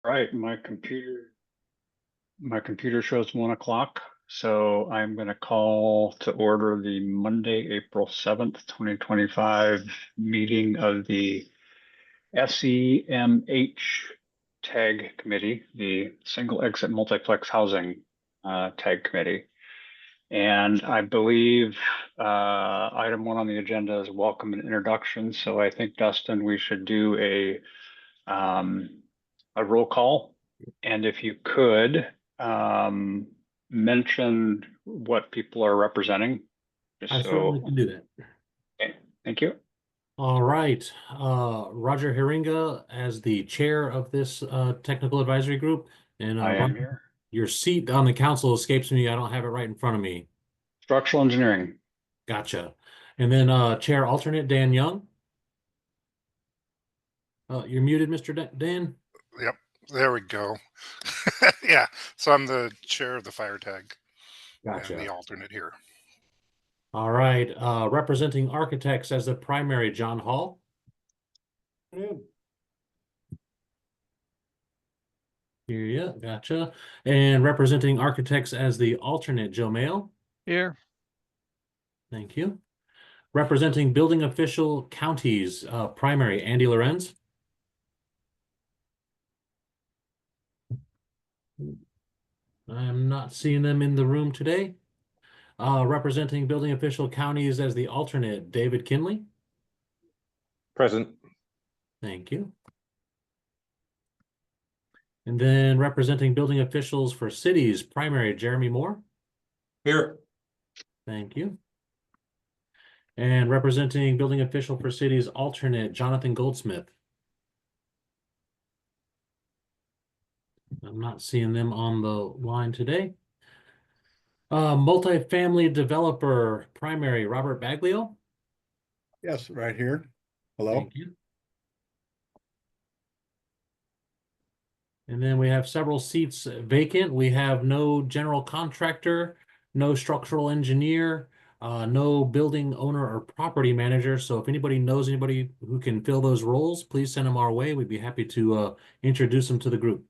Right, my computer shows 1 o'clock, so I'm going to call to order the Monday, April 7th, 2025 meeting of the SEMH Tag Committee, the Single Exit Multiplex Housing Tag Committee. And I believe item 1 on the agenda is welcome and introduction. So I think, Dustin, we should do a roll call. And if you could mention what people are representing. I certainly can do that. Okay, thank you. All right. Roger Herringa as the chair of this technical advisory group. And I am here. your seat on the council escapes me. I don't have it right in front of me. Structural engineering. Gotcha. And then chair alternate Dan Young. You're muted, Mr. Dan. Yep, there we go. Yeah, so I'm the chair of the fire tag. Gotcha. And the alternate here. All right. Representing architects as the primary, John Hall. Here, yeah, gotcha. And representing architects as the alternate, Joe Mayo. Here. Thank you. Representing building official counties, primary, Andy Lorenz. I'm not seeing them in the room today. Representing building official counties as the alternate, David Kinley. Present. Thank you. And then representing building officials for cities, primary, Jeremy Moore. Here. Thank you. And representing building official for cities, alternate, Jonathan Goldsmith. I'm not seeing them on the line today. Multifamily developer, primary, Robert Baglio. Yes, right here. Hello. Thank you. And then we have several seats vacant. We have no general contractor, no structural engineer, no building owner or property manager. So if anybody knows anybody who can fill those roles, please send them our way. We'd be happy to introduce them to the group.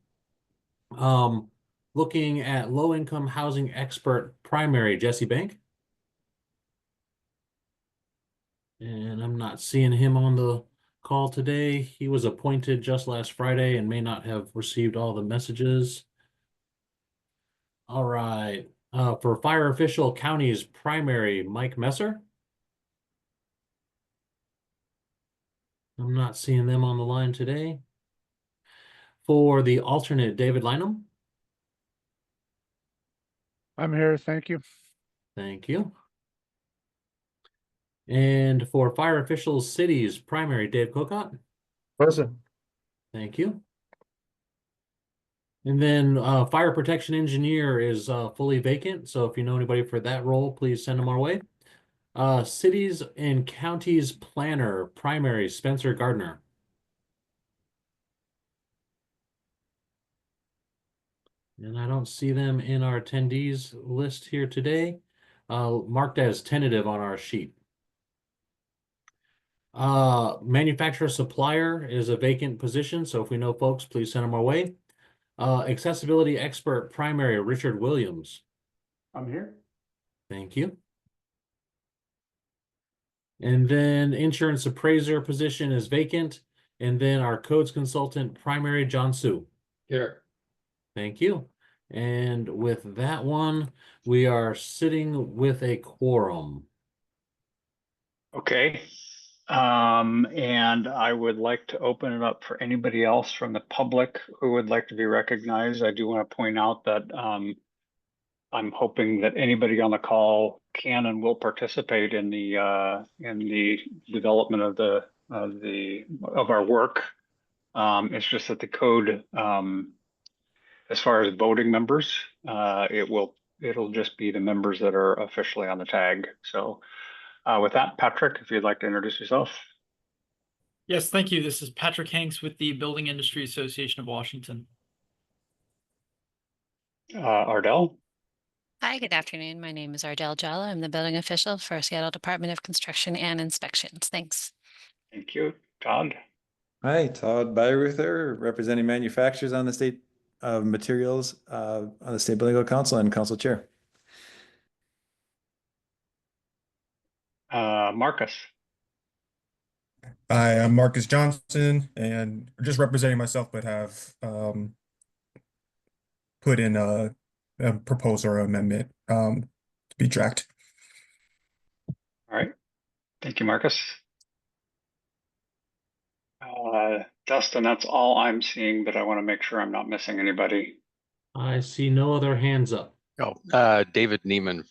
Looking at low-income housing expert primary, Jesse Bank. And I'm not seeing him on the call today. He was appointed just last Friday and may not have received all the messages. All right. For fire official counties primary, Mike Messer. I'm not seeing them on the line today. For the alternate, David Lynham. I'm here. Thank you. Thank you. And for fire officials cities primary, Dave Cocott. Present. Thank you. And then fire protection engineer is fully vacant. So if you know anybody for that role, please send them our way. Cities and counties planner, primary, Spencer Gardner. And I don't see them in our attendees list here today, marked as tentative on our sheet. Manufacturer supplier is a vacant position. So if we know folks, please send them our way. Accessibility expert primary, Richard Williams. I'm here. Thank you. And then insurance appraiser position is vacant. And then our codes consultant primary, John Sue. Here. Thank you. And with that one, we are sitting with a quorum. Okay. And I would like to open it up for anybody else from the public who would like to be recognized. I do want to point out that I'm hoping that anybody on the call can and will participate in the development of our work. It's just that the code, as far as voting members, it'll just be the members that are officially on the tag. So with that, Patrick, if you'd like to introduce yourself. Yes, thank you. This is Patrick Hanks with the Building Industry Association of Washington. Ardell. Hi, good afternoon. My name is Ardell Jalla. I'm the building official for Seattle Department of Construction and Inspections. Thanks. Thank you. Todd. Hi, Todd Byeruther, representing manufacturers on the state of materials on the State Building Code Council and Council Chair. Marcus. Hi, I'm Marcus Johnson and just representing myself, but have put in a proposal or amendment to be tracked. All right. Thank you, Marcus. Dustin, that's all I'm seeing, but I want to make sure I'm not missing anybody. I see no other hands up. David Neiman,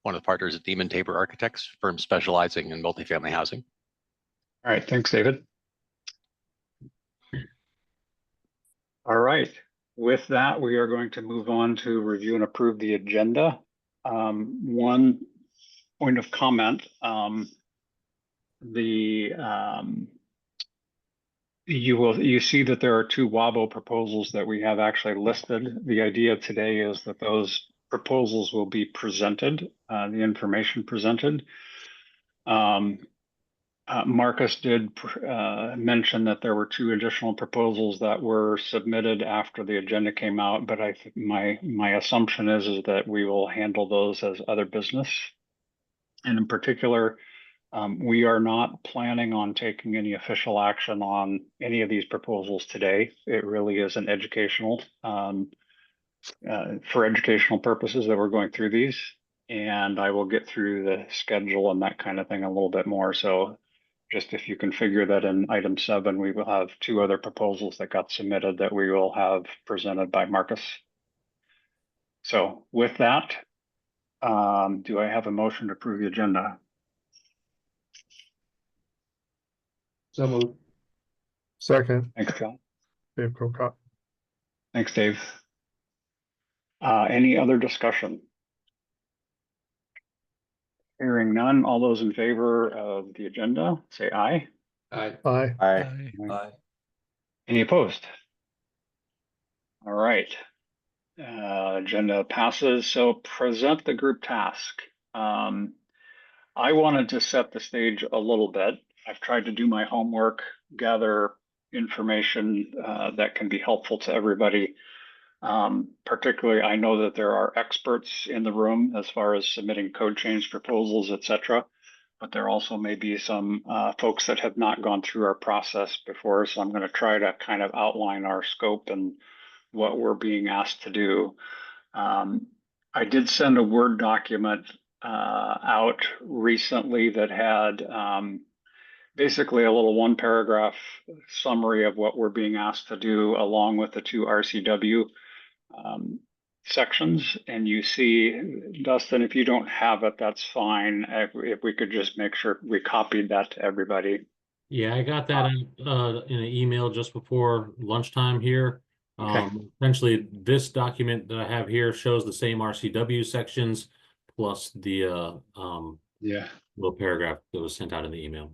one of the partners at Neiman Tabor Architects, firm specializing in multifamily housing. All right. Thanks, David. All right. With that, we are going to move on to review and approve the agenda. One point of comment, you see that there are two WABO proposals that we have actually listed. The idea today is that those proposals will be presented, the information presented. Marcus did mention that there were two additional proposals that were submitted after the agenda came out, but my assumption is that we will handle those as other business. And in particular, we are not planning on taking any official action on any of these proposals today. It really is an educational, for educational purposes that we're going through these. And I will get through the schedule and that kind of thing a little bit more. So just if you can figure that in item 7, we will have two other proposals that got submitted that we will have presented by Marcus. So with that, do I have a motion to approve the agenda? So moved. Second, Thanks, John. Dave Crocott. Thanks, Dave. Any other discussion? Hearing none, all those in favor of the agenda, say aye. Aye. Aye. Aye. Any opposed? All right. Agenda passes. So present the group task. I wanted to set the stage a little bit. I've tried to do my homework, gather information that can be helpful to everybody. Particularly, I know that there are experts in the room as far as submitting code change proposals, etc. But there also may be some folks that have not gone through our process before. So I'm going to try to kind of outline our scope and what we're being asked to do. I did send a Word document out recently that had basically a little 1-paragraph summary of what we're being asked to do, along with the 2 RCW sections. And you see, Dustin, if you don't have it, that's fine. If we could just make sure we copied that to everybody. Yeah, I got that in an email just before lunchtime here. Okay. Essentially, this document that I have here shows the same RCW sections plus the little paragraph that was sent out in the email.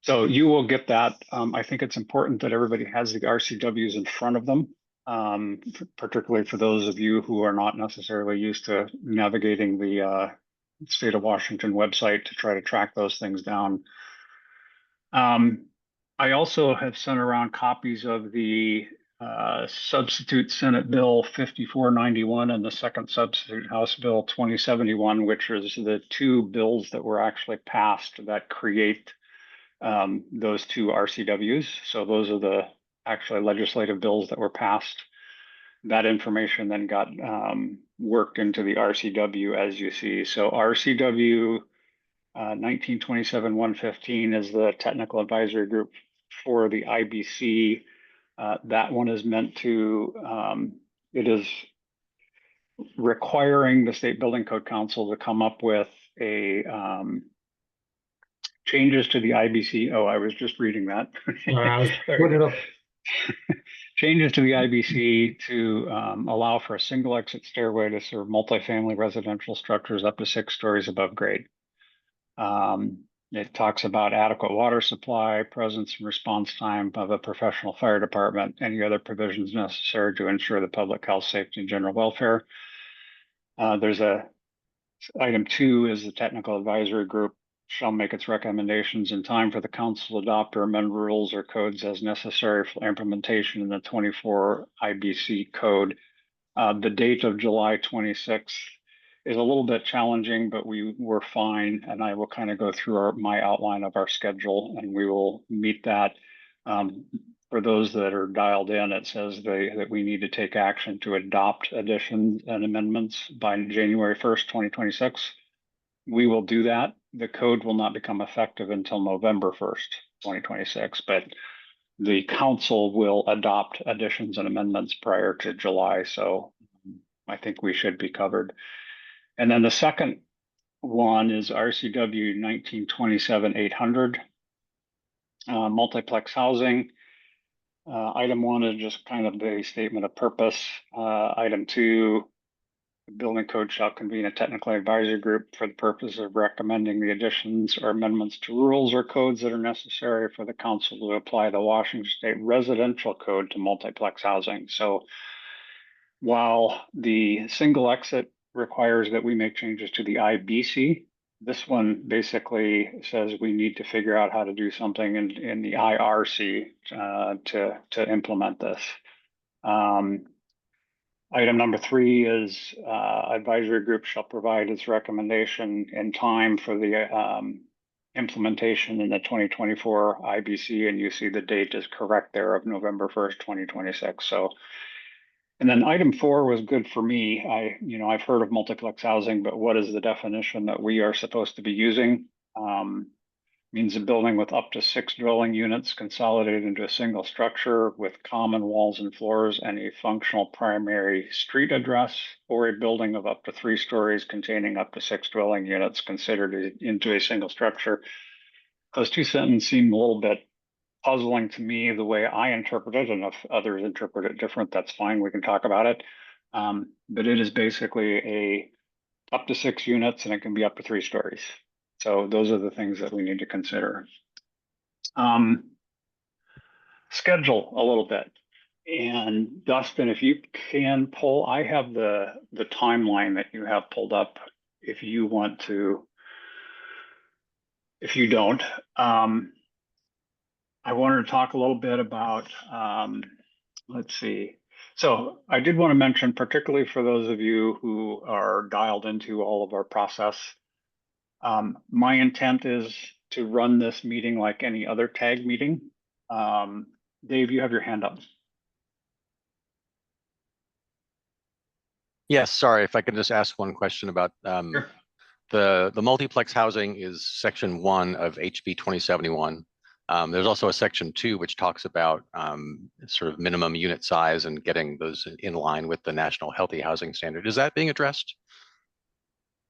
So you will get that. I think it's important that everybody has the RCWs in front of them, particularly for those of you who are not necessarily used to navigating the State of Washington website to try to track those things down. I also have sent around copies of the substitute Senate Bill 5491 and the second substitute House Bill 2071, which is the 2 bills that were actually passed that create those 2 RCWs. So those are the actually legislative bills that were passed. That information then got worked into the RCW, as you see. So RCW 1927-115 is the technical advisory group for the IBC. That one is meant to, it is requiring the State Building Code Council to come up with a changes to the IBC. Oh, I was just reading that. I was putting it up. Changes to the IBC to allow for a single exit stairway to serve multifamily residential structures up to 6 stories above grade. It talks about adequate water supply, presence and response time of a professional fire department, any other provisions necessary to ensure the public health, safety, and general welfare. There's item 2 is the technical advisory group shall make its recommendations in time for the council to adopt or amend rules or codes as necessary for implementation in the 24 IBC code. The date of July 26th is a little bit challenging, but we were fine. And I will kind of go through my outline of our schedule and we will meet that. For those that are dialed in, it says that we need to take action to adopt additions and amendments by January 1st, 2026. We will do that. The code will not become effective until November 1st, 2026, but the council will adopt additions and amendments prior to July. So I think we should be covered. And then the second one is RCW 1927-800, multiplex housing. Item 1 is just kind of the statement of purpose. Item 2, the building code shall convene a technical advisory group for the purpose of recommending the additions or amendments to rules or codes that are necessary for the council to apply the Washington State residential code to multiplex housing. So while the single exit requires that we make changes to the IBC, this one basically says we need to figure out how to do something in the IRC to implement this. Item number 3 is advisory group shall provide its recommendation in time for the implementation in the 2024 IBC, and you see the date is correct there of November 1st, 2026. So, and then item 4 was good for me. I've heard of multiplex housing, but what is the definition that we are supposed to be using? Means a building with up to 6 dwelling units consolidated into a single structure with common walls and floors and a functional primary street address, or a building of up to 3 stories containing up to 6 dwelling units considered into a single structure. Those two sentences seem a little bit puzzling to me the way I interpret it, and if others interpret it different, that's fine, we can talk about it. But it is basically up to 6 units and it can be up to 3 stories. So those are the things that we need to consider. Schedule a little bit. And Dustin, if you can pull, I have the timeline that you have pulled up if you want to. If you don't, I wanted to talk a little bit about, let's see. So I did want to mention, particularly for those of you who are dialed into all of our process, my intent is to run this meeting like any other tag meeting. Dave, you have your hand up. Yes, sorry, if I can just ask one question about Sure. the multiplex housing is section 1 of HB 2071. There's also a section 2 which talks about sort of minimum unit size and getting those in line with the National Healthy Housing Standard. Is that being addressed?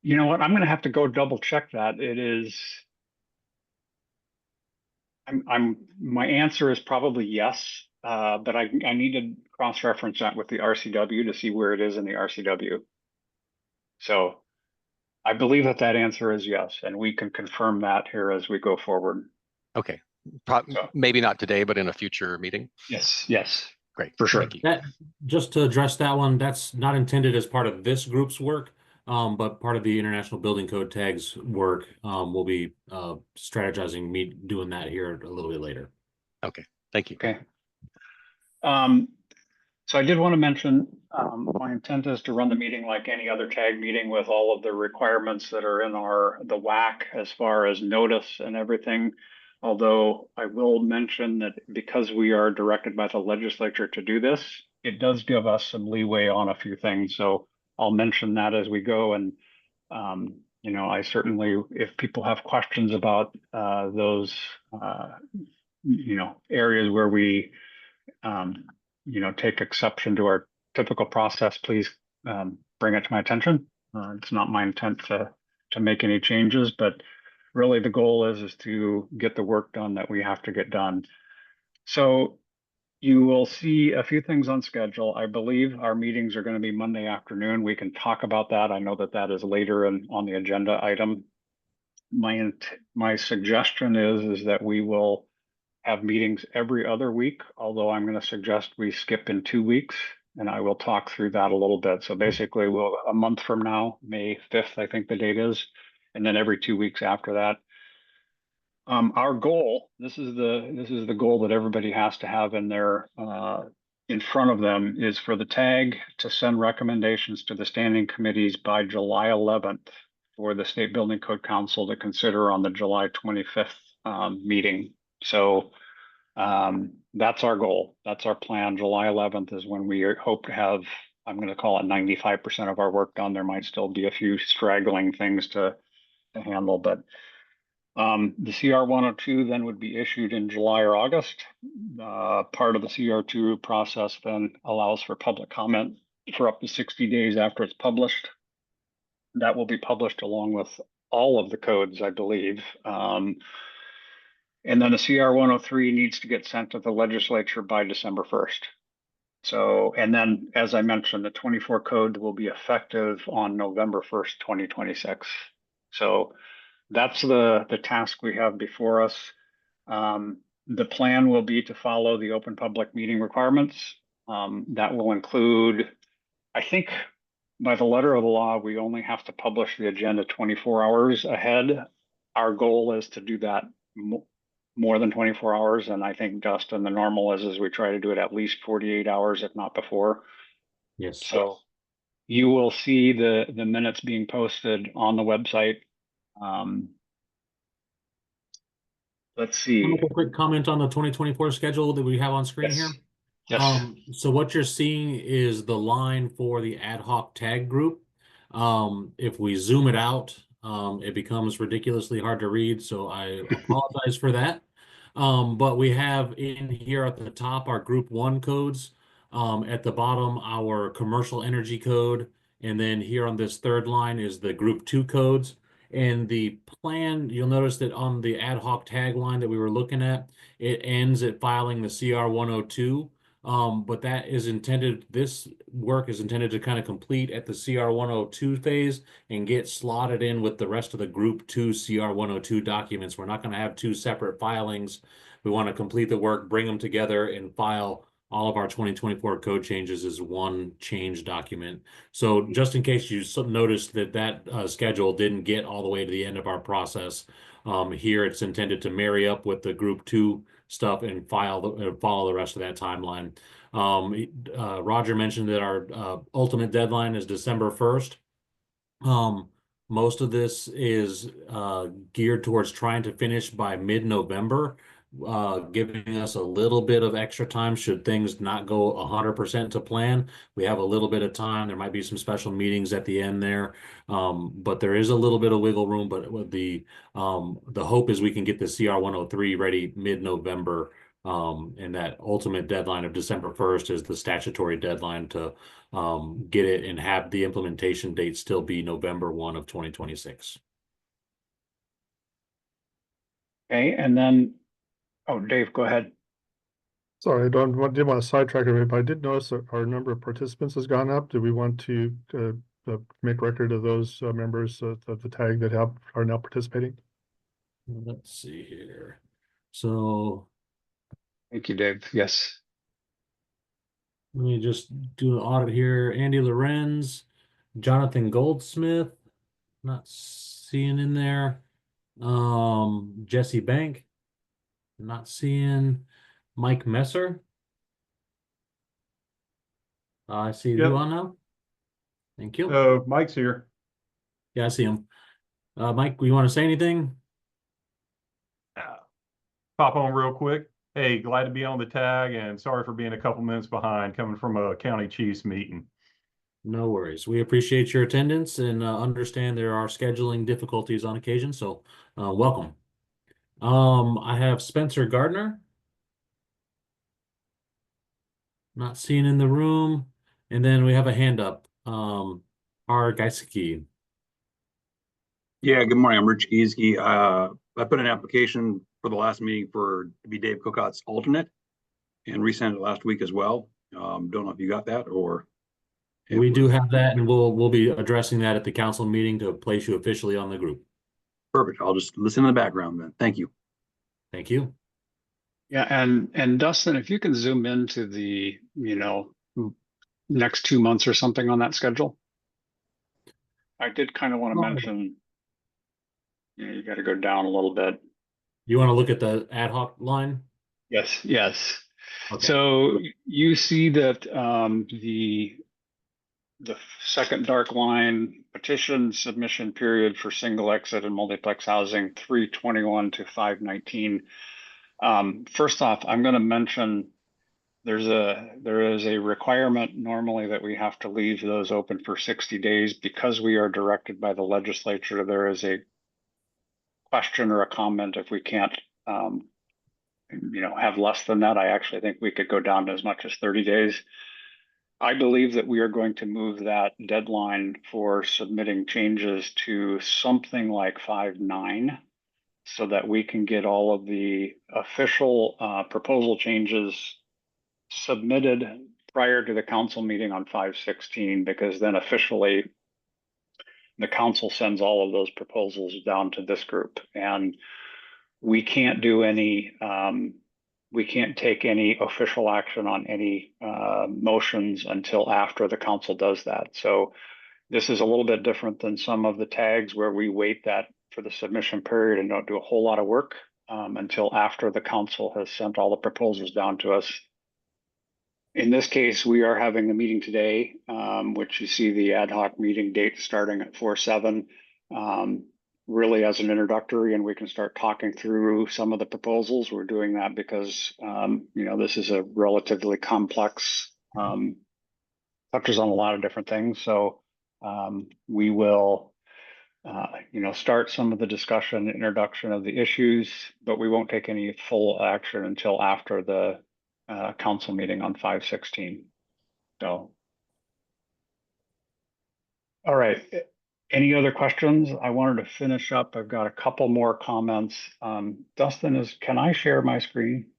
You know what? I'm going to have to go double check that. It is. My answer is probably yes, but I need to cross-reference that with the RCW to see where it is in the RCW. So I believe that answer is yes, and we can confirm that here as we go forward. Okay, So, maybe not today, but in a future meeting. Yes, Great, for sure. Thank you. That, just to address that one, that's not intended as part of this group's work, but part of the International Building Code tags work. We'll be strategizing, doing that here a little bit later. Okay, thank you. Okay. So I did want to mention, my intent is to run the meeting like any other tag meeting with all of the requirements that are in the WAC as far as notice and everything. Although I will mention that because we are directed by the legislature to do this, it does give us some leeway on a few things. So I'll mention that as we go. And, I certainly, if people have questions about those, areas where we, take exception to our typical process, please bring it to my attention. It's not my intent to make any changes, but really the goal is to get the work done that we have to get done. So you will see a few things on schedule. I believe our meetings are going to be Monday afternoon. We can talk about that. I know that is later on the agenda item. My suggestion is that we will have meetings every other week, although I'm going to suggest we skip in 2 weeks, and I will talk through that a little bit. So basically, a month from now, May 5th, I think the date is, and then every 2 weeks after that. Our goal, this is the goal that everybody has to have in their, in front of them, is for the tag to send recommendations to the standing committees by July 11th for the State Building Code Council to consider on the July 25th, meeting. So, that's our goal. That's our plan. July 11th is when we hope to have, I'm going to call it 95% of our work done. There might still be a few straggling things to handle, but the CR 102 then would be issued in July or August. Part of the CR2 process then allows for public comment for up to 60 days after it's published. That will be published along with all of the codes, I believe. And then the CR 103 needs to get sent to the legislature by December 1st. So, and then, as I mentioned, the 24 code will be effective on November 1st, 2026. So that's the task we have before us. The plan will be to follow the open public meeting requirements. That will include, I think by the letter of the law, we only have to publish the agenda 24 hours ahead. Our goal is to do that more than 24 hours. And I think, Dustin, the normal is we try to do it at least 48 hours, if not before. Yes. So you will see the minutes being posted on the website. Let's see. I'll make a quick comment on the 2024 schedule that we have on screen here. Yes. So what you're seeing is the line for the ad hoc tag group. If we zoom it out, it becomes ridiculously hard to read, so I apologize for that. But we have in here at the top our group 1 codes, at the bottom our commercial energy code, and then here on this third line is the group 2 codes. And the plan, you'll notice that on the ad hoc tagline that we were looking at, it ends at filing the CR 102. But that is intended, this work is intended to kind of complete at the CR 102 phase and get slotted in with the rest of the group 2 CR 102 documents. We're not going to have 2 separate filings. We want to complete the work, bring them together, and file all of our 2024 code changes as one change document. So just in case you noticed that schedule didn't get all the way to the end of our process, here it's intended to marry up with the group 2 stuff and follow the rest of that timeline. Roger mentioned that our ultimate deadline is December 1st. Most of this is geared towards trying to finish by mid-November, giving us a little bit of extra time should things not go 100% to plan. We have a little bit of time. There might be some special meetings at the end there, but there is a little bit of wiggle room. But the hope is we can get the CR 103 ready mid-November, and that ultimate deadline of December 1st is the statutory deadline to get it and have the implementation date still be November 1 of 2026. Okay, and then, oh, Dave, go ahead. Sorry, didn't want to sidetrack everybody, but I did notice that our number of participants has gone up. Do we want to make record of those members of the tag that are now participating? Let's see here. So Thank you, Dave. Yes. let me just do an audit here. Andy Lorenz, Jonathan Goldsmith, not seeing in there. Jesse Bank, not seeing. Mike Messer. I see you on now. Thank you. Mike's here. Yeah, I see him. Mike, you want to say anything? Pop on real quick. Hey, glad to be on the tag and sorry for being a couple minutes behind coming from a county chiefs meeting. No worries. We appreciate your attendance and understand there are scheduling difficulties on occasion, so welcome. I have Spencer Gardner. Not seen in the room. And then we have a hand up. R. Geisky. Yeah, good morning. I'm Rich Giesky. I put an application for the last meeting to be Dave Cocott's alternate and resent it last week as well. Don't know if you got that or. We do have that, and we'll be addressing that at the council meeting to place you officially on the group. Perfect. I'll just listen in the background then. Thank you. Thank you. Yeah, and Dustin, if you can zoom into the, next 2 months or something on that schedule. I did kind of want to mention, you got to go down a little bit. You want to look at the ad hoc line? Yes, yes. Okay. So you see that the second dark line petition submission period for single exit and multiplex housing 3/21 to 5/19. First off, I'm going to mention there is a requirement normally that we have to leave those open for 60 days because we are directed by the legislature. There is a question or a comment if we can't have less than that. I actually think we could go down to as much as 30 days. I believe that we are going to move that deadline for submitting changes to something like 5/9 so that we can get all of the official proposal changes submitted prior to the council meeting on 5/16, because then officially the council sends all of those proposals down to this group, and we can't do any we can't take any official action on any motions until after the council does that. So this is a little bit different than some of the tags where we wait that for the submission period and don't do a whole lot of work until after the council has sent all the proposals down to us. In this case, we are having a meeting today, which you see the ad hoc meeting date starting at 4/7. Really as an introductory, and we can start talking through some of the proposals. We're doing that because this is a relatively complex, touches on a lot of different things. So we will start some of the discussion, introduction of the issues, but we won't take any full action until after the council meeting on 5/16. So, all right. Any other questions? I wanted to finish up. I've got a couple more comments. Dustin, can I share my screen?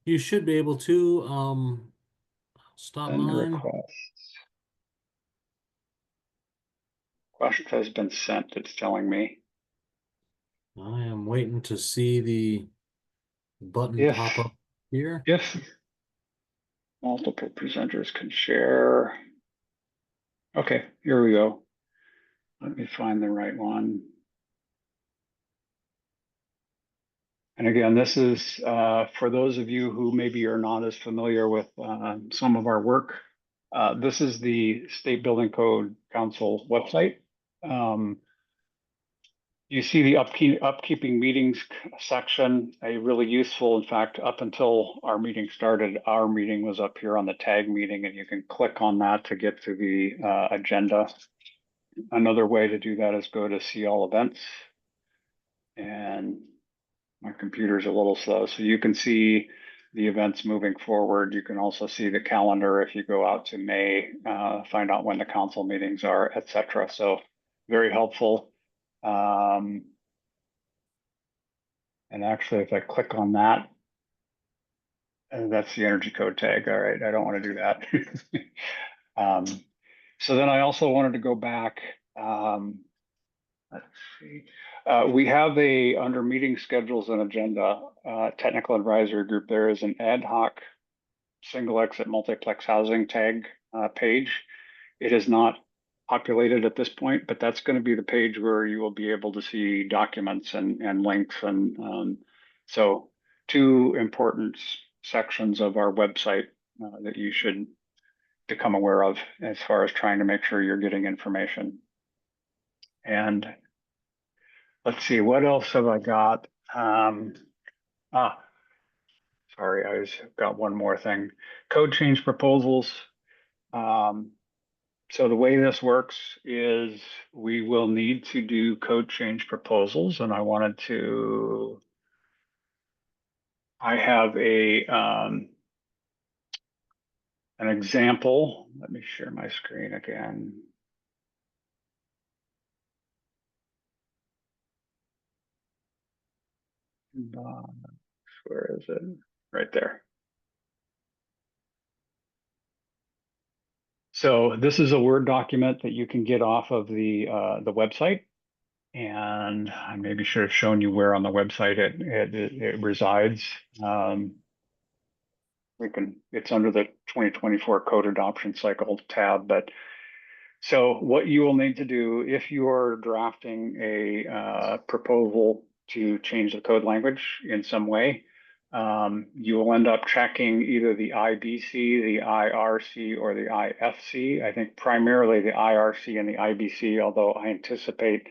You should be able to stop Send mine. requests. Question has been sent, it's telling me. I am waiting to see the button pop up here. If multiple presenters can share. Okay, here we go. Let me find the right one. And again, this is for those of you who maybe are not as familiar with some of our work. This is the State Building Code Council website. You see the upkeeping meetings section, a really useful, in fact, up until our meeting started, our meeting was up here on the tag meeting, and you can click on that to get to the agenda. Another way to do that is go to see all events. And my computer's a little slow, so you can see the events moving forward. You can also see the calendar if you go out to May, find out when the council meetings are, etc. So very helpful. And actually, if I click on that, and that's the energy code tag. All right, I don't want to do that. So then I also wanted to go back. Let's see. We have under meeting schedules and agenda, technical advisory group. There is an ad hoc single exit multiplex housing tag page. It is not populated at this point, but that's going to be the page where you will be able to see documents and links. And so two important sections of our website that you should become aware of as far as trying to make sure you're getting information. And let's see, what else have I got? Sorry, got one more thing. Code change proposals. So the way this works is we will need to do code change proposals, and I have an example. Let me share my screen again. Where is it? Right there. So this is a Word document that you can get off of the website, and I maybe should have shown you where on the website it resides. It's under the 2024 Code Adoption Cycle tab. But so what you will need to do if you are drafting a proposal to change the code language in some way. You will end up checking either the IBC, the IRC, or the IFC. I think primarily the IRC and the IBC, although I anticipate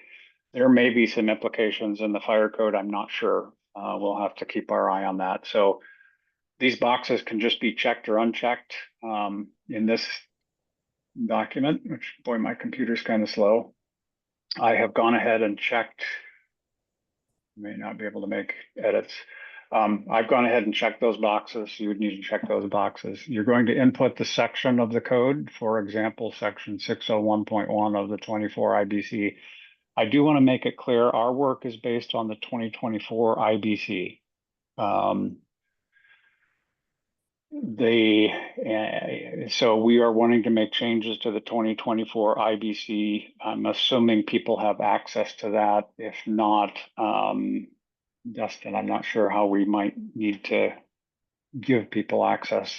there may be some implications in the fire code. I'm not sure. We'll have to keep our eye on that. So these boxes can just be checked or unchecked in this document, which, boy, my computer's kind of slow. I have gone ahead and checked, may not be able to make edits. I've gone ahead and checked those boxes. You would need to check those boxes. You're going to input the section of the code, for example, section 601.1 of the 24 IBC. I do want to make it clear our work is based on the 2024 IBC. So we are wanting to make changes to the 2024 IBC. I'm assuming people have access to that. If not, Dustin, I'm not sure how we might need to give people access.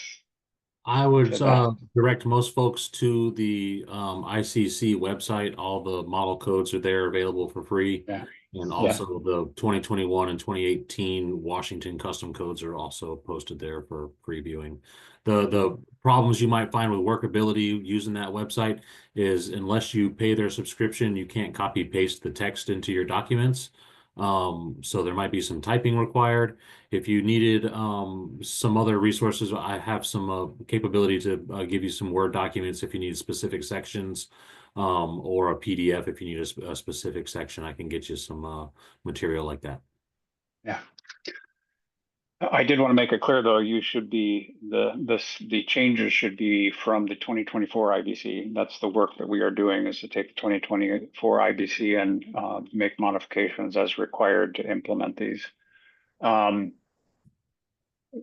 I would to that. direct most folks to the ICC website. All the model codes are there available for free. Yeah. And also the 2021 and 2018 Washington custom codes are also posted there for previewing. The problems you might find with workability using that website is unless you pay their subscription, you can't copy paste the text into your documents. So there might be some typing required. If you needed some other resources, I have some capability to give you some Word documents if you need specific sections, or a PDF if you need a specific section. I can get you some material like that. Yeah. I did want to make it clear, though, you should be the changes should be from the 2024 IBC. That's the work that we are doing, is to take the 2024 IBC and make modifications as required to implement these.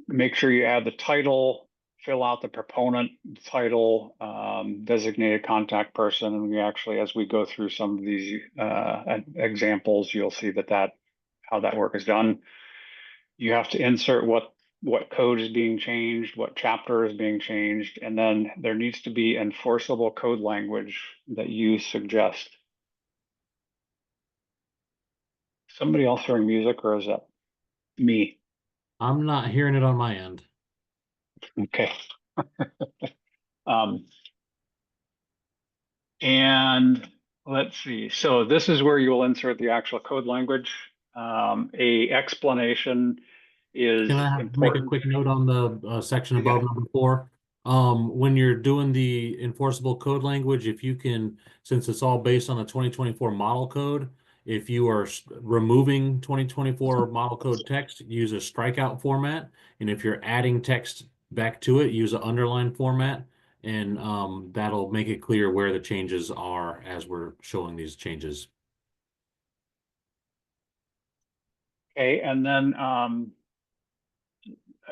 Make sure you add the title, fill out the proponent title, designated contact person, and we actually, as we go through some of these examples, you'll see how that work is done. You have to insert what code is being changed, what chapter is being changed, and then there needs to be enforceable code language that you suggest. Somebody else hearing music, or is that me? I'm not hearing it on my end. Okay. And let's see. So this is where you will insert the actual code language. A explanation is Can I important. make a quick note on the section above number 4? When you're doing the enforceable code language, if you can, since it's all based on the 2024 model code, if you are removing 2024 model code text, use a strikeout format. And if you're adding text back to it, use an underline format. And that'll make it clear where the changes are as we're showing these changes. Okay, and then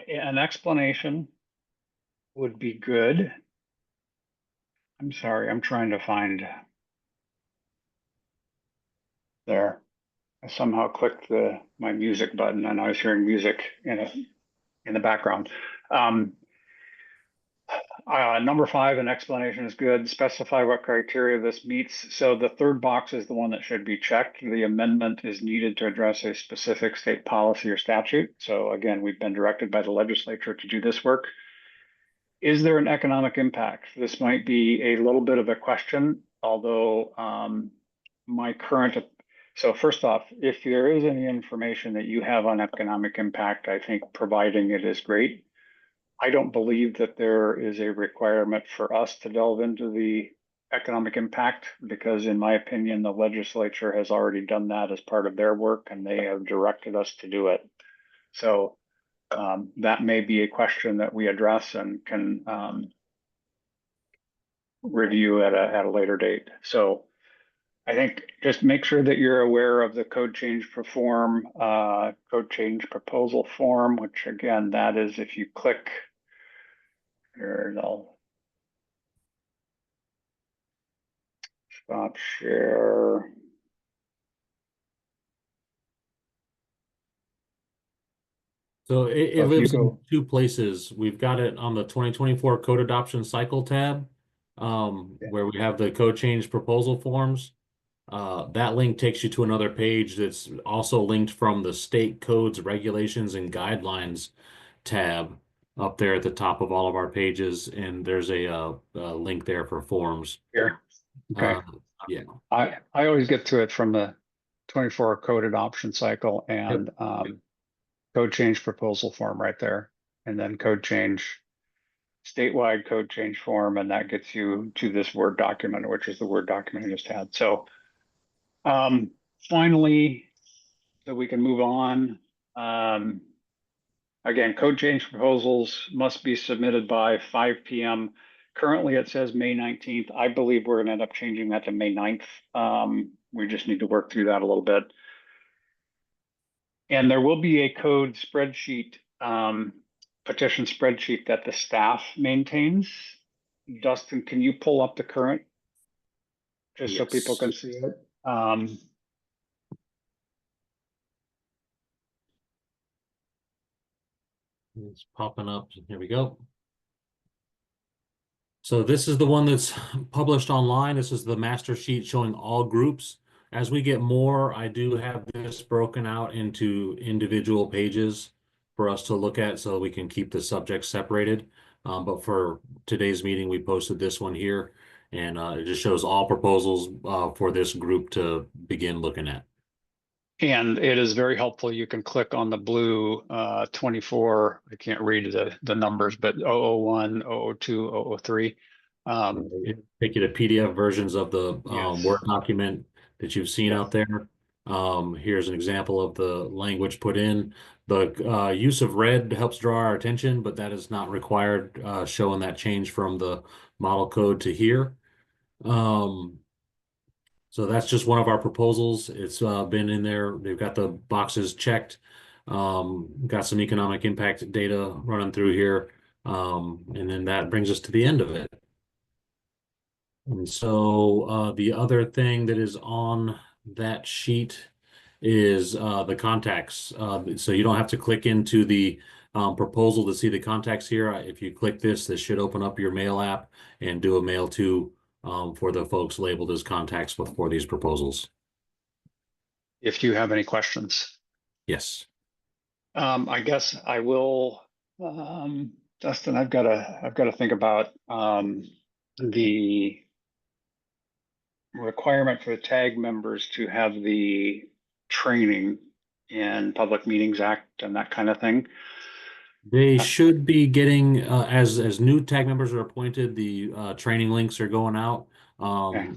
an explanation would be good. I'm sorry, I'm trying to find there. I somehow clicked my music button and I was hearing music in the background. Number 5, an explanation is good. Specify what criteria this meets. So the third box is the one that should be checked. The amendment is needed to address a specific state policy or statute. So again, we've been directed by the legislature to do this work. Is there an economic impact? This might be a little bit of a question, although so first off, if there is any information that you have on economic impact, I think providing it is great. I don't believe that there is a requirement for us to delve into the economic impact, because in my opinion, the legislature has already done that as part of their work and they have directed us to do it. So that may be a question that we address and can review at a later date. So I think just make sure that you're aware of the code change proposal form, which again, that is if you click here, I'll stop share. So it lives in 2 places. We've got it on the 2024 code adoption cycle tab, where we have the code change proposal forms. That link takes you to another page that's also linked from the state codes, regulations, and guidelines tab up there at the top of all of our pages, and there's a link there for forms. Here. Okay. Yeah. I always get to it from the 24 code adoption cycle and code change proposal form right there, and then code change, statewide code change form, and that gets you to this Word document, which is the Word document I just had. So finally, so we can move on. Again, code change proposals must be submitted by 5 p.m. Currently, it says May 19th. I believe we're going to end up changing that to May 9th. We just need to work through that a little bit. And there will be a code spreadsheet, petition spreadsheet that the staff maintains. Dustin, can you pull up the current? Just so people can see it. It's popping up. Here we go. So this is the one that's published online. This is the master sheet showing all groups. As we get more, I do have this broken out into individual pages for us to look at so we can keep the subjects separated. But for today's meeting, we posted this one here, and it just shows all proposals for this group to begin looking at. And it is very helpful. You can click on the blue 24. I can't read the numbers, but 001, 002, 003. Take you to PDF versions of the Yes. Word document that you've seen Yes. out there. Here's an example of the language put in. The use of red helps draw our attention, but that is not required, showing that change from the model code to here. So that's just one of our proposals. It's been in there. They've got the boxes checked. Got some economic impact data running through here. And then that brings us to the end of it. And so the other thing that is on that sheet is the contacts. So you don't have to click into the proposal to see the contacts here. If you click this should open up your mail app and do a mail to for the folks labeled as contacts for these proposals. If you have any questions. Yes. I guess I will, Dustin, I've got to think about the requirement for the TAG members to have the training in Public Meetings Act and that kind of thing. They should be getting, as new TAG members are appointed, the training links are going out. Okay.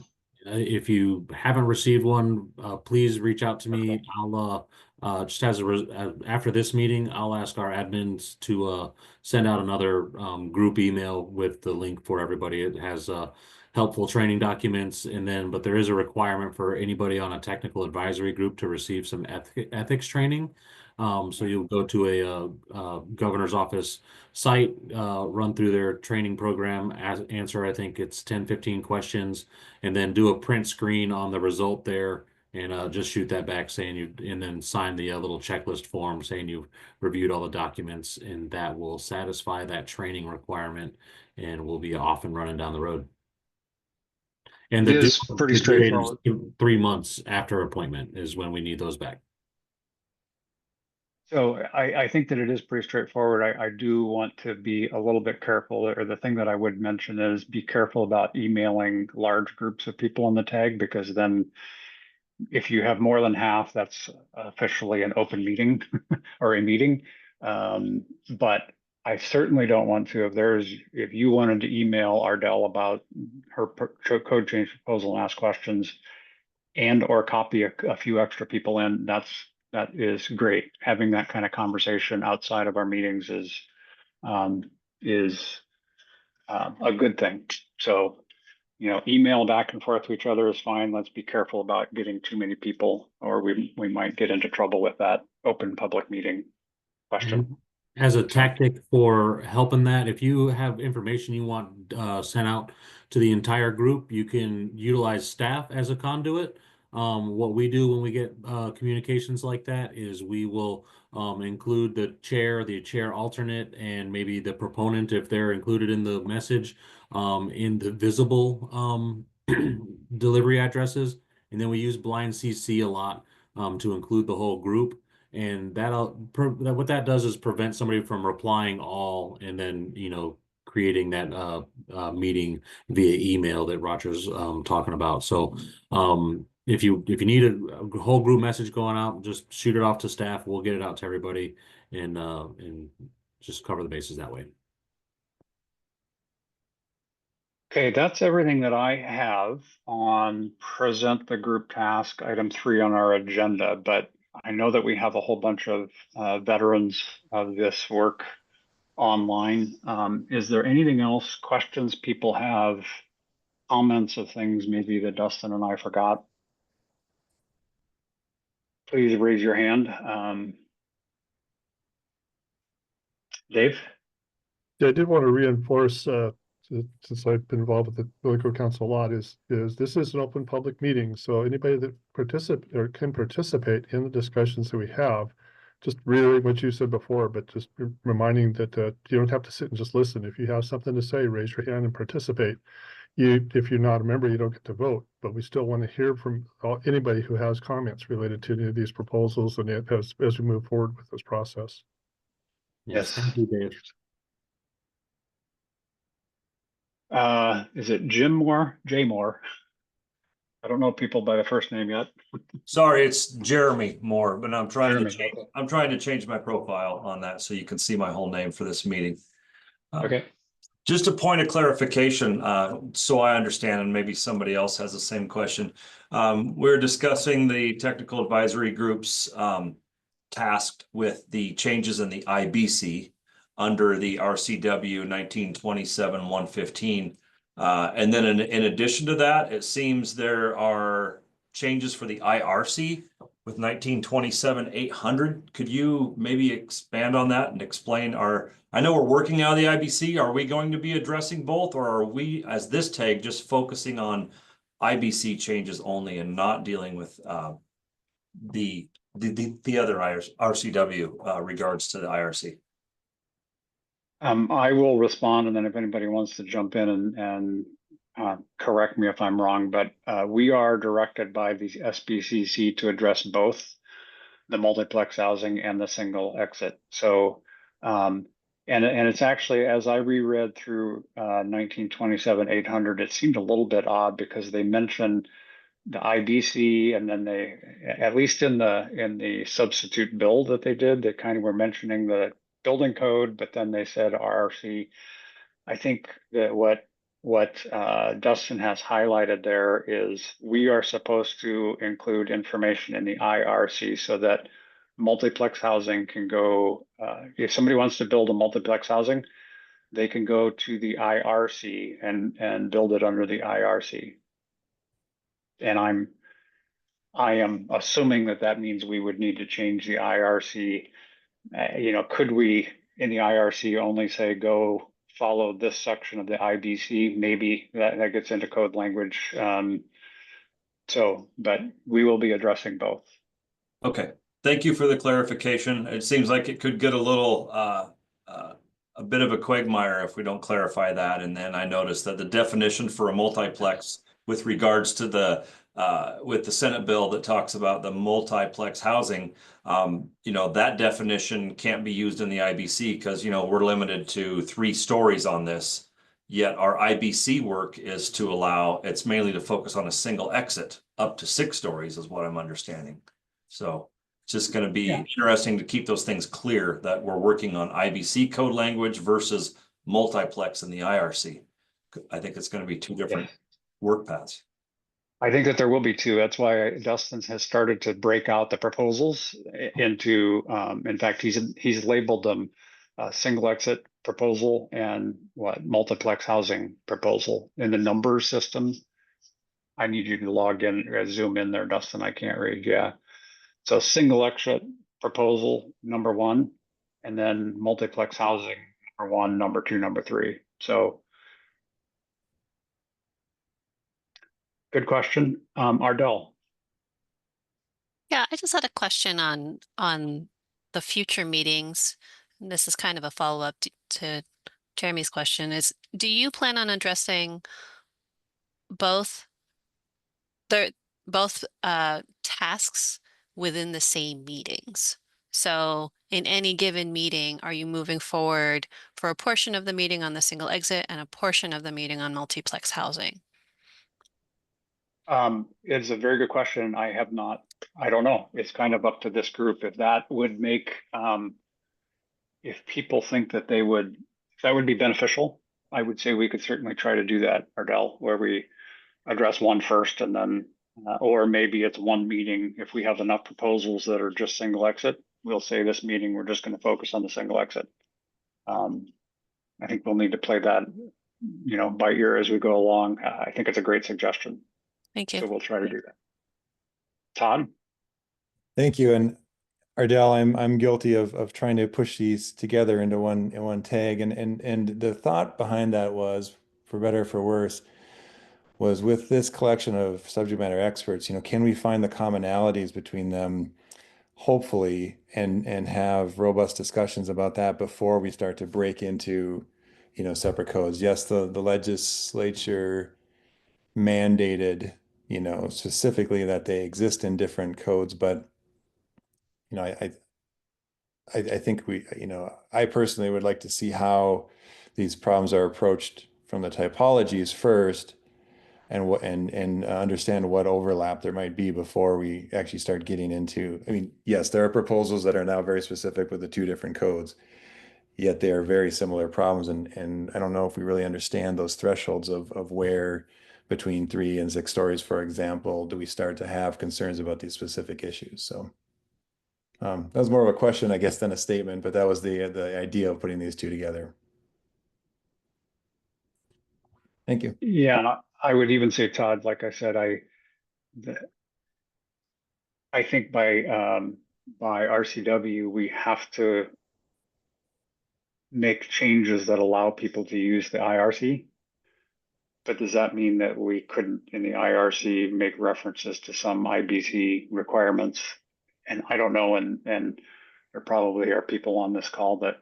If you haven't received one, please reach out to me. Okay. I'll just after this meeting, I'll ask our admins to send out another group email with the link for everybody. It has helpful training documents, and then but there is a requirement for anybody on a technical advisory group to receive some ethics training. So you'll go to a governor's office site, run through their training program, answer, I think it's 10-15 questions, and then do a print screen on the result there, and just shoot that back saying and then sign the little checklist form saying you've reviewed all the documents, and that will satisfy that training requirement, and we'll be off and running down the road. And It is pretty straightforward. 3 months after appointment is when we need those back. So I think that it is pretty straightforward. I do want to be a little bit careful, or the thing that I would mention is be careful about emailing large groups of people on the tag, because then if you have more than half, that's officially an open meeting or a meeting. But I certainly don't want to, if you wanted to email Ardell about her code change proposal and ask questions and or copy a few extra people in, that is great. Having that kind of conversation outside of our meetings is a good thing. So, email back and forth to each other is fine. Let's be careful about getting too many people, or we might get into trouble with that open public meeting question. As a tactic for helping that, if you have information you want sent out to the entire group, you can utilize staff as a conduit. What we do when we get communications like that is we will include the chair alternate, and maybe the proponent if they're included in the message in the visible delivery addresses, And then we use blind CC a lot to include the whole group. And what that does is prevent somebody from replying all and then, creating that meeting via email that Roger's talking about. So if you need a whole group message going out, just shoot it off to staff. We'll get it out to everybody and just cover the bases that way. Okay, that's everything that I have on present the group task, item 3 on our agenda, but I know that we have a whole bunch of veterans of this work online. Is there anything else, questions people have, comments of things maybe that Dustin and I forgot? Please raise your hand. Dave? Yeah, I did want to reinforce, since I've been involved with the Building Code Council a lot, is this is an open public meeting. So anybody that can participate in the discussions that we have, just reiterate what you said before, but just reminding that you don't have to sit and just listen. If you have something to say, raise your hand and participate. If you're not a member, you don't get to vote, but we still want to hear from anybody who has comments related to any of these proposals and as we move forward with this process. Yes, thank you, Dave. Is it Jim Moore? Jay Moore. I don't know people by the first name yet. Sorry, it's Jeremy Moore, but I'm trying Jeremy. to change my profile on that so you can see my whole name for this meeting. Okay. Just a point of clarification, so I understand, and maybe somebody else has the same question. We're discussing the technical advisory groups tasked with the changes in the IBC under the RCW 1927-115. And then in addition to that, it seems there are changes for the IRC with 1927-800. Could you maybe expand on that and explain I know we're working out of the IBC. Are we going to be addressing both, or are we, as this tag, just focusing on IBC changes only and not dealing with the other RCW regards to the IRC? I will respond, and then if anybody wants to jump in and correct me if I'm wrong, but we are directed by the SBCC to address both the multiplex housing and the single exit. So, and it's actually, as I reread through 1927-800, it seemed a little bit odd because they mentioned the IBC, and then they, at least in the substitute bill that they did, they kind of were mentioning the building code, but then they said RRC. I think that what Dustin has highlighted there is we are supposed to include information in the IRC so that multiplex housing can go, if somebody wants to build a multiplex housing, they can go to the IRC and build it under the IRC. And I am assuming that means we would need to change the IRC. Could we in the IRC only say go follow this section of the IBC? Maybe that gets into code language. But we will be addressing both. Okay, thank you for the clarification. It seems like it could get a little a bit of a quagmire if we don't clarify that. And then I noticed that the definition for a multiplex with regards to with the Senate bill that talks about the multiplex housing, that definition can't be used in the IBC because, we're limited to 3 stories on this. Yet our IBC work is to it's mainly to focus on a single exit up to 6 stories is what I'm understanding. So it's just going to be interesting to keep those things clear that we're working on IBC code language versus multiplex in the IRC. I think it's going to be 2 different work paths. I think that there will be 2. That's why Dustin has started to break out the proposals into, in fact, he's labeled them single exit proposal and multiplex housing proposal in the numbers system. I need you to log in, zoom in there, Dustin. I can't read. Yeah. So single exit proposal, number 1, and then multiplex housing, number 1, number 2, number 3. So good question. Ardell. Yeah, I just had a question on the future meetings. And this is kind of a follow-up to Jeremy's question do you plan on addressing both both tasks within the same meetings. So in any given meeting, are you moving forward for a portion of the meeting on the single exit and a portion of the meeting on multiplex housing? It's a very good question. I don't know. It's kind of up to this group. If that would make, if people think that if that would be beneficial, I would say we could certainly try to do that, Ardell, where we address one first and then, or maybe it's one meeting. If we have enough proposals that are just single exit, we'll say this meeting, we're just going to focus on the single exit. I think we'll need to play that, by ear as we go along. I think it's a great suggestion. Thank you. So we'll try to do that. Todd? Thank you. And Ardell, I'm guilty of trying to push these together into one tag. And the thought behind that was, for better or for worse, was with this collection of subject matter experts, can we find the commonalities between them, hopefully, and have robust discussions about that before we start to break into, separate codes. Yes, the legislature mandated, specifically that they exist in different codes, but I think I personally would like to see how these problems are approached from the typologies first, and understand what overlap there might be before we actually start getting into. I mean, yes, there are proposals that are now very specific with the two different codes, yet they are very similar problems, and I don't know if we really understand those thresholds of where between 3 and 6 stories, for example, do we start to have concerns about these specific issues. So that was more of a question, I guess, than a statement, but that was the idea of putting these two together. Thank you. Yeah, and I would even say, Todd, like I said, I think by RCW, we have to make changes that allow people to use the IRC. But does that mean that we couldn't, in the IRC, make references to some IBC requirements? And I don't know, and there probably are people on this call that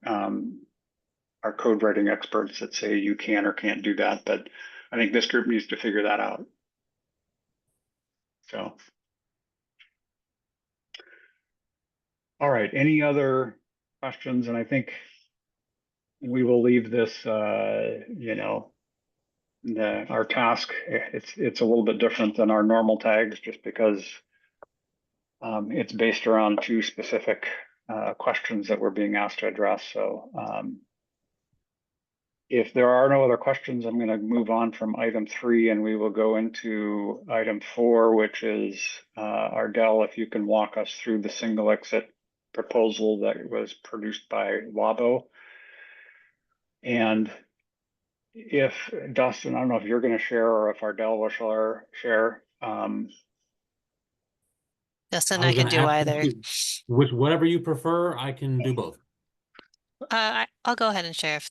are code writing experts that say you can or can't do that, but I think this group needs to figure that out. So, all right, any other questions? And I think we will leave this, our task, it's a little bit different than our normal tags just because it's based around 2 specific questions that we're being asked to address. So if there are no other questions, I'm going to move on from item 3 and we will go into item 4, which is Ardell, if you can walk us through the single exit proposal that was produced by WABO. And if Dustin, I don't know if you're going to share or if Ardell will share. Dustin, I can do either. Whatever you prefer, I can do both. I'll go ahead and share if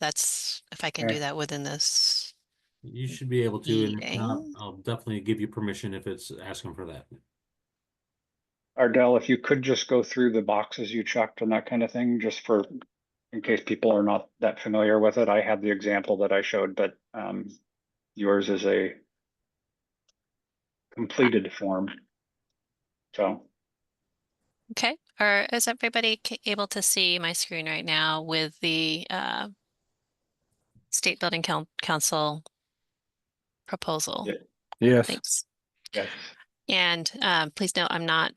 I can do Okay. that within this. You should be able to, and meeting. I'll definitely give you permission if it's asking for that. Ardell, if you could just go through the boxes you checked and that kind of thing, just in case people are not that familiar with it. I had the example that I showed, but yours is a completed form. So. Okay, or is everybody able to see my screen right now with the State Building Council proposal? Yes. Thanks. Yes. And please note, I'm not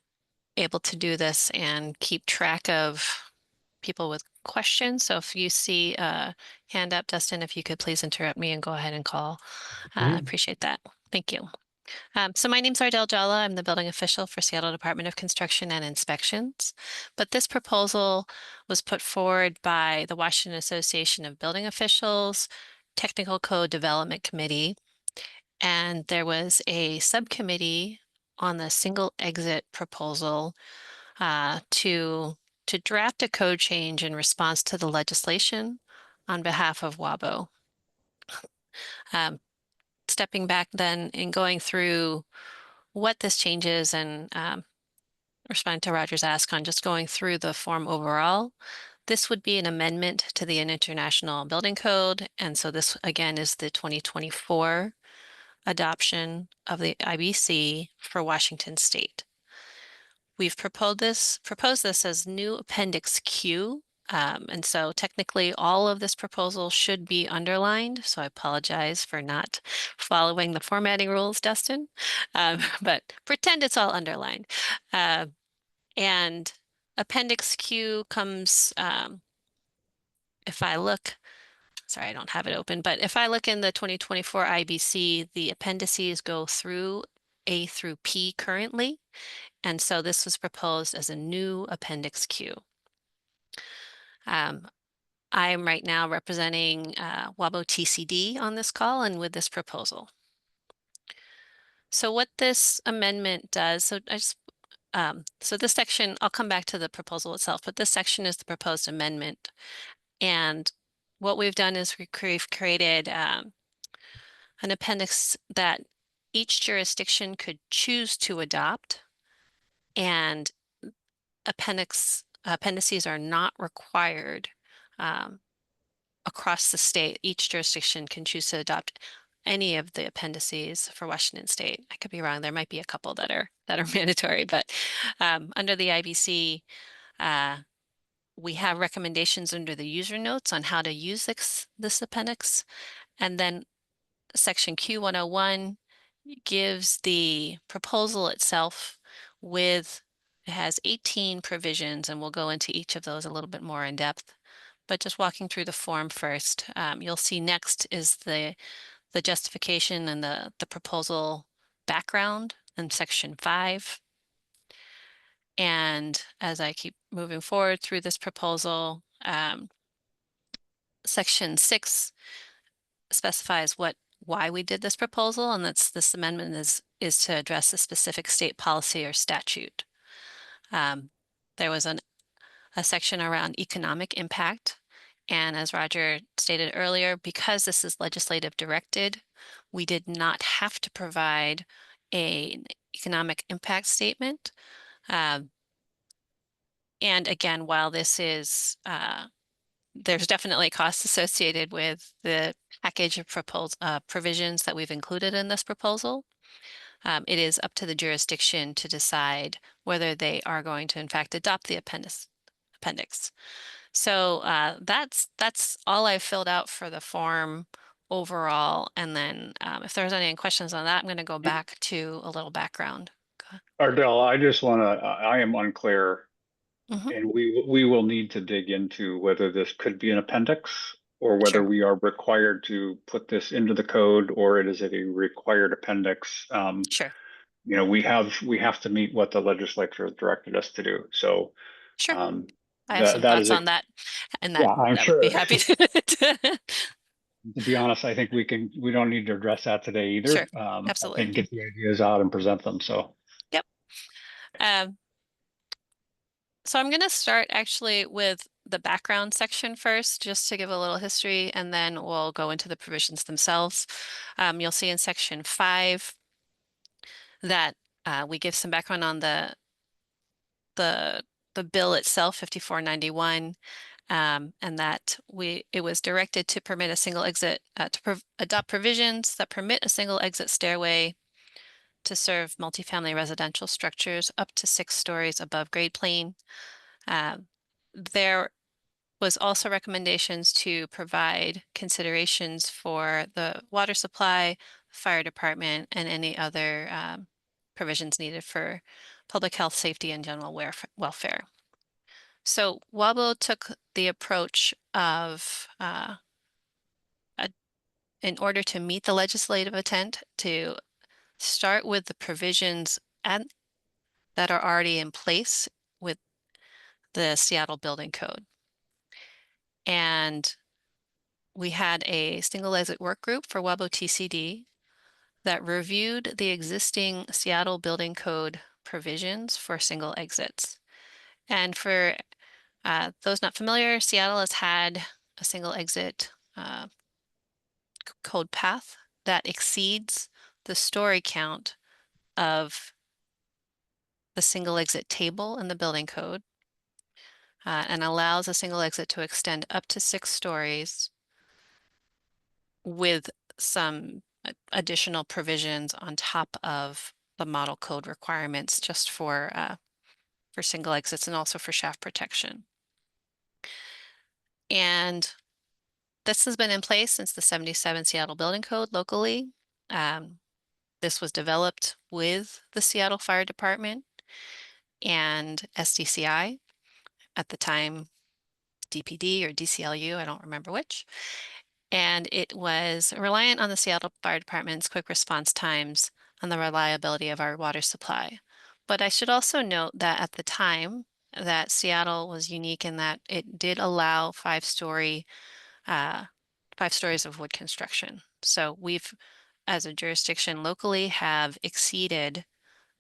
able to do this and keep track of people with questions. So if you see a hand up, Dustin, if you could please interrupt me and go ahead and call. Appreciate that. Thank you. So my name's Ardell Jalla. I'm the building official for Seattle Department of Construction and Inspections. But this proposal was put forward by the Washington Association of Building Officials, Technical Code Development Committee, and there was a subcommittee on the single exit proposal to draft a code change in response to the legislation on behalf of WABO. Stepping back then and going through what this change is and responding to Roger's ask on just going through the form overall, this would be an amendment to the International Building Code. And so this again is the 2024 adoption of the IBC for Washington State. We've proposed this as new Appendix Q. And so technically all of this proposal should be underlined. So I apologize for not following the formatting rules, Dustin, but pretend it's all underlined. And Appendix Q comes, if I look, sorry, I don't have it open, but if I look in the 2024 IBC, the appendices go through A through P currently. And so this was proposed as a new Appendix Q. I am right now representing WABO TCD on this call and with this proposal. So what this amendment does, so this section, I'll come back to the proposal itself, but this section is the proposed amendment. And what we've done is we've created an appendix that each jurisdiction could choose to adopt, and appendices are not required across the state. Each jurisdiction can choose to adopt any of the appendices for Washington State. I could be wrong. There might be a couple that are mandatory, but under the IBC, we have recommendations under the user notes on how to use this appendix. And then section Q101 gives the proposal itself with, it has 18 provisions, and we'll go into each of those a little bit more in depth. But just walking through the form first, you'll see next is the justification and the proposal background in section 5. And as I keep moving forward through this proposal, section 6 specifies why we did this proposal, and this amendment is to address a specific state policy or statute. There was a section around economic impact, and as Roger stated earlier, because this is legislative directed, we did not have to provide an economic impact statement. And again, while this is there's definitely costs associated with the package of provisions that we've included in this proposal. It is up to the jurisdiction to decide whether they are going to in fact adopt the appendix. So that's all I filled out for the form overall. And then if there's any questions on that, I'm going to go back to a little background. Ardell, I just want to, I am unclear. Mm-hmm. And we will need to dig into whether this could be an appendix or whether Sure. we are required to put this into the code or it is a required appendix. Sure. You know, we have to meet what the legislature has directed us to do. So sure. I have some thoughts on that, and yeah, I'm that sure. would be happy to. To be honest, I think we don't need to address that today either. Sure. I Absolutely. think get the ideas out and present them. So Yep. So I'm going to start actually with the background section first, just to give a little history, and then we'll go into the provisions themselves. You'll see in section 5 that we give some background on the bill itself, 5491, and that it was directed to permit a single exit, adopt provisions that permit a single exit stairway to serve multifamily residential structures up to 6 stories above grade plane. There was also recommendations to provide considerations for the water supply, fire department, and any other provisions needed for public health, safety, and general welfare. So WABO took the approach of, in order to meet the legislative intent, to start with the provisions that are already in place with the Seattle Building Code. And we had a single exit work group for WABO TCD that reviewed the existing Seattle Building Code provisions for single exits. And for those not familiar, Seattle has had a single exit code path that exceeds the story count of the single exit table in the building code and allows a single exit to extend up to 6 stories with some additional provisions on top of the model code requirements just for single exits and also for shaft protection. And this has been in place since the 77 Seattle Building Code locally. This was developed with the Seattle Fire Department and SDCI, at the time DPD or DCLU, I don't remember which. And it was reliant on the Seattle Fire Department's quick response times and the reliability of our water supply. But I should also note that at the time that Seattle was unique in that it did allow 5 stories of wood construction. So we've, as a jurisdiction locally, have exceeded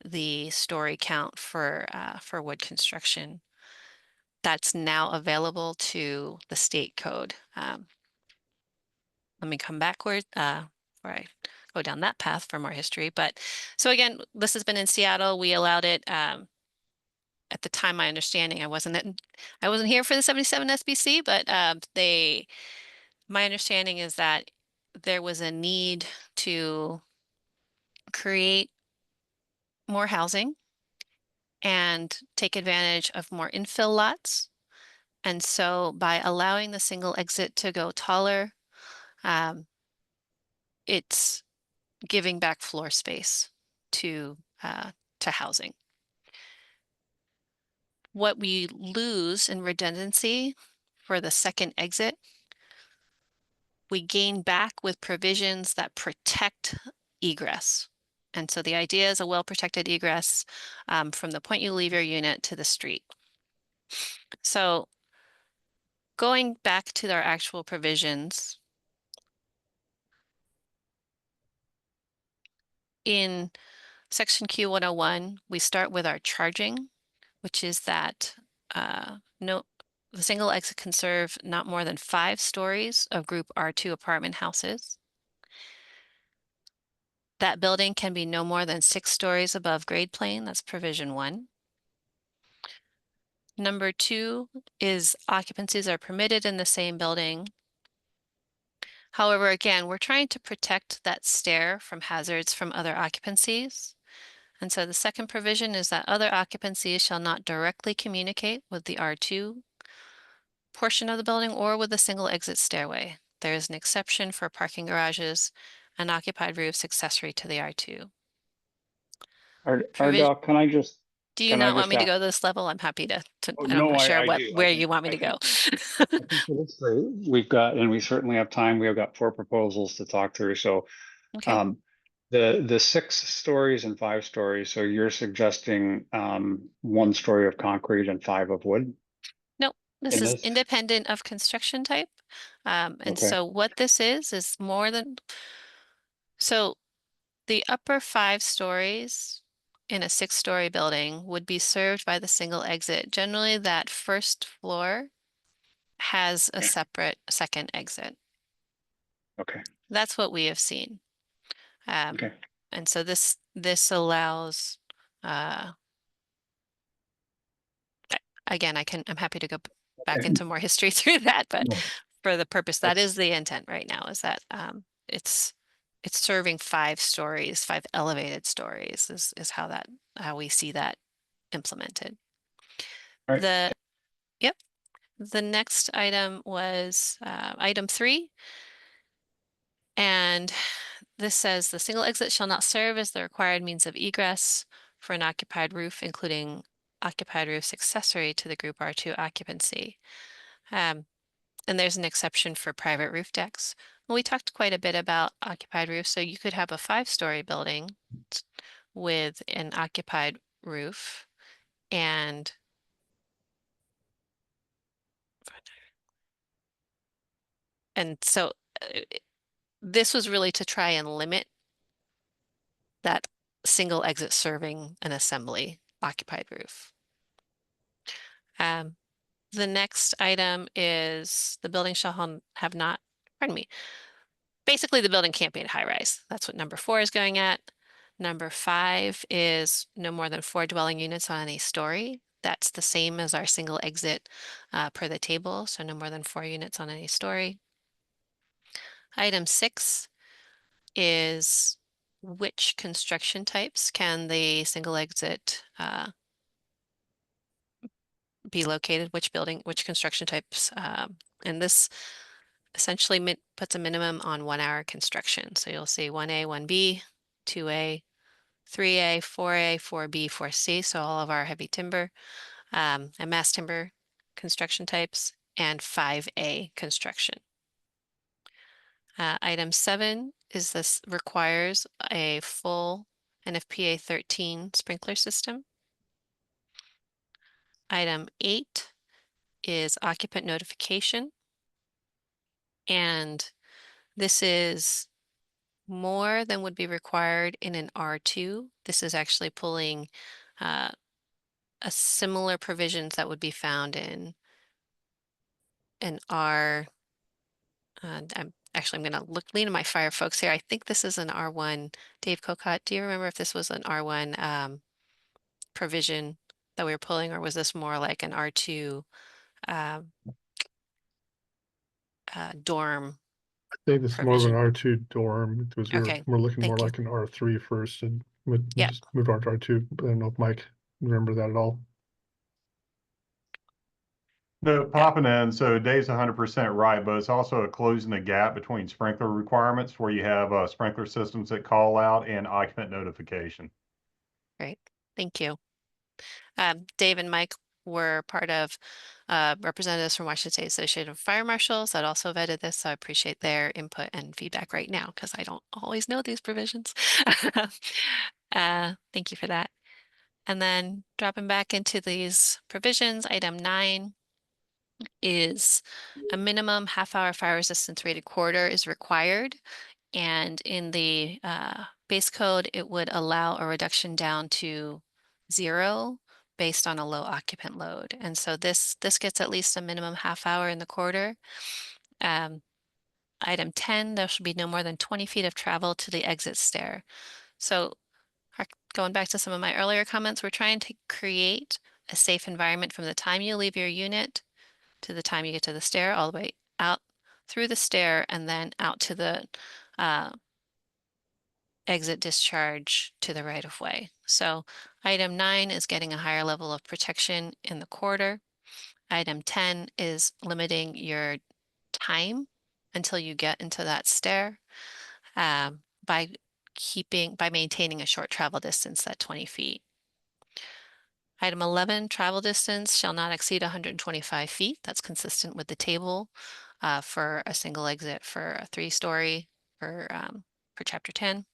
the story count for wood construction. That's now available to the state code. Let me come backward before I go down that path for more history. But so again, this has been in Seattle. We allowed it at the time. My understanding, I wasn't here for the 77 SBC, but my understanding is that there was a need to create more housing and take advantage of more infill lots. And so by allowing the single exit to go taller, it's giving back floor space to housing. What we lose in redundancy for the second exit, we gain back with provisions that protect egress. And so the idea is a well-protected egress from the point you leave your unit to the street. So going back to our actual provisions, in Section Q101, we start with our charging, which is that the single exit can serve not more than 5 stories of group R2 apartment houses. That building can be no more than 6 stories above grade plane. That's provision 1. Number 2 is occupancies are permitted in the same building. However, again, we're trying to protect that stair from hazards from other occupancies. And so the second provision is that other occupancies shall not directly communicate with the R2 portion of the building or with a single exit stairway. There is an exception for parking garages and occupied roofs accessory to the R2. Ardell, can I just? Do you can I not want just me to ask- go to this level? I'm happy to Oh, I'm no, not sure I do. where I you think- want me I to go. I think that it's great. We've got, and we certainly have time. We have got 4 proposals to talk through. So, Okay. the 6 stories and 5 stories. So you're suggesting 1 story of concrete and 5 of wood? Nope, this in is this? independent of construction type. And Okay. so what this is more than, so the upper 5 stories in a 6-story building would be served by the single exit. Generally, that first floor has a Okay. separate second exit. Okay. That's what we have seen. Okay. And so this allows, again, I'm happy to go back Okay. into more history through that, but No, for the purpose, that that's- is the intent right now, is that it's serving 5 stories, 5 elevated stories is how we see that implemented. All right. Yep. The next item was item 3. And this says the single exit shall not serve as the required means of egress for an occupied roof, including occupied roofs accessory to the group R2 occupancy. And there's an exception for private roof decks. We talked quite a bit about occupied roofs. So you could have a 5-story building with an occupied roof and so this was really to try and limit that single exit serving an assembly occupied roof. The next item is the building shall have not, pardon me. Basically, the building can't be a high rise. That's what number 4 is going at. Number 5 is no more than 4 dwelling units on any story. That's the same as our single exit per the table. So no more than 4 units on any story. Item 6, is which construction types can the single exit be located, which building, which construction types, and this essentially puts a minimum on 1 hour construction. So you'll see 1A, 1B, 2A, 3A, 4A, 4B, 4C. So all of our heavy timber and mass timber construction types, and 5A construction. Item 7 is this requires a full NFPA 13 sprinkler system. Item 8 is occupant notification. And this is more than would be required in an R2. This is actually pulling a similar provisions that would be found in an R. I'm going to lean on my fire folks here. I think this is an R1. Dave Cocott, do you remember if this was an R1 provision that we were pulling, or was this more like an R2 dorm? I think this is more of an provision? R2 dorm because Okay, we're looking more thank you. like an R3 first and we Yeah. just moved on to R2. But I don't know if Mike remember that at all. No, popping in, so Dave's 100% right, but it's also closing the gap between sprinkler requirements where you have sprinkler systems that call out and occupant notification. Great, thank you. Dave and Mike were part of representatives from Washington State Association of Fire Marshals that also vetted this, so I appreciate their input and feedback right now because I don't always know these provisions. Thank you for that. And then dropping back into these provisions, item 9 is a minimum half-hour fire resistance rated corridor is required. And in the base code, it would allow a reduction down to 0 based on a low occupant load. And so this gets at least a minimum half hour in the corridor. Item 10, there should be no more than 20 feet of travel to the exit stair. So going back to some of my earlier comments, we're trying to create a safe environment from the time you leave your unit to the time you get to the stair, all the way out through the stair and then out to the exit discharge to the right of way. So item 9 is getting a higher level of protection in the corridor. Item 10 is limiting your time until you get into that stair by maintaining a short travel distance at 20 feet. Item 11, travel distance shall not exceed 125 feet. That's consistent with the table for a single exit for a 3-story for chapter 10.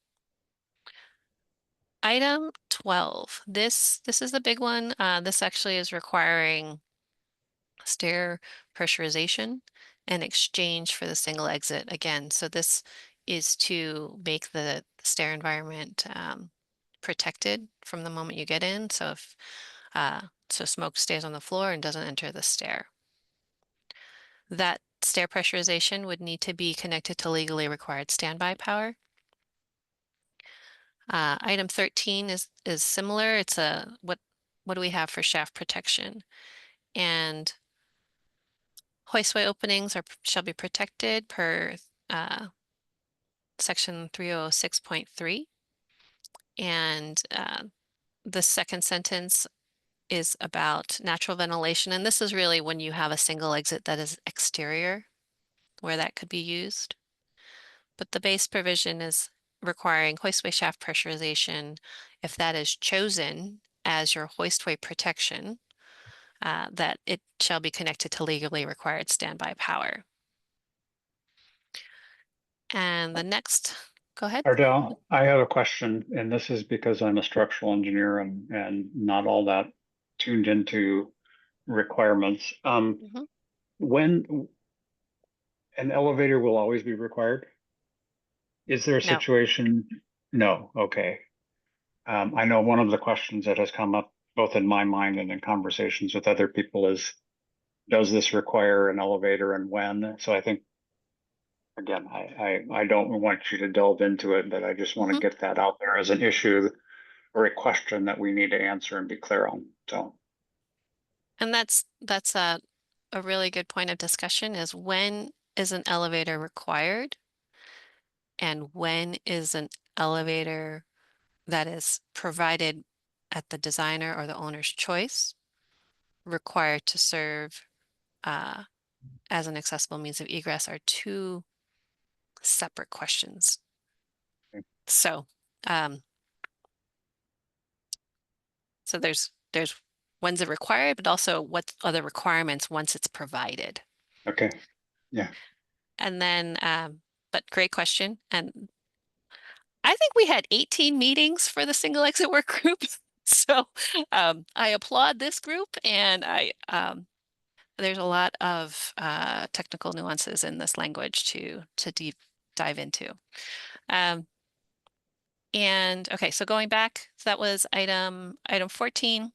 Item 12, this is the big one. This actually is requiring stair pressurization in exchange for the single exit again. So this is to make the stair environment protected from the moment you get in. So if so smoke stays on the floor and doesn't enter the stair. That stair pressurization would need to be connected to legally required standby power. Item 13 is similar. It's a what do we have for shaft protection? And hoistway openings shall be protected per section 306.3. And the second sentence is about natural ventilation. And this is really when you have a single exit that is exterior, where that could be used. But the base provision is requiring hoistway shaft pressurization if that is chosen as your hoistway protection, that it shall be connected to legally required standby power. And the next, go ahead. Ardell, I have a question, and this is because I'm a structural engineer and not all that tuned into requirements. When an elevator will always be required? Is there a No. situation? No, okay. I know one of the questions that has come up both in my mind and in conversations with other people is, does this require an elevator and when? So I think, again, I don't want you to delve into it, but I just want to get that out there as an issue or a question that we need to answer and be clear on. So. And that's a really good point of discussion is when is an elevator required? And when is an elevator that is provided at the designer or the owner's choice required to serve as an accessible means of egress are two separate questions. So, so there's when's it required, but also what are the requirements once it's provided. Okay, yeah. And then, but great question. And I think we had 18 meetings for the single exit work group. So I applaud this group, and there's a lot of technical nuances in this language to deep dive into. And okay, so going back, so that was item 14.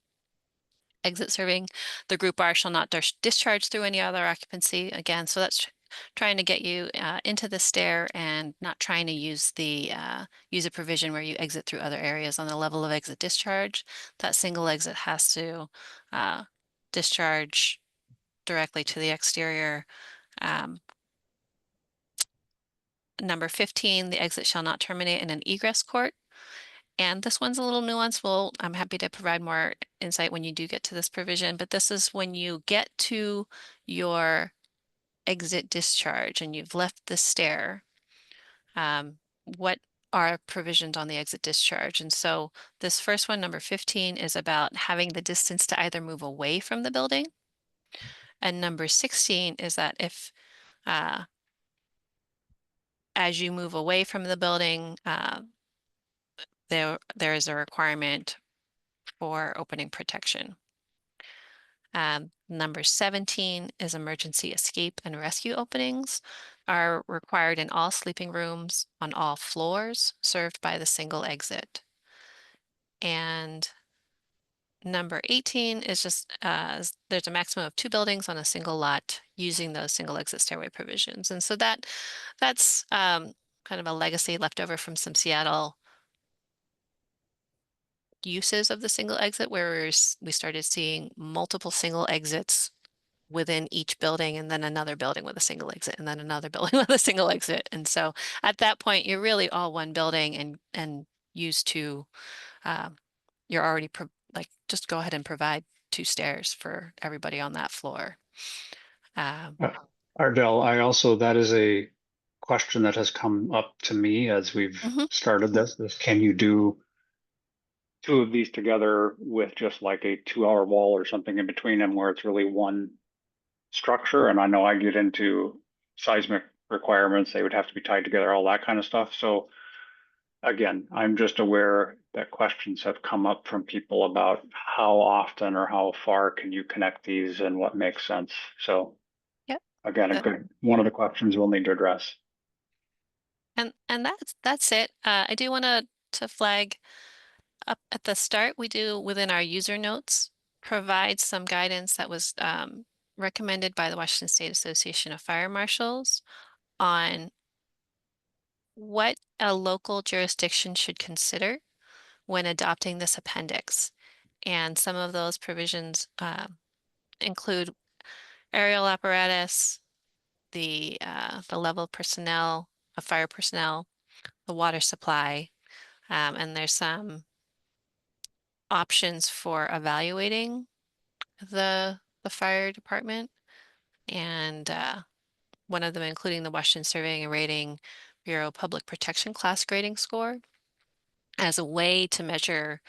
Exit serving, the group bar shall not discharge through any other occupancy. Again, so that's trying to get you into the stair and not trying to use the use a provision where you exit through other areas on the level of exit discharge. That single exit has to discharge directly to the exterior. Number 15, the exit shall not terminate in an egress court. And this one's a little nuanced. Well, I'm happy to provide more insight when you do get to this provision, but this is when you get to your exit discharge and you've left the stair, what are provisions on the exit discharge? And so this first one, number 15, is about having the distance to either move away from the building. And number 16 is that if as you move away from the building, there is a requirement for opening protection. Number 17 is emergency escape and rescue openings are required in all sleeping rooms on all floors served by the single exit. And number 18 is just there's a maximum of 2 buildings on a single lot using those single exit stairway provisions. And so that's kind of a legacy left over from some Seattle uses of the single exit, where we started seeing multiple single exits within each building, and then another building with a single exit, and then another building with a single exit. And so at that point, you're really all one building and used to, you're already like, just go ahead and provide 2 stairs for everybody on that floor. Ardell, that is a question that has come up to me as we've started this. Can you do 2 of these together with just like a 2-hour wall or something in between them where it's really one structure? And I know I get into seismic requirements, they would have to be tied together, all that kind of stuff. So again, I'm just aware that questions have come up from people about how often or how far can you connect these and what makes sense. So yep. Again, one of the questions we'll need to address. And that's it. I do want to flag up at the start, we do within our user notes provide some guidance that was recommended by the Washington State Association of Fire Marshals on what a local jurisdiction should consider when adopting this appendix. And some of those provisions include aerial apparatus, the level of personnel, of fire personnel, the water supply, and there's some options for evaluating the fire department, and one of them including the Washington Surveying and Rating Bureau Public Protection Class Grading Score as a way to measure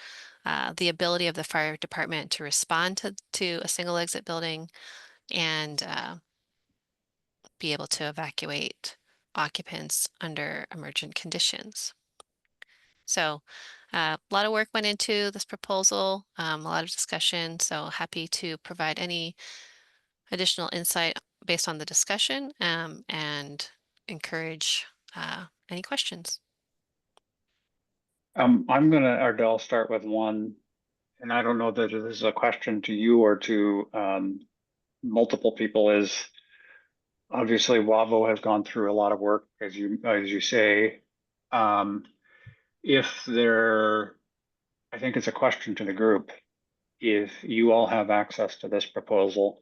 the ability of the fire department to respond to a single exit building and be able to evacuate occupants under emergent conditions. So a lot of work went into this proposal, a lot of discussion, so happy to provide any additional insight based on the discussion and encourage any questions. I'm gonna, Ardell, start with one, and I don't know that this is a question to you or to multiple people, is obviously WAVO has gone through a lot of work, as you say. If there, I think it's a question to the group, if you all have access to this proposal,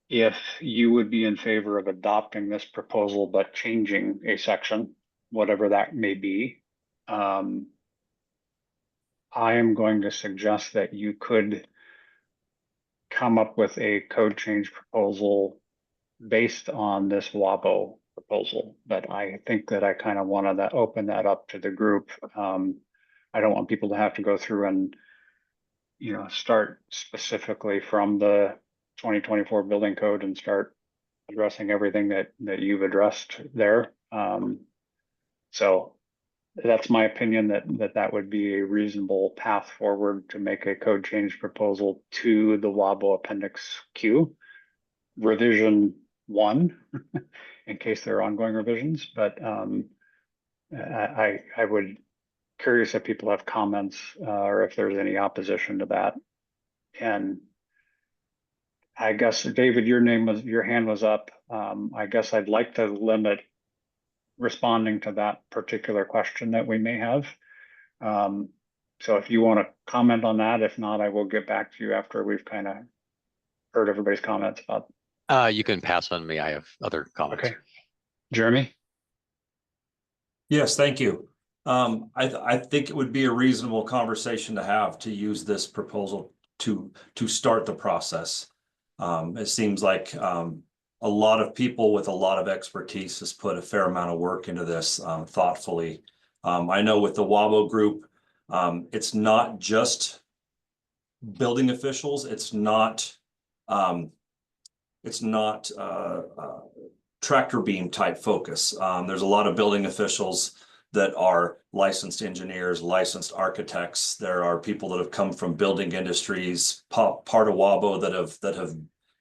if you would be in favor of adopting this proposal but changing a section whatever that may be. I am going to suggest that you could come up with a code change proposal based on this WABO proposal, but I think that I kind of wanted to open that up to the group. I don't want people to have to go through and, you know, start specifically from the 2024 building code and start addressing everything that you've addressed there. So that's my opinion, that would be a reasonable path forward to make a code change proposal to the WABO Appendix Q. Revision 1, in case there are ongoing revisions, but I would curious if people have comments or if there's any opposition to that. And I guess, David, your hand was up. I guess I'd like to limit responding to that particular question that we may have. So if you want to comment on that, if not, I will get back to you after we've kind of heard everybody's comments about. You can pass on me. I have other comments. Okay. Jeremy? Yes, thank you. I think it would be a reasonable conversation to have to use this proposal to start the process. It seems like a lot of people with a lot of expertise has put a fair amount of work into this thoughtfully. I know with the WABO group, it's not just building officials. It's not tractor beam type focus. There's a lot of building officials that are licensed engineers, licensed architects. There are people that have come from building industries, part of WABO that have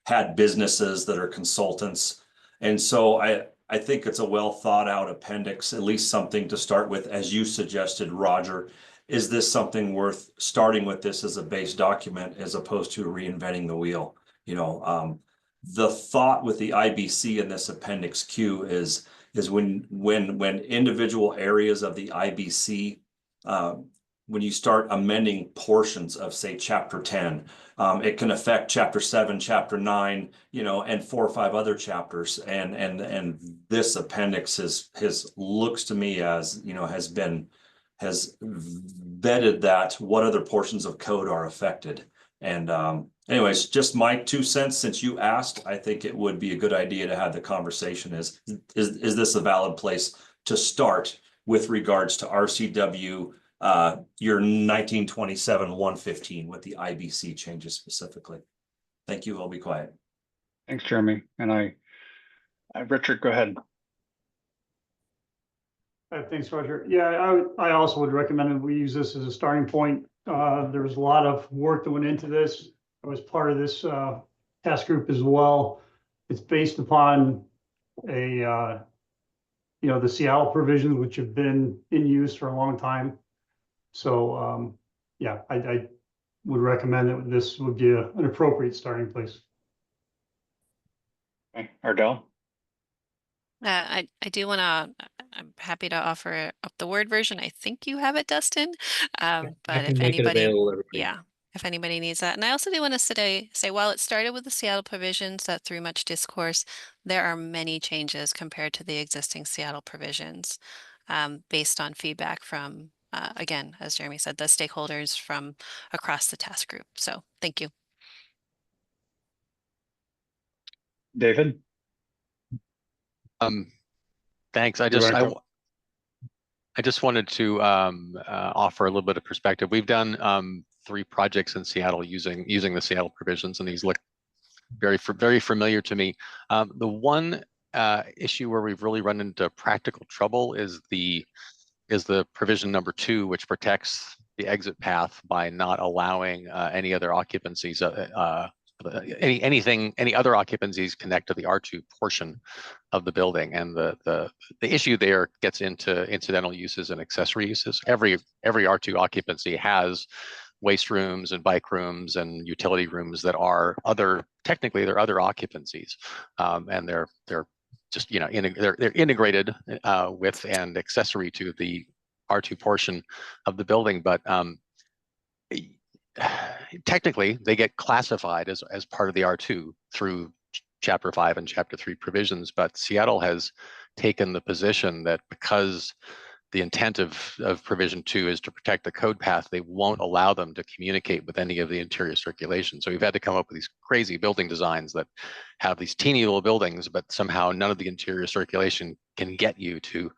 had businesses that are consultants. And so I think it's a well thought out appendix, at least something to start with, as you suggested, Roger. Is this something worth starting with this as a base document as opposed to reinventing the wheel? You know, the thought with the IBC in this appendix Q is when individual areas of the IBC, when you start amending portions of, say, chapter 10, it can affect chapter 7, chapter 9, you know, and 4 or 5 other chapters. And this appendix has looks to me as, you know, has vetted that what other portions of code are affected. And anyways, just my 2 cents. Since you asked, I think it would be a good idea to have the conversation. Is this a valid place to start with regards to RCW, your 1927-115 with the IBC changes specifically? Thank you. I'll be quiet. Thanks, Jeremy. And Richard, go ahead. Thanks, Roger. Yeah, I also would recommend that we use this as a starting point. There was a lot of work that went into this. I was part of this task group as well. It's based upon the Seattle provisions, which have been in use for a long time. So yeah, I would recommend that this would be an appropriate starting place. Okay, Ardell? I do want to, I'm happy to offer up the Word version. I think you have it, Dustin. But if anybody, if anybody needs that. And I also do want to say, while it started with the Seattle provisions that threw much discourse, there are many changes compared to the existing Seattle provisions based on feedback from, again, as Jeremy said, the stakeholders from across the task group. So thank you. David? Thanks. I just wanted to offer a little bit of perspective. We've done 3 projects in Seattle using the Seattle provisions, and these look very familiar to me. The one issue where we've really run into practical trouble is the provision number 2, which protects the exit path by not allowing any other occupancies. Any other occupancies connect to the R2 portion of the building, and the issue there gets into incidental uses and accessory uses. Every R2 occupancy has waste rooms and bike rooms and utility rooms that are technically they're other occupancies, and they're just, you know, they're integrated with and accessory to the R2 portion of the building, but technically they get classified as part of the R2 through chapter 5 and chapter 3 provisions, but Seattle has taken the position that because the intent of provision 2 is to protect the code path, they won't allow them to communicate with any of the interior circulation. So we've had to come up with these crazy building designs that have these teeny little buildings, but somehow none of the interior circulation can get you to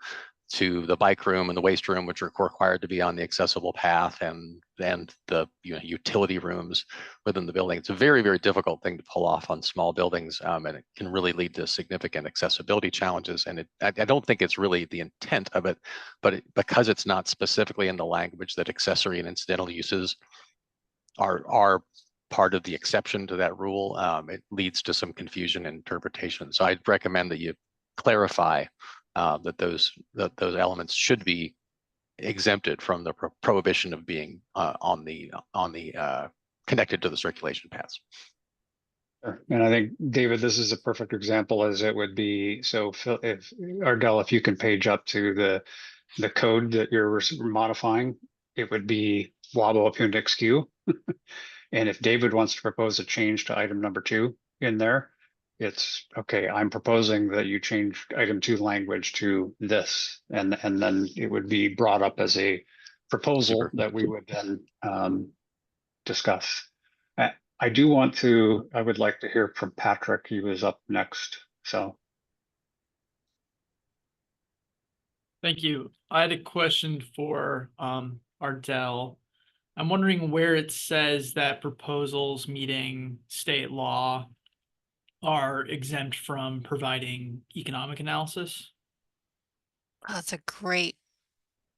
the bike room and the waste room, which are required to be on the accessible path, and the utility rooms within the building. It's a very, very difficult thing to pull off on small buildings, and it can really lead to significant accessibility challenges. And I don't think it's really the intent of it, but because it's not specifically in the language that accessory and incidental uses are part of the exception to that rule, it leads to some confusion and interpretation. So I'd recommend that you clarify that those elements should be exempted from the prohibition of being on the connected to the circulation paths. Sure. And I think, David, this is a perfect example, as it would be. So if Ardell, if you can page up to the code that you're modifying, it would be WABO Appendix Q. And if David wants to propose a change to item number 2 in there, it's okay. I'm proposing that you change item 2 language to this, and then it would be brought up as a proposal Super. that we would then discuss. I would like to hear from Patrick. He was up next. So. Thank you. I had a question for Ardell. I'm wondering where it says that proposals meeting state law are exempt from providing economic analysis. Oh, that's a great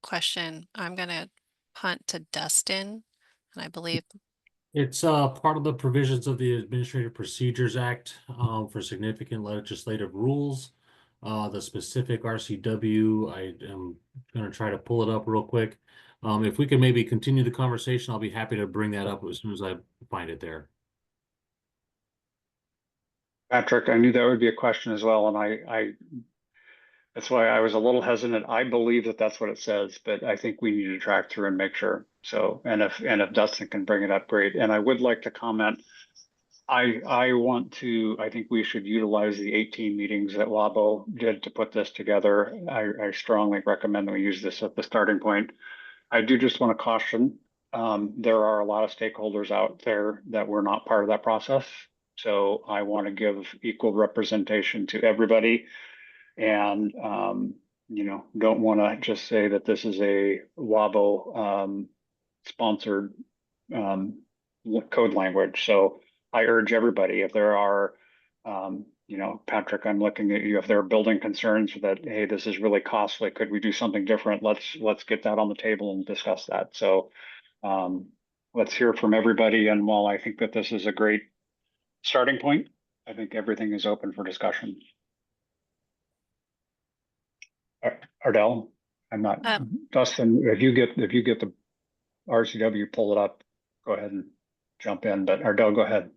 question. I'm gonna punt to Dustin, and I believe It's part of the provisions of the Administrative Procedures Act for significant legislative rules. The specific RCW, I am going to try to pull it up real quick. If we can maybe continue the conversation, I'll be happy to bring that up as soon as I find it there. Patrick, I knew that would be a question as well, and that's why I was a little hesitant. I believe that that's what it says, but I think we need to track through and make sure. So, and if Dustin can bring it up, great. And I would like to comment. I think we should utilize the 18 meetings that WABO did to put this together. I strongly recommend that we use this at the starting point. I do just want to caution, there are a lot of stakeholders out there that were not part of that process. So I want to give equal representation to everybody, and don't want to just say that this is a WABO sponsored code language. So I urge everybody, if there are, Patrick, I'm looking at you, if there are building concerns that, hey, this is really costly, could we do something different? Let's get that on the table and discuss that. So let's hear from everybody. And while I think that this is a great starting point, I think everything is open for discussion. Ardell, I'm not, Dustin, if you get the RCW, pull it up, go ahead and jump in, but Ardell, go ahead.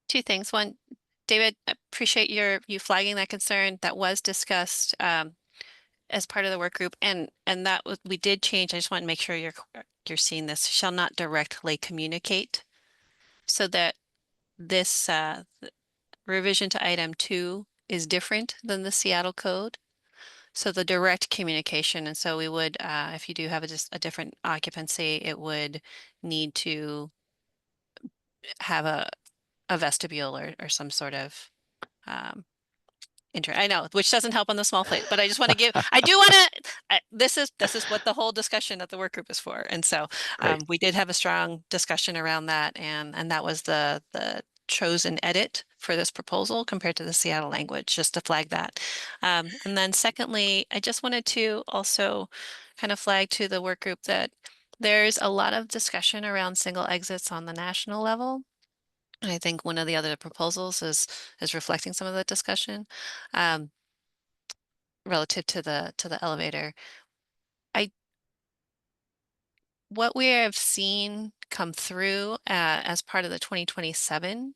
2 things. One, David, I appreciate you flagging that concern. That was discussed as part of the work group, and that we did change. I just want to make sure you're seeing this. Shall not directly communicate, so that this revision to item 2 is different than the Seattle code. So the direct communication, and so we would, if you do have a different occupancy, it would need to have a vestibule or some sort of I know, which doesn't help on the small plate, but I just want to give, I do want to, this is what the whole discussion at the work group is for. And so we did have a strong discussion around that, and that was the chosen edit for this proposal compared to the Seattle language, just to flag that. And then secondly, I just wanted to also kind of flag to the work group that there's a lot of discussion around single exits on the national level. And I think one of the other proposals is reflecting some of that discussion relative to the elevator. What we have seen come through as part of the 2027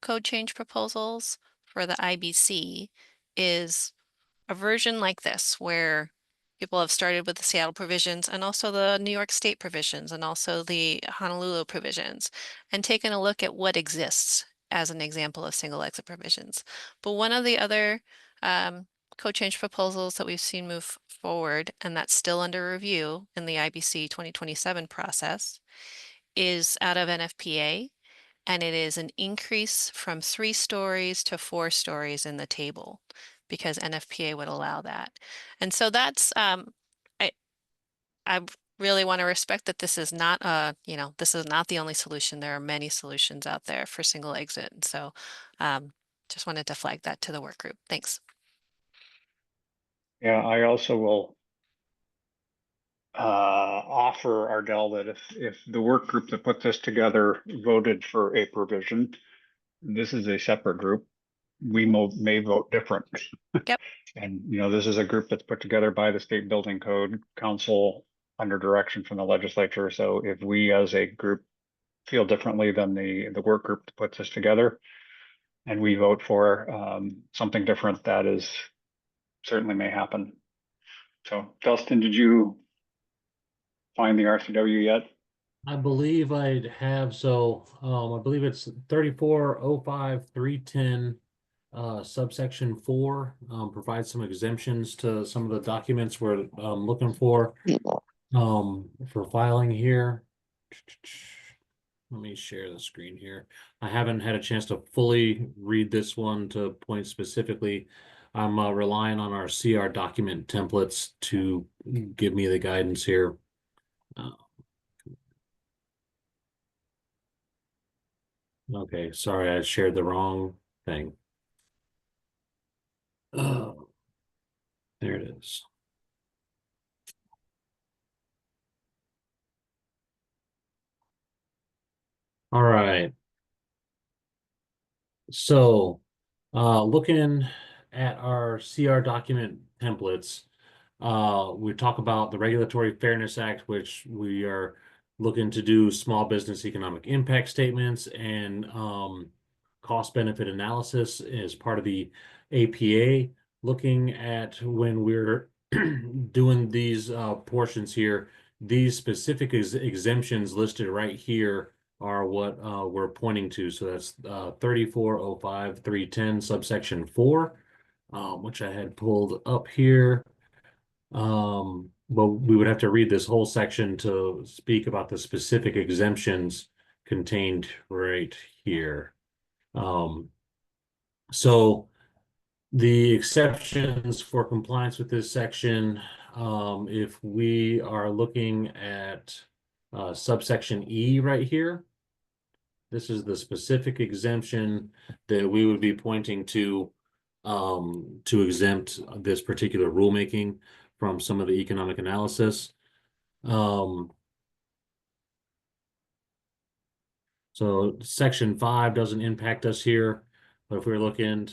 code change proposals for the IBC is a version like this, where people have started with the Seattle provisions and also the New York State provisions and also the Honolulu provisions, and taken a look at what exists as an example of single exit provisions. But one of the other code change proposals that we've seen move forward, and that's still under review in the IBC 2027 process, is out of NFPA, and it is an increase from 3 stories to 4 stories in the table because NFPA would allow that. And so that's, I really want to respect that this is not this is not the only solution. There are many solutions out there for single exit. And so just wanted to flag that to the work group. Thanks. Yeah, I also will offer Ardell that if the work group that put this together voted for a provision, this is a separate group. We may vote different. Yep. And, this is a group that's put together by the State Building Code Council under direction from the legislature. So if we as a group feel differently than the work group that puts this together, and we vote for something different, that is certainly may happen. So Dustin, did you find the RCW yet? I believe I'd have, so, I believe it's 3405-310, subsection 4, provides some exemptions to some of the documents we're looking for filing here. Let me share the screen here. I haven't had a chance to fully read this one to point specifically. I'm relying on our CR document templates to give me the guidance here. Okay, sorry, I shared the wrong thing. Oh, there it is. All right. So, looking at our CR document templates, we talk about the Regulatory Fairness Act, which we are looking to do small business economic impact statements and cost benefit analysis as part of the APA. Looking at when we're doing these portions here, these specific exemptions listed right here are what we're pointing to. So that's 3405-310 subsection 4, which I had pulled up here. But we would have to read this whole section to speak about the specific exemptions contained right here. So the exceptions for compliance with this section, if we are looking at subsection E right here, this is the specific exemption that we would be pointing to exempt this particular rulemaking from some of the economic analysis. So section 5 doesn't impact us here, but if we're looking,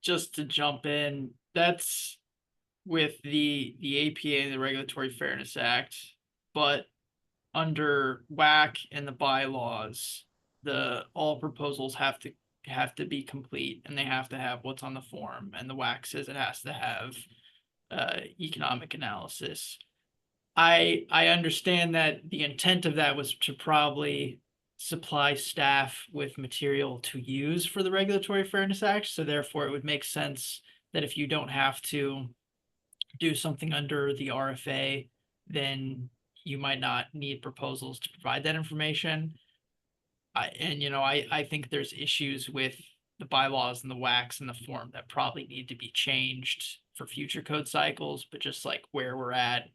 just to jump in, that's with the APA and the Regulatory Fairness Act, but under WAC and the bylaws, all proposals have to be complete, and they have to have what's on the form, and the WAC says it has to have economic analysis. I understand that the intent of that was to probably supply staff with material to use for the Regulatory Fairness Act, so therefore it would make sense that if you don't have to do something under the RFA, then you might not need proposals to provide that information. I think there's issues with the bylaws and the WACs and the form that probably need to be changed for future code cycles, but just like where we're at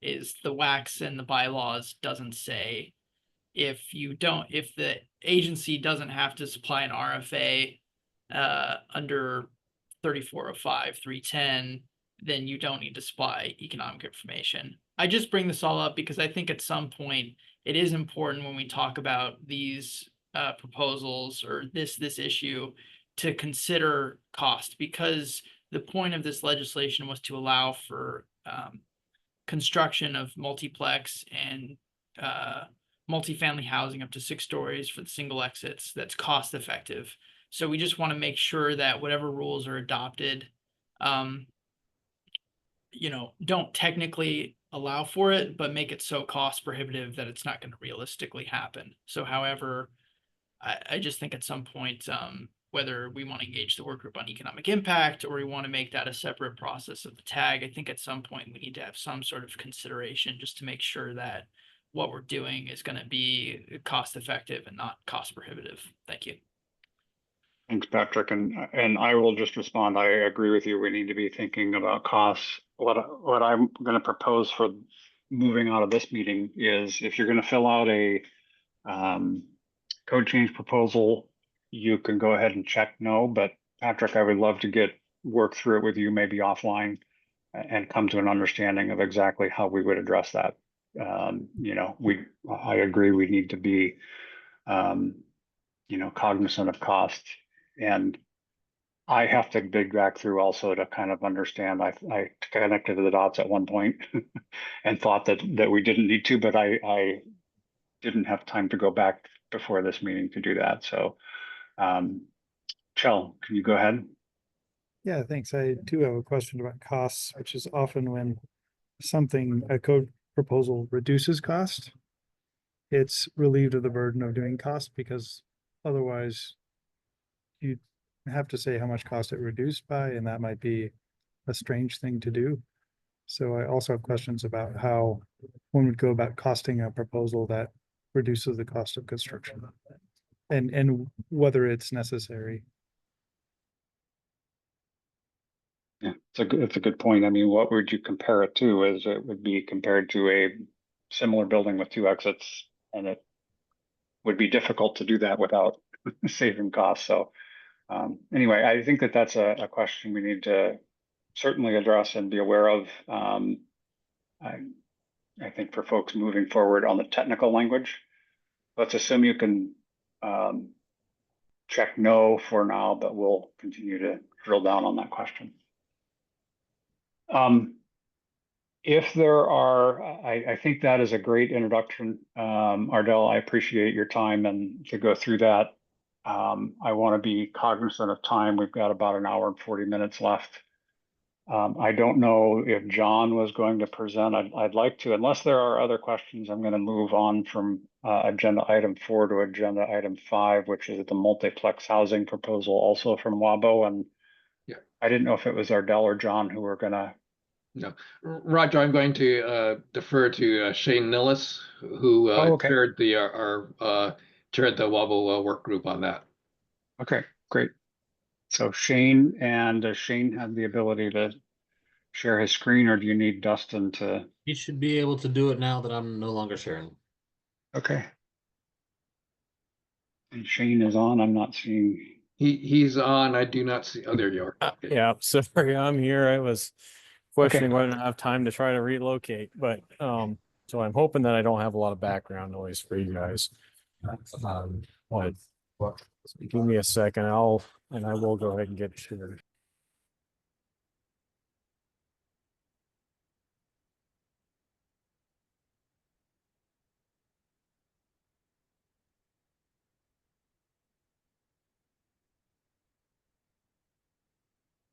is the WACs and the bylaws doesn't say if the agency doesn't have to supply an RFA under 3405-310, then you don't need to supply economic information. I just bring this all up because I think at some point it is important when we talk about these proposals or this issue to consider cost, because the point of this legislation was to allow for construction of multiplex and multifamily housing up to 6 stories for the single exits that's cost effective. So we just want to make sure that whatever rules are adopted, don't technically allow for it, but make it so cost prohibitive that it's not going to realistically happen. So however, I just think at some point, whether we want to engage the work group on economic impact or we want to make that a separate process of the tag, I think at some point we need to have some sort of consideration just to make sure that what we're doing is going to be cost effective and not cost prohibitive. Thank you. Thanks, Patrick. And I will just respond. I agree with you. We need to be thinking about costs. What I'm going to propose for moving out of this meeting is if you're going to fill out a code change proposal, you can go ahead and check no. But Patrick, I would love to work through it with you, maybe offline, and come to an understanding of exactly how we would address that. I agree. We need to be, cognizant of cost. And I have to dig back through also to kind of understand. I connected the dots at one point and thought that we didn't need to, but I didn't have time to go back before this meeting to do that. So, Chell, can you go ahead? Yeah, thanks. I do have a question about costs, which is often when a code proposal reduces cost, it's relieved of the burden of doing cost, because otherwise you have to say how much cost it reduced by, and that might be a strange thing to do. So I also have questions about how one would go about costing a proposal that reduces the cost of construction, and whether it's necessary. Yeah, it's a good point. I mean, what would you compare it to? Is it would be compared to a similar building with 2 exits, and it would be difficult to do that without saving costs. So anyway, I think that's a question we need to certainly address and be aware of. I think for folks moving forward on the technical language, let's assume you can check no for now, but we'll continue to drill down on that question. If there are, I think that is a great introduction. Ardell, I appreciate your time and to go through that. I want to be cognizant of time. We've got about an hour and 40 minutes left. I don't know if John was going to present. I'd like to, unless there are other questions, I'm going to move on from agenda item 4 to agenda item 5, which is the multiplex housing proposal, also from WABO. And yeah, I didn't know if it was Ardell or John who were going to. No, Roger, I'm going to defer to Shane Nillis, who chaired the chaired the WABO work group on that. Okay, great. So Shane, and does Shane have the ability to share his screen, or do you need Dustin to? He should be able to do it now that I'm no longer sharing. Okay. And Shane is on. I'm not seeing. He's on. I do not see. Oh, there you are. Yeah, sorry, I'm here. I was questioning whether I have time to try to relocate, but so I'm hoping that I don't have a lot of background noise for you guys. But give me a second, I will go ahead and get shared.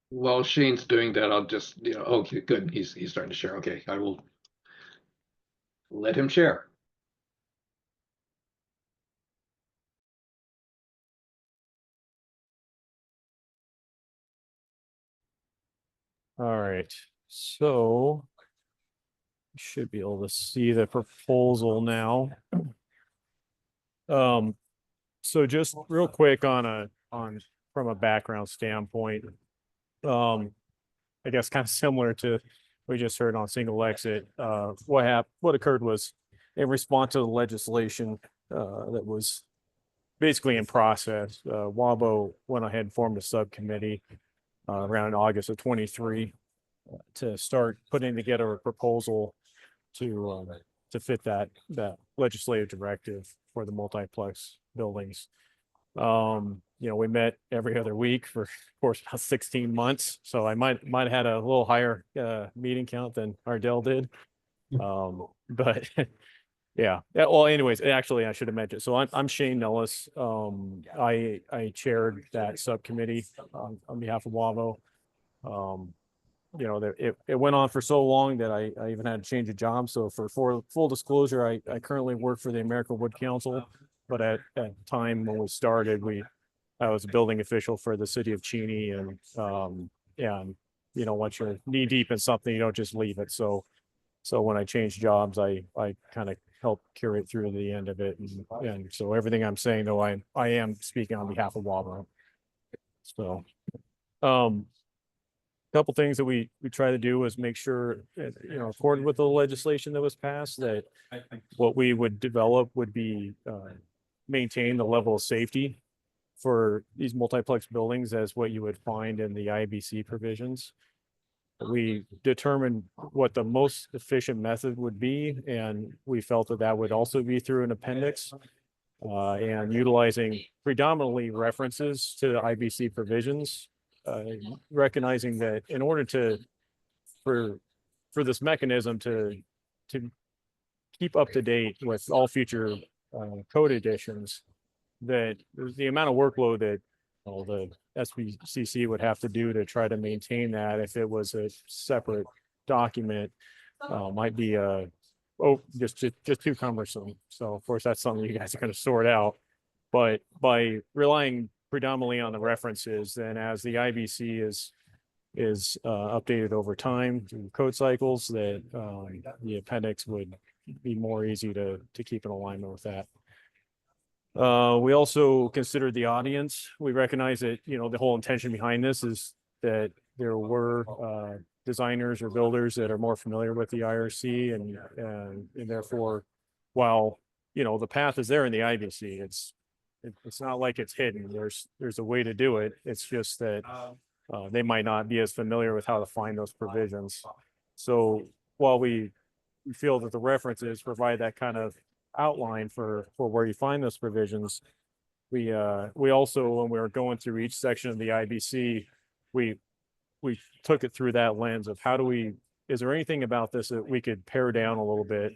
While Shane's doing that, I'll just, okay, good. He's starting to share. Okay, I will let him share. All right, so you should be able to see the proposal now. So just real quick from a background standpoint, I guess kind of similar to we just heard on single exit. What occurred was in response to the legislation that was basically in process. WABO went ahead and formed a subcommittee around August of 23 to start putting together a proposal to fit that legislative directive for the multiplex buildings. We met every other week for, of course, about 16 months. So I might have had a little higher meeting count than Ardell did. But yeah. Well, anyways, actually, I should have mentioned. So I'm Shane Nellis. I chaired that subcommittee on behalf of WABO. you know, it went on for so long that I even had to change a job. So for full disclosure, I currently work for the American Wood Council, but at the time when we started, I was a building official for the city of Cheney, and you know, once you're knee deep in something, you don't just leave it. So when I changed jobs, I kind of helped curate through the end of it, and so everything I'm saying, though, I am speaking on behalf of Wabra. So, couple things that we try to do is make sure, you know, according with the legislation that was passed, that what we would develop would be maintain the level of safety for these multiplex buildings as what you would find in the IBC provisions. We determined what the most efficient method would be, and we felt that that would also be through an appendix, and utilizing predominantly references to the IBC provisions, recognizing that in order for this mechanism to keep up to date with all future code editions, that the amount of workload that the SBCC would have to do to try to maintain that if it was a separate document might be just too cumbersome. So of course that's something you guys are going to sort out, but by relying predominantly on the references, then as the IBC is updated over time through code cycles, that the appendix would be more easy to keep in alignment with that. We also considered the audience. We recognize that, you know, the whole intention behind this is that there were designers or builders that are more familiar with the IRC, and therefore, while, you know, the path is there in the IBC, it's not like it's hidden. There's a way to do it. It's just that they might not be as familiar with how to find those provisions. So while we feel that the references provide that kind of outline for where you find those provisions, we also, when we were going through each section of the IBC, we took it through that lens of is there anything about this that we could pare down a little bit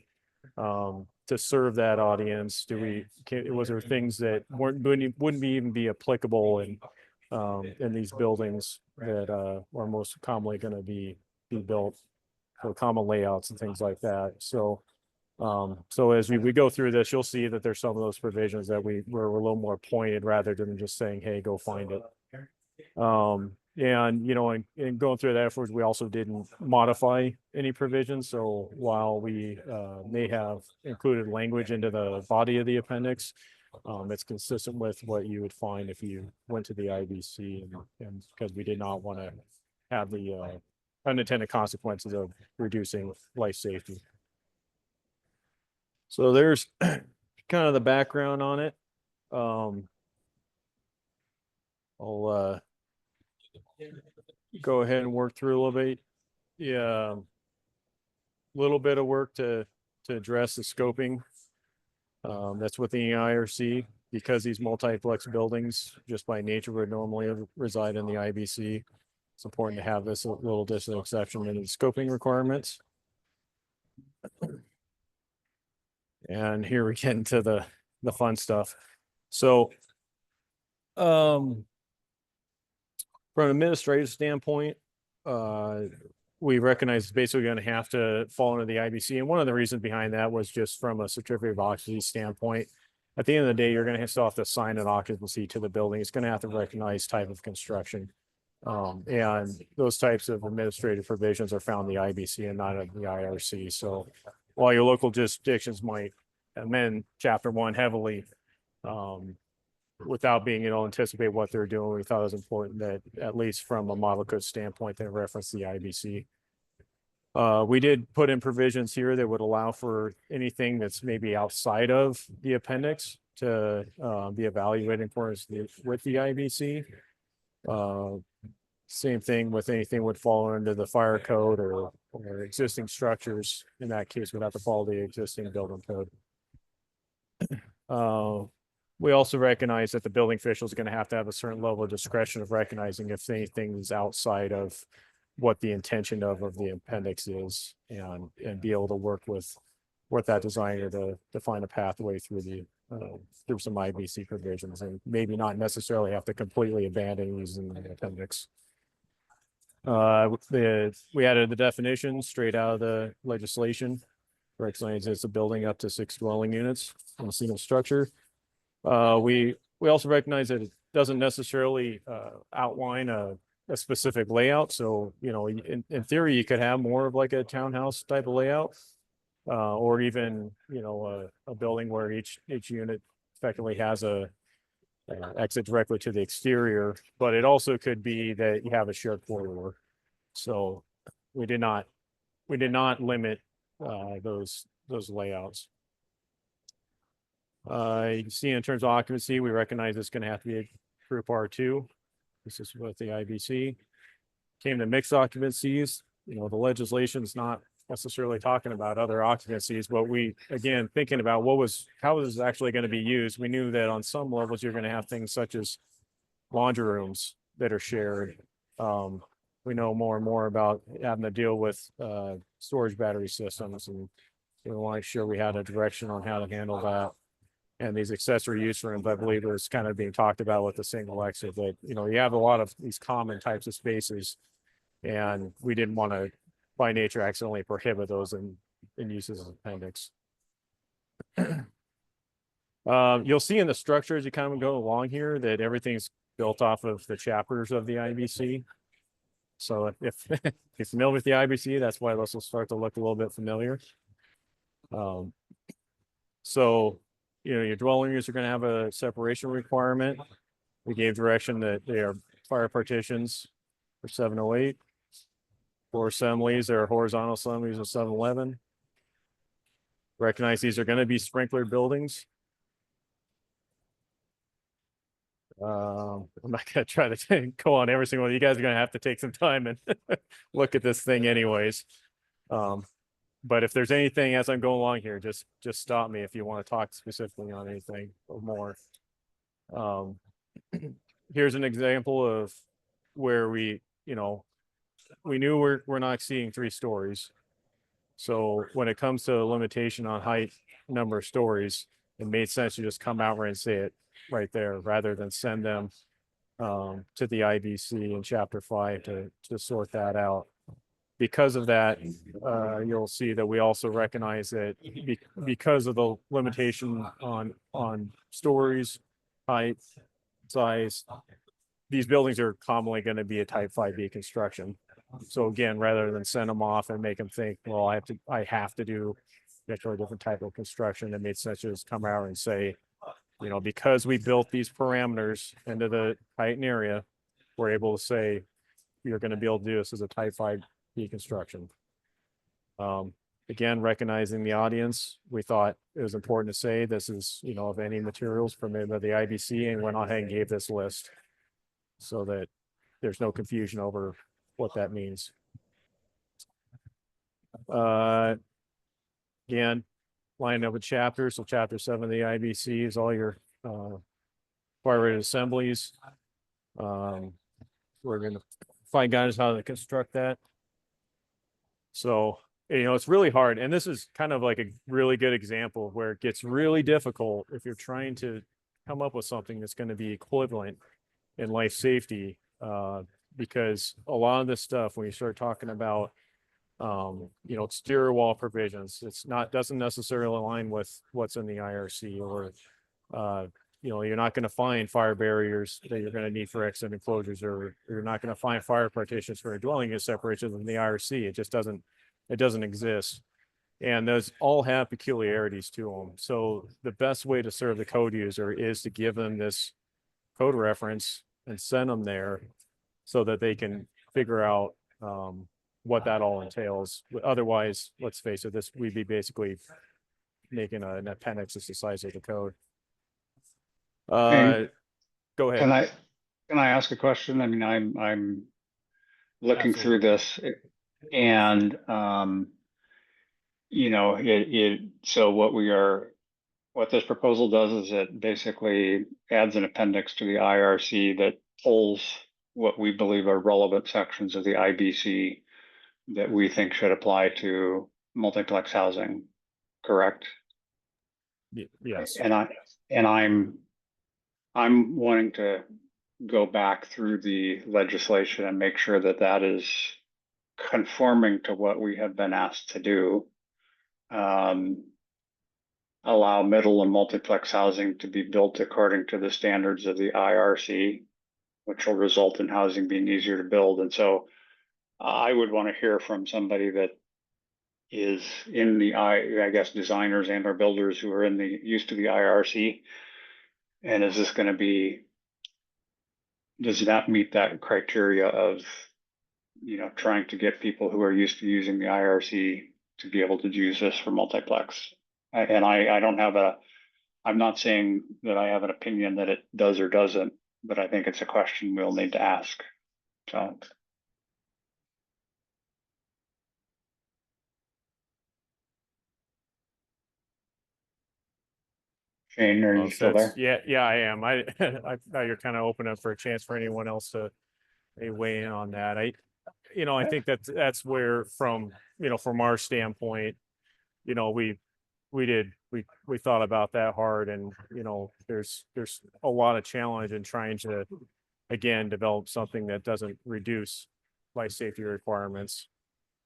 to serve that audience? Was there things that wouldn't even be applicable in these buildings that are most commonly going to be built for common layouts and things like that? So as we go through this, you'll see that there's some of those provisions that we're a little more pointed rather than just saying, hey, go find it. And, you know, in going through that afterwards, we also didn't modify any provisions. So while we may have included language into the body of the appendix, it's consistent with what you would find if you went to the IBC, and because we did not want to have the unintended consequences of reducing life safety. So there's kind of the background on it. I'll go ahead and work through a little bit. Yeah, little bit of work to address the scoping. That's within the IRC, because these multiplex buildings just by nature would normally reside in the IBC. It's important to have this little additional exception in the scoping requirements. And here we get into the fun stuff. So, from an administrative standpoint, we recognize it's basically going to have to fall under the IBC. And one of the reasons behind that was just from a certificate of occupancy standpoint. At the end of the day, you're going to still have to assign an occupancy to the building. It's going to have to recognize type of construction. And those types of administrative provisions are found in the IBC and not in the IRC. So while your local jurisdictions might amend Chapter 1 heavily, without being able to anticipate what they're doing, we thought it was important that, at least from a model code standpoint, they reference the IBC. We did put in provisions here that would allow for anything that's maybe outside of the appendix to be evaluated in accordance with the IBC. Same thing with anything would fall under the fire code or existing structures. In that case, would have to follow the existing building code. We also recognize that the building official is going to have a certain level of discretion of recognizing if anything is outside of what the intention of the appendix is, and be able to work with that designer to find a pathway through through some IBC provisions, and maybe not necessarily have to completely abandon these in the appendix. We added the definition straight out of the legislation. Recognizes it's a building up to 6 dwelling units in a single structure. We also recognize that it doesn't necessarily outline a specific layout. So, you know, in theory, you could have more of like a townhouse type of layout, or even, you know, a building where each unit effectively has a exit directly to the exterior. But it also could be that you have a shared corridor. So we did not limit those layouts. You can see in terms of occupancy, we recognize it's going to have to be a group R2. This is with the IBC. Came to mixed occupancies. You know, the legislation is not necessarily talking about other occupancies, but we, again, thinking about how was this actually going to be used. We knew that on some levels, you're going to have things such as laundry rooms that are shared. We know more and more about having to deal with storage battery systems, and we want to make sure we had a direction on how to handle that. And these accessory use rooms, I believe, is kind of being talked about with the single exit. That, you know, you have a lot of these common types of spaces, and we didn't want to, by nature, accidentally prohibit those in uses as appendix. You'll see in the structure as you kind of go along here that everything's built off of the chapters of the IBC. So if you're familiar with the IBC, that's why this will start to look a little bit familiar. So, you know, your dwelling units are going to have a separation requirement. We gave direction that they are fire partitions for 708. For assemblies, there are horizontal assemblies of 711. Recognize these are going to be sprinkler buildings. I'm not going to try to go on every single one. You guys are going to have to take some time and look at this thing anyways. But if there's anything as I'm going along here, just stop me if you want to talk specifically on anything or more. Here's an example of where we knew we're not exceeding 3 stories. So when it comes to a limitation on height, number of stories, it made sense to just come out and say it right there rather than send them to the IBC in chapter 5 to sort that out. Because of that, you'll see that we also recognize that because of the limitation on stories, height, size, these buildings are commonly going to be a type 5B construction. So again, rather than send them off and make them think, well, I have to do a different type of construction, it made sense to just come out and say, you know, because we built these parameters into the height and area, we're able to say you're going to be able to do this as a type 5B construction. Again, recognizing the audience, we thought it was important to say this is, you know, of any materials permitted by the IBC, and went ahead and gave this list so that there's no confusion over what that means. Again, lining up with chapters. So chapter 7 of the IBC is all your fire rated assemblies. We're going to find guidance how to construct that. So, you know, it's really hard. And this is kind of like a really good example where it gets really difficult if you're trying to come up with something that's going to be equivalent in life safety, because a lot of this stuff, when you start talking about, you know, exterior wall provisions, doesn't necessarily align with what's in the IRC, or, you know, you're not going to find fire barriers that you're going to need for exit enclosures, or you're not going to find fire partitions for a dwelling unit separation in the IRC. It just doesn't exist. And those all have peculiarities to them. So the best way to serve the code user is to give them this code reference and send them there so that they can figure out what that all entails. Otherwise, let's face it, we'd be basically making an appendix that's the size of the code. Go ahead. Can I ask a question? I mean, I'm looking Absolutely. through this, and you know, so what this proposal does is it basically adds an appendix to the IRC that pulls what we believe are relevant sections of the IBC that we think should apply to multiplex housing, correct? Yes. And I'm wanting to go back through the legislation and make sure that that is conforming to what we have been asked to do. Allow middle and multiplex housing to be built according to the standards of the IRC, which will result in housing being easier to build. And so I would want to hear from somebody that is in the, I guess, designers and or builders who are in the used to the IRC. And is this going to be, does that meet that criteria of, you know, trying to get people who are used to using the IRC to be able to use this for multiplex? And I don't have a, I'm not saying that I have an opinion that it does or doesn't, but I think it's a question we'll need to ask. So. Shane, are you still there? Yeah, I am. I now you're kind of open up for a chance for anyone else to weigh in on that. I think that's where from our standpoint, we thought about that hard, and there's a lot of challenge in trying to again develop something that doesn't reduce life safety requirements.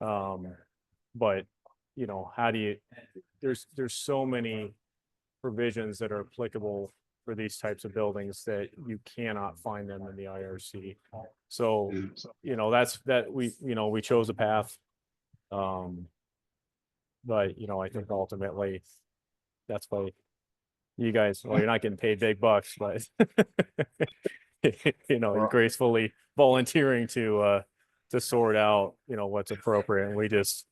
But how do you, there's so many provisions that are applicable for these types of buildings that you cannot find them in the IRC. So, we chose a path. But I think ultimately that's why you guys, well, you're not getting paid big bucks, but gracefully volunteering to sort out, what's appropriate. And we just,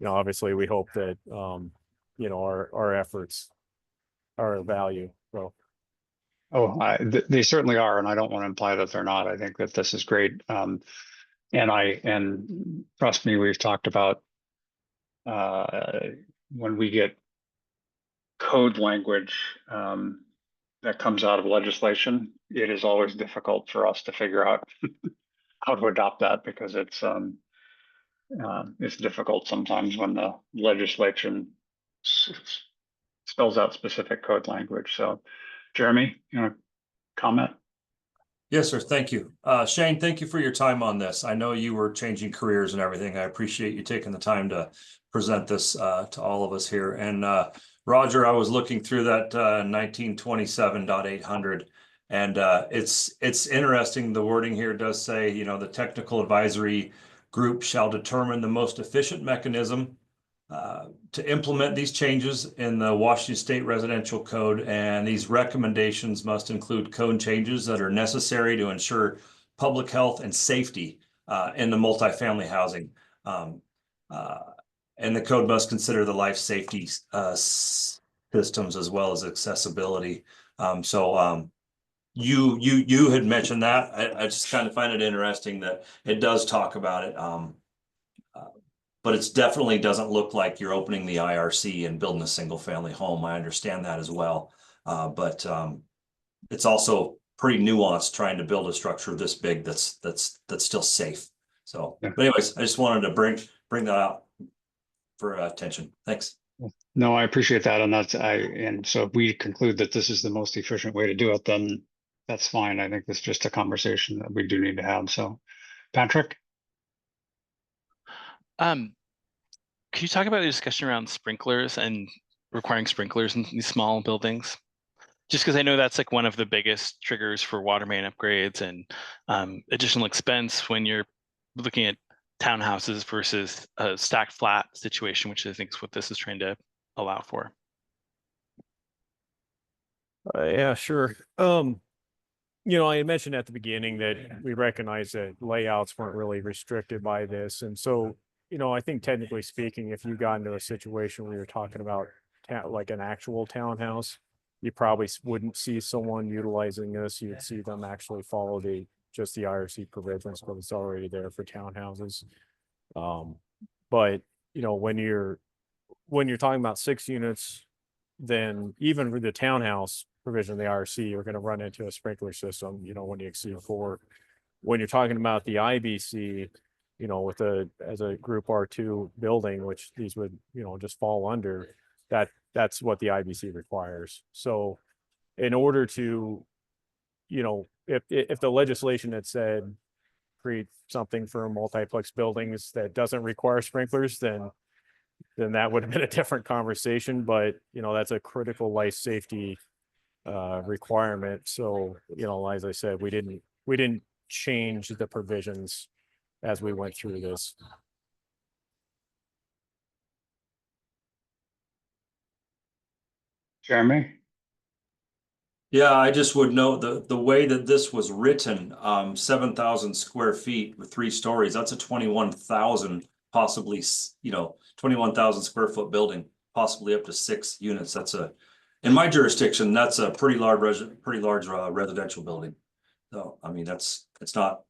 obviously we hope that our efforts are of value. So they certainly are, and I don't want to imply that they're not. I think that this is great. And trust me, we've talked about when we get code language that comes out of legislation, it is always difficult for us to figure out how to adopt that, because it's difficult sometimes when the legislation spells out specific code language. So, Jeremy, you want to comment? Yes, sir. Thank you. Shane, thank you for your time on this. I know you were changing careers and everything. I appreciate you taking the time to present this to all of us here. And Roger, I was looking through that 1927.800, and it's interesting. The wording here does say, the technical advisory group shall determine the most efficient mechanism to implement these changes in the Washington State Residential Code, and these recommendations must include code changes that are necessary to ensure public health and safety in the multifamily housing. And the code must consider the life safety systems as well as accessibility. You had mentioned that. I just kind of find it interesting that it does talk about it. But it definitely doesn't look like you're opening the IRC and building a single family home. I understand that as well. But it's also pretty nuanced trying to build a structure this big that's still safe. So, but anyways, I just wanted to bring that out for attention. Thanks. No, I appreciate that. And so if we conclude that this is the most efficient way to do it, then that's fine. I think it's just a conversation that we do need to have. So, Patrick? Could you talk about the discussion around sprinklers and requiring sprinklers in these small buildings? Just because I know that's like one of the biggest triggers for water main upgrades and additional expense when you're looking at townhouses versus a stacked flat situation, which I think is what this is trying to allow for. Yeah, sure. I mentioned at the beginning that we recognize that layouts weren't really restricted by this. And so, I think technically speaking, if you got into a situation where you're talking about like an actual townhouse, you probably wouldn't see someone utilizing this. You'd see them actually follow just the IRC provisions, but it's already there for townhouses. But when you're talking about 6 units, then even with the townhouse provision of the IRC, you're going to run into a sprinkler system, when you exceed 4. When you're talking about the IBC, as a group R2 building, which these would, just fall under, that's what the IBC requires. So in order to, you know, if the legislation had said create something for multiplex buildings that doesn't require sprinklers, then that would have been a different conversation. But you know, that's a critical life safety requirement. So, you know, as I said, we didn't change the provisions as we went through this. Jeremy? Yeah, I just would note the way that this was written, 7,000 square feet with 3 stories, that's a 21,000, possibly, 21,000 square foot building, possibly up to 6 units. That's in my jurisdiction, that's a pretty large residential building. So, I mean, it's not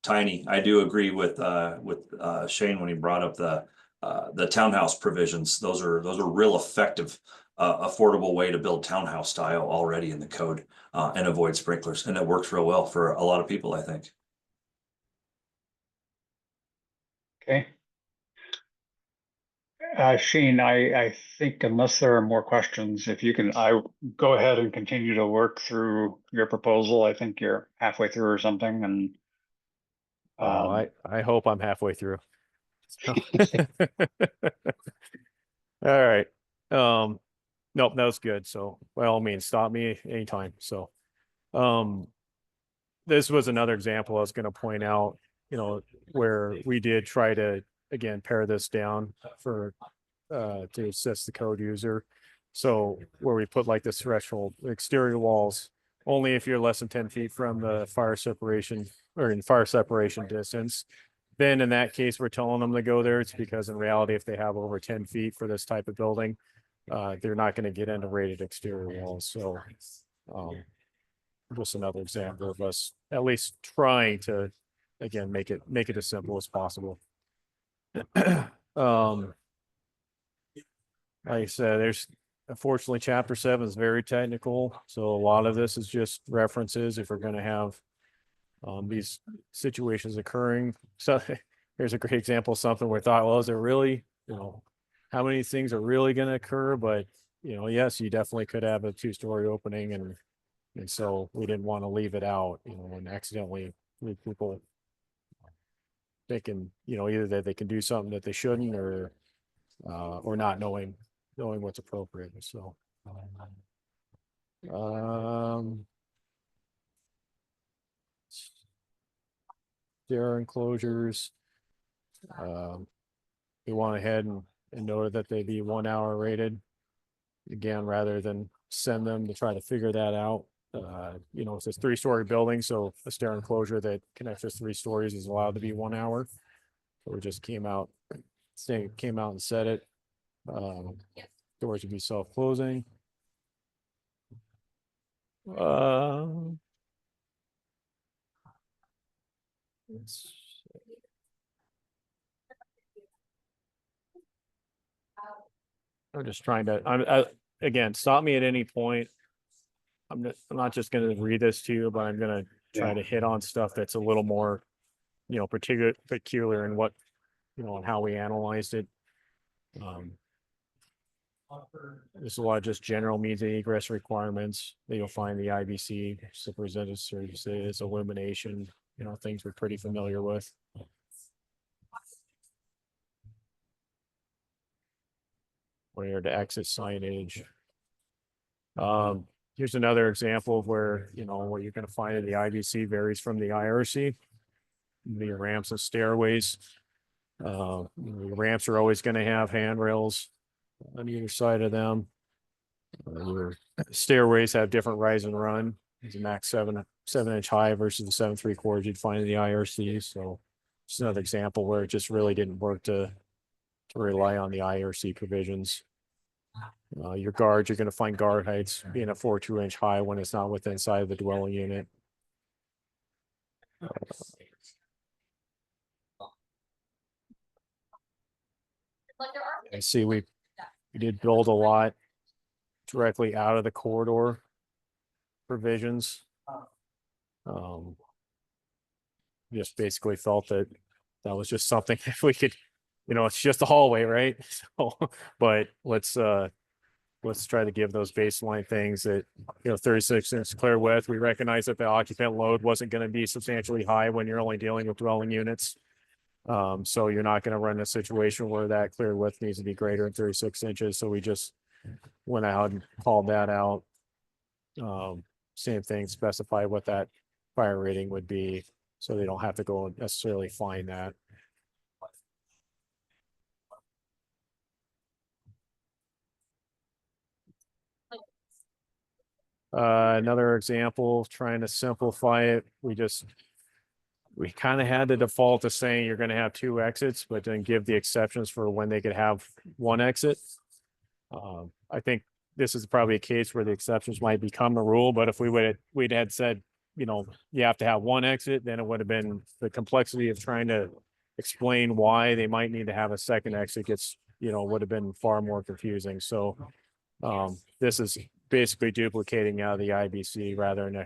tiny. I do agree with Shane when he brought up the townhouse provisions. Those are real effective, affordable way to build townhouse style already in the code, and avoid sprinklers, and it works real well for a lot of people, I think. Okay. Shane, I think unless there are more questions, if you can, I go ahead and continue to work through your proposal. I think you're halfway through or something, and I hope I'm halfway through. All right. Nope, that was good. So by all means, stop me anytime. So, this was another example I was going to point out, you know, where we did try to, again, pare this down for, to assist the code user. So where we put like this threshold, exterior walls, only if you're less than 10 feet from the fire separation or in fire separation distance. Then in that case, we're telling them to go there. It's because in reality, if they have over 10 feet for this type of building, they're not going to get into rated exterior walls. So, just another example of us at least trying to, again, make it as simple as possible. Like I said, there's unfortunately chapter 7 is very technical. So a lot of this is just references if we're going to have these situations occurring. So here's a great example of something where I thought, well, is it really, you know, how many things are really going to occur? But, you know, yes, you definitely could have a 2-story opening, and so we didn't want to leave it out, you know, and accidentally leave people thinking, you know, either that they can do something that they shouldn't, or not knowing what's appropriate. So, stair enclosures. We went ahead and noted that they be 1 hour rated. Again, rather than send them to try to figure that out. You know, it's a 3-story building, so a stair enclosure that connects us 3 stories is allowed to be 1 hour. So we just came out and said it. Doors would be self-closing. I'm just trying to, again, stop me at any point. I'm not just going to read this to you, but I'm going to try to hit on stuff that's a little more, you know, peculiar in what, you know, and how we analyzed it. There's a lot of just general means and egress requirements that you'll find the IBC, superintendent services, illumination, you know, things we're pretty familiar with. Where to exit signage. Here's another example of where, you know, what you're going to find in the IBC varies from the IRC. The ramps and stairways. The ramps are always going to have handrails on either side of them. Your stairways have different rise and run. It's a max 7-inch high versus the 7.75 you'd find in the IRC. So it's another example where it just really didn't work to rely on the IRC provisions. Your guards, you're going to find guard heights being a 4.2-inch high when it's not within inside of the dwelling unit. I see we did build a lot directly out of the corridor provisions. Just basically felt that was just something if we could, you know, it's just a hallway, right? So, but let's let's try to give those baseline things that, 36-inch clear width. We recognize that the occupant load wasn't going to be substantially high when you're only dealing with dwelling units. So you're not going to run a situation where that clear width needs to be greater than 36 inches. So we just went out and called that out. Same thing, specify what that fire rating would be, so they don't have to go and necessarily find that. Another example, trying to simplify it, we kind of had the default to saying you're going to have 2 exits, but then give the exceptions for when they could have 1 exit. I think this is probably a case where the exceptions might become the rule, but if we'd had said, you have to have 1 exit, then it would have been the complexity of trying to explain why they might need to have a second exit gets, would have been far more confusing. So this is basically duplicating out of the IBC rather than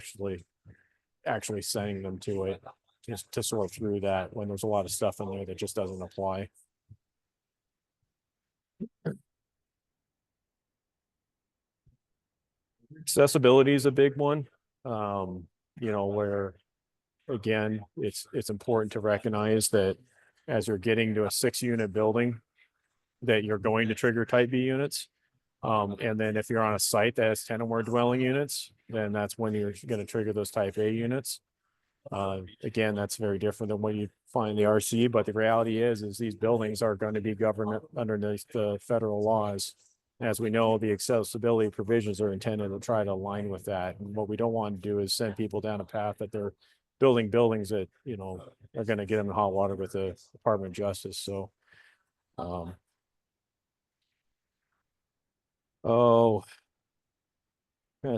actually sending them to it, just to sort through that when there's a lot of stuff in there that just doesn't apply. Accessibility is a big one, where again, it's important to recognize that as you're getting to a 6-unit building, that you're going to trigger type B units. And then if you're on a site that has 10 or more dwelling units, then that's when you're going to trigger those type A units. Again, that's very different than what you find in the RC, but the reality is these buildings are going to be governed underneath the federal laws. As we know, the accessibility provisions are intended to try to align with that. And what we don't want to do is send people down a path that they're building buildings that, are going to get them in hot water with the Department of Justice. So, I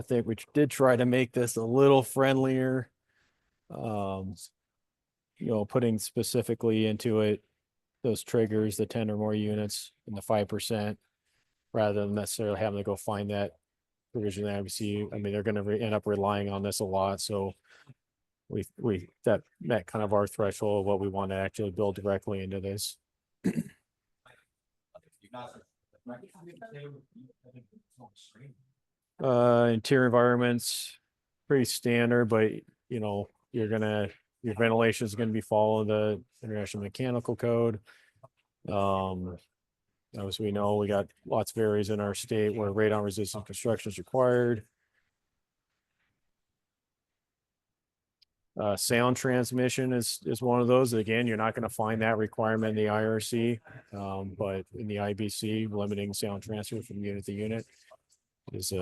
think we did try to make this a little friendlier. Putting specifically into it those triggers, the 10 or more units and the 5%, rather than necessarily having to go find that provision in the IBC. I mean, they're going to end up relying on this a lot. So that met kind of our threshold of what we want to actually build directly into this. Interior environments, pretty standard, but your ventilation is going to be following the International Mechanical Code. As we know, we got lots of areas in our state where radon resistant construction is required. Sound transmission is one of those. Again, you're not going to find that requirement in the IRC, but in the IBC, limiting sound transfer from unit to unit is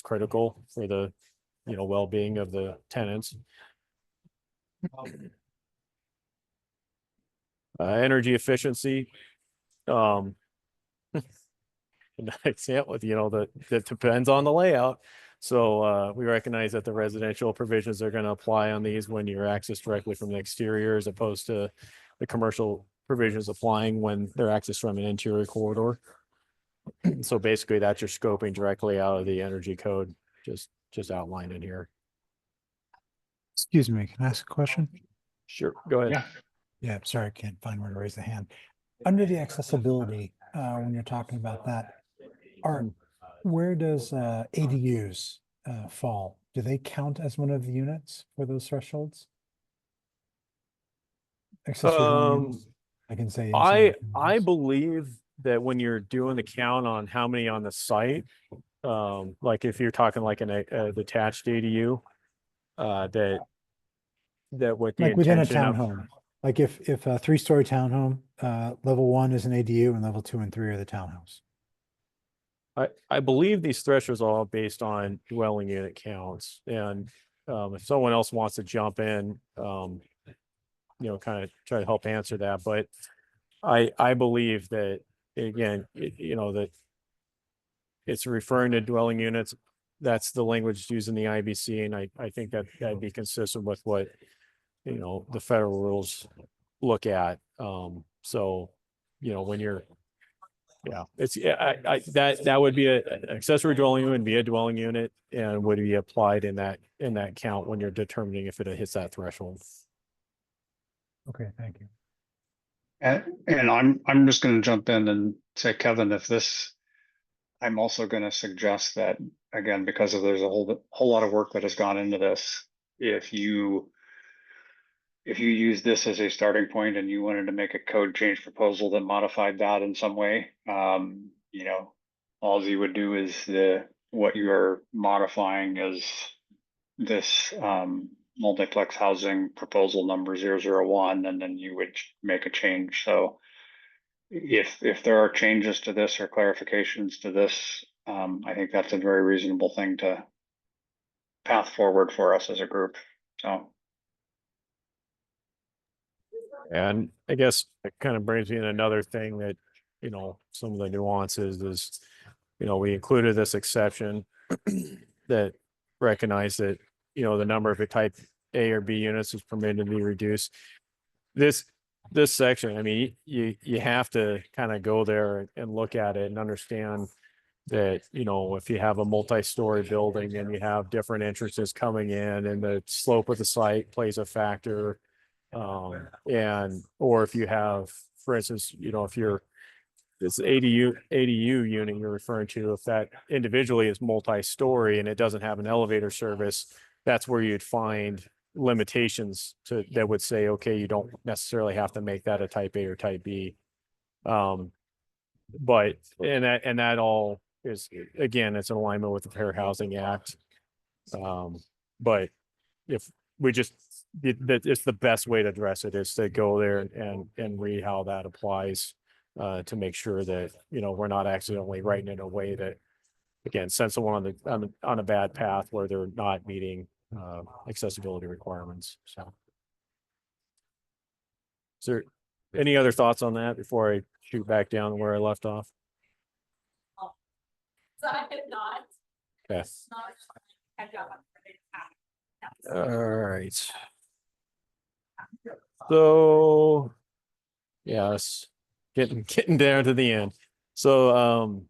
critical for the well-being of the tenants. Energy efficiency. An example, that depends on the layout. So we recognize that the residential provisions are going to apply on these when you're accessed directly from the exterior, as opposed to the commercial provisions applying when they're accessed from an interior corridor. So basically that's your scoping directly out of the energy code, just outlined in here. Excuse me, can I ask a question? Sure, go ahead. Yeah, sorry, I can't find where to raise the hand. Under the accessibility, when you're talking about that, where does ADUs fall? Do they count as one of the units for those thresholds? Accessory dwelling units? I can say I believe that when you're doing the count on how many on the site, like if you're talking like a detached ADU, that what the like within a intention of townhome, like if a 3-story townhome, level 1 is an ADU and level 2 and 3 are the townhouse. I believe these thresholds are all based on dwelling unit counts, and if someone else wants to jump in, kind of try to help answer that, but I believe that again, that it's referring to dwelling units. That's the language used in the IBC, and I think that that'd be consistent with what the federal rules look at. So when you're that would be an accessory dwelling unit, be a dwelling unit, and would be applied in that count when you're determining if it hits that threshold. Okay, thank you. And I'm just going to jump in and say, Kevin, if this, I'm also going to suggest that, again, because there's a whole lot of work that has gone into this, if you use this as a starting point and you wanted to make a code change proposal that modified that in some way, you know, all you would do is what you are modifying is this multiplex housing proposal number 001, and then you would make a change. So if there are changes to this or clarifications to this, I think that's a very reasonable thing to path forward for us as a group. So. And I guess it kind of brings me in another thing that, you know, some of the nuances is, you know, we included this exception that recognized that, you know, the number of type A or B units is permitted to be reduced. This section, I mean, you have to kind of go there and look at it and understand that, you know, if you have a multi-story building and you have different entrances coming in and the slope of the site plays a factor, or if you have, for instance, you know, if you're this ADU unit you're referring to, if that individually is multi-story and it doesn't have an elevator service, that's where you'd find limitations that would say, okay, you don't necessarily have to make that a type A or type B. But that all is, again, it's in alignment with the Fair Housing Act. But if we just, it's the best way to address it is to go there and read how that applies, to make sure that, you know, we're not accidentally writing in a way that, again, sends someone on a bad path where they're not meeting accessibility requirements. So, is there any other thoughts on that before I shoot back down where I left off? Okay. All right. So, yes, getting down to the end. So,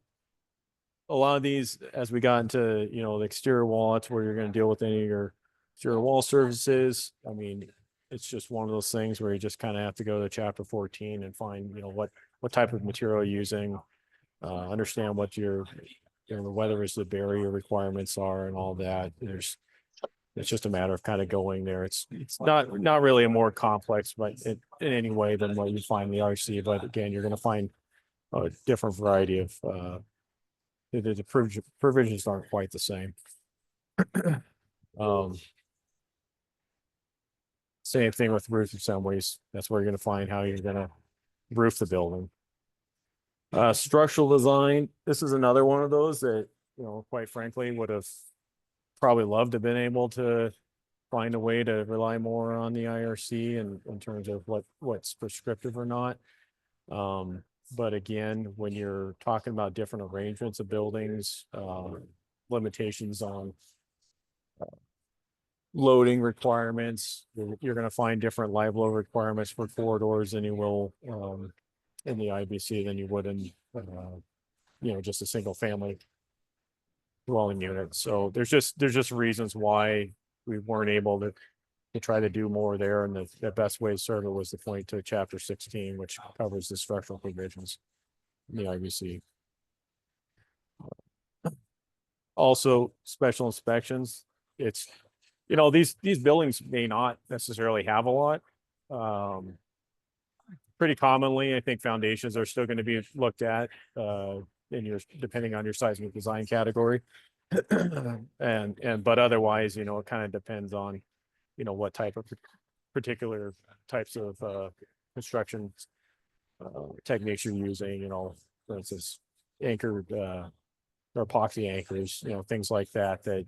a lot of these, as we got into, you know, the exterior wall, that's where you're going to deal with any of your exterior wall surfaces. I mean, it's just one of those things where you just kind of have to go to chapter 14 and find, you know, what type of material you're using, understand what your, you know, whether it's the barrier requirements are and all that. It's just a matter of kind of going there. It's not really a more complex, but in any way than what you find in the RC. But again, you're going to find a different variety of the provisions aren't quite the same. Same thing with roof assemblies. That's where you're going to find how you're going to roof the building. Structural design. This is another one of those that, you know, quite frankly, would have probably loved to have been able to find a way to rely more on the IRC in terms of what's prescriptive or not. But again, when you're talking about different arrangements of buildings, limitations on loading requirements, you're going to find different live load requirements for corridors than you will in the IBC than you would in you know, just a single family dwelling unit. So there's just reasons why we weren't able to try to do more there, and the best way to serve it was to point to chapter 16, which covers the structural provisions in the IBC. Also, special inspections. It's, you know, these buildings may not necessarily have a lot. Pretty commonly, I think foundations are still going to be looked at depending on your seismic design category. But otherwise, you know, it kind of depends on, you know, what type of particular types of construction techniques you're using, you know, for instance, anchored or epoxy anchors, you know, things like that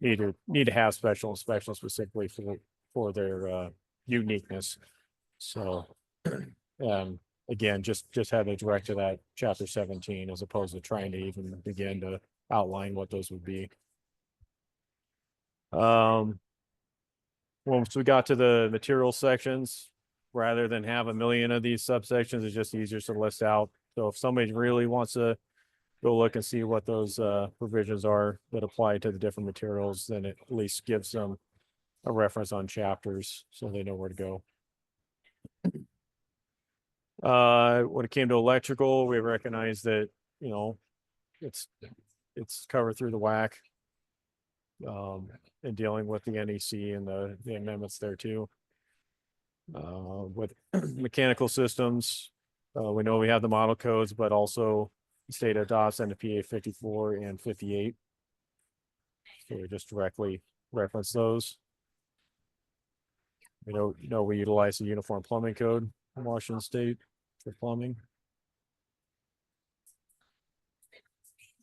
need to have special inspections specifically for their uniqueness. So again, just have it direct to that chapter 17 as opposed to trying to even begin to outline what those would be. Once we got to the material sections, rather than have a million of these subsections, it's just easier to list out. So if somebody really wants to go look and see what those provisions are that apply to the different materials, then it at least gives them a reference on chapters so they know where to go. When it came to electrical, we recognized that, you know, it's covered through the WAC. And dealing with the NEC and the amendments there too. With mechanical systems, we know we have the model codes, but also the state adopts NFPA 54 and 58. So we just directly reference those. We utilize the Uniform Plumbing Code in Washington State for plumbing.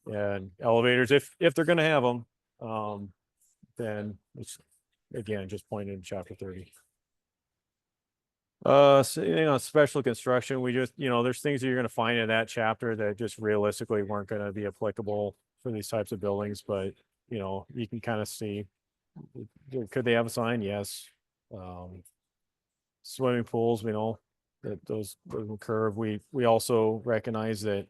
And elevators, if they're going to have them, then it's again just pointed in chapter 30. So, special construction, we just, there's things that you're going to find in that chapter that just realistically weren't going to be applicable for these types of buildings, but you can kind of see, could they have a sign? Yes. Swimming pools, we know that those will curve. We also recognize that,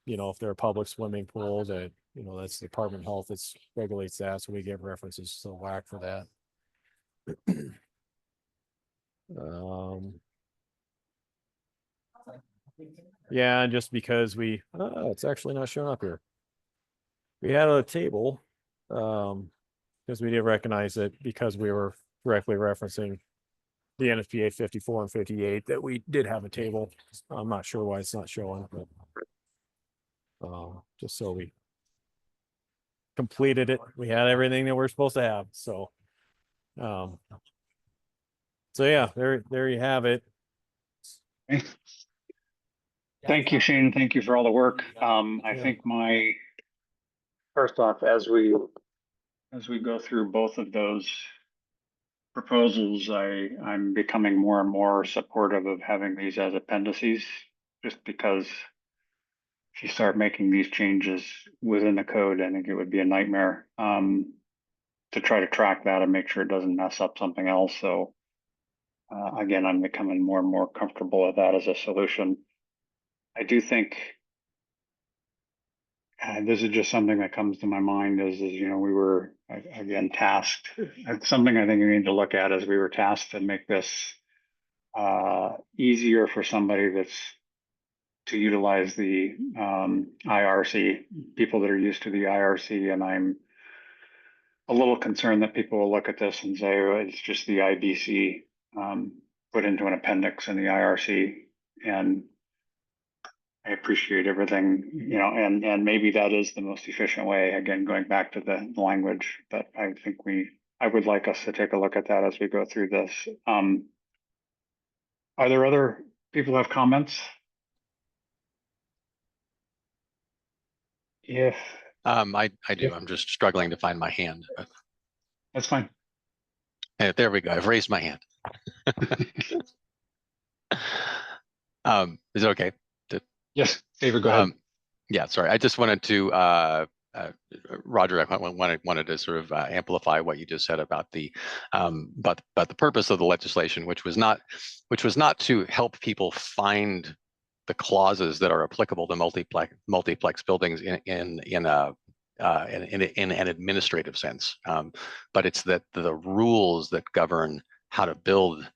if they're a public swimming pool, that that's the Department of Health that regulates that, so we give references to the WAC for that. Yeah, and just because it's actually not showing up here. We had a table, because we did recognize that because we were directly referencing the NFPA 54 and 58, that we did have a table. I'm not sure why it's not showing, but just so we completed it. We had everything that we're supposed to have. So yeah, there you have it. Thank you, Shane. Thank you for all the work. I think first off, as we go through both of those proposals, I'm becoming more and more supportive of having these as appendices, just because if you start making these changes within the code, I think it would be a nightmare to try to track that and make sure it doesn't mess up something else. So again, I'm becoming more and more comfortable with that as a solution. I do think this is just something that comes to my mind is we were again tasked. It's something I think we need to look at as we were tasked to make this easier for somebody that's to utilize the IRC, people that are used to the IRC. And I'm a little concerned that people will look at this and say, oh, it's just the IBC put into an appendix in the IRC. And I appreciate everything, and maybe that is the most efficient way, again, going back to the language, but I think I would like us to take a look at that as we go through this. Are there other people who have comments? If I do. I'm just struggling to find my hand. But... That's fine. Hey, there we go. I've raised my hand. Is it okay? Yes, David, go ahead. Yeah, sorry. I just wanted to, Roger, I wanted to sort of amplify what you just said about the purpose of the legislation, which was not to help people find the clauses that are applicable to multiplex buildings in an administrative sense, but it's that the rules that govern how to build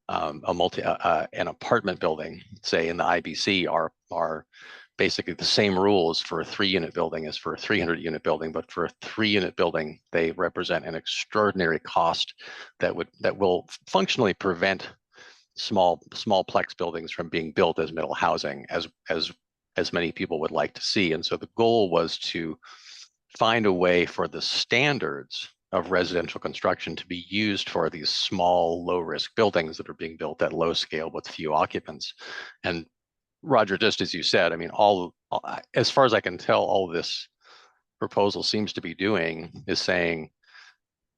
an apartment building, say in the IBC, are basically the same rules for a 3-unit building as for a 300-unit building, but for a 3-unit building, they represent an extraordinary cost that will functionally prevent small plex buildings from being built as middle housing, as many people would like to see. And so the goal was to find a way for the standards of residential construction to be used for these small, low-risk buildings that are being built at low scale with few occupants. And Roger, just as you said, I mean, as far as I can tell, all this proposal seems to be doing is saying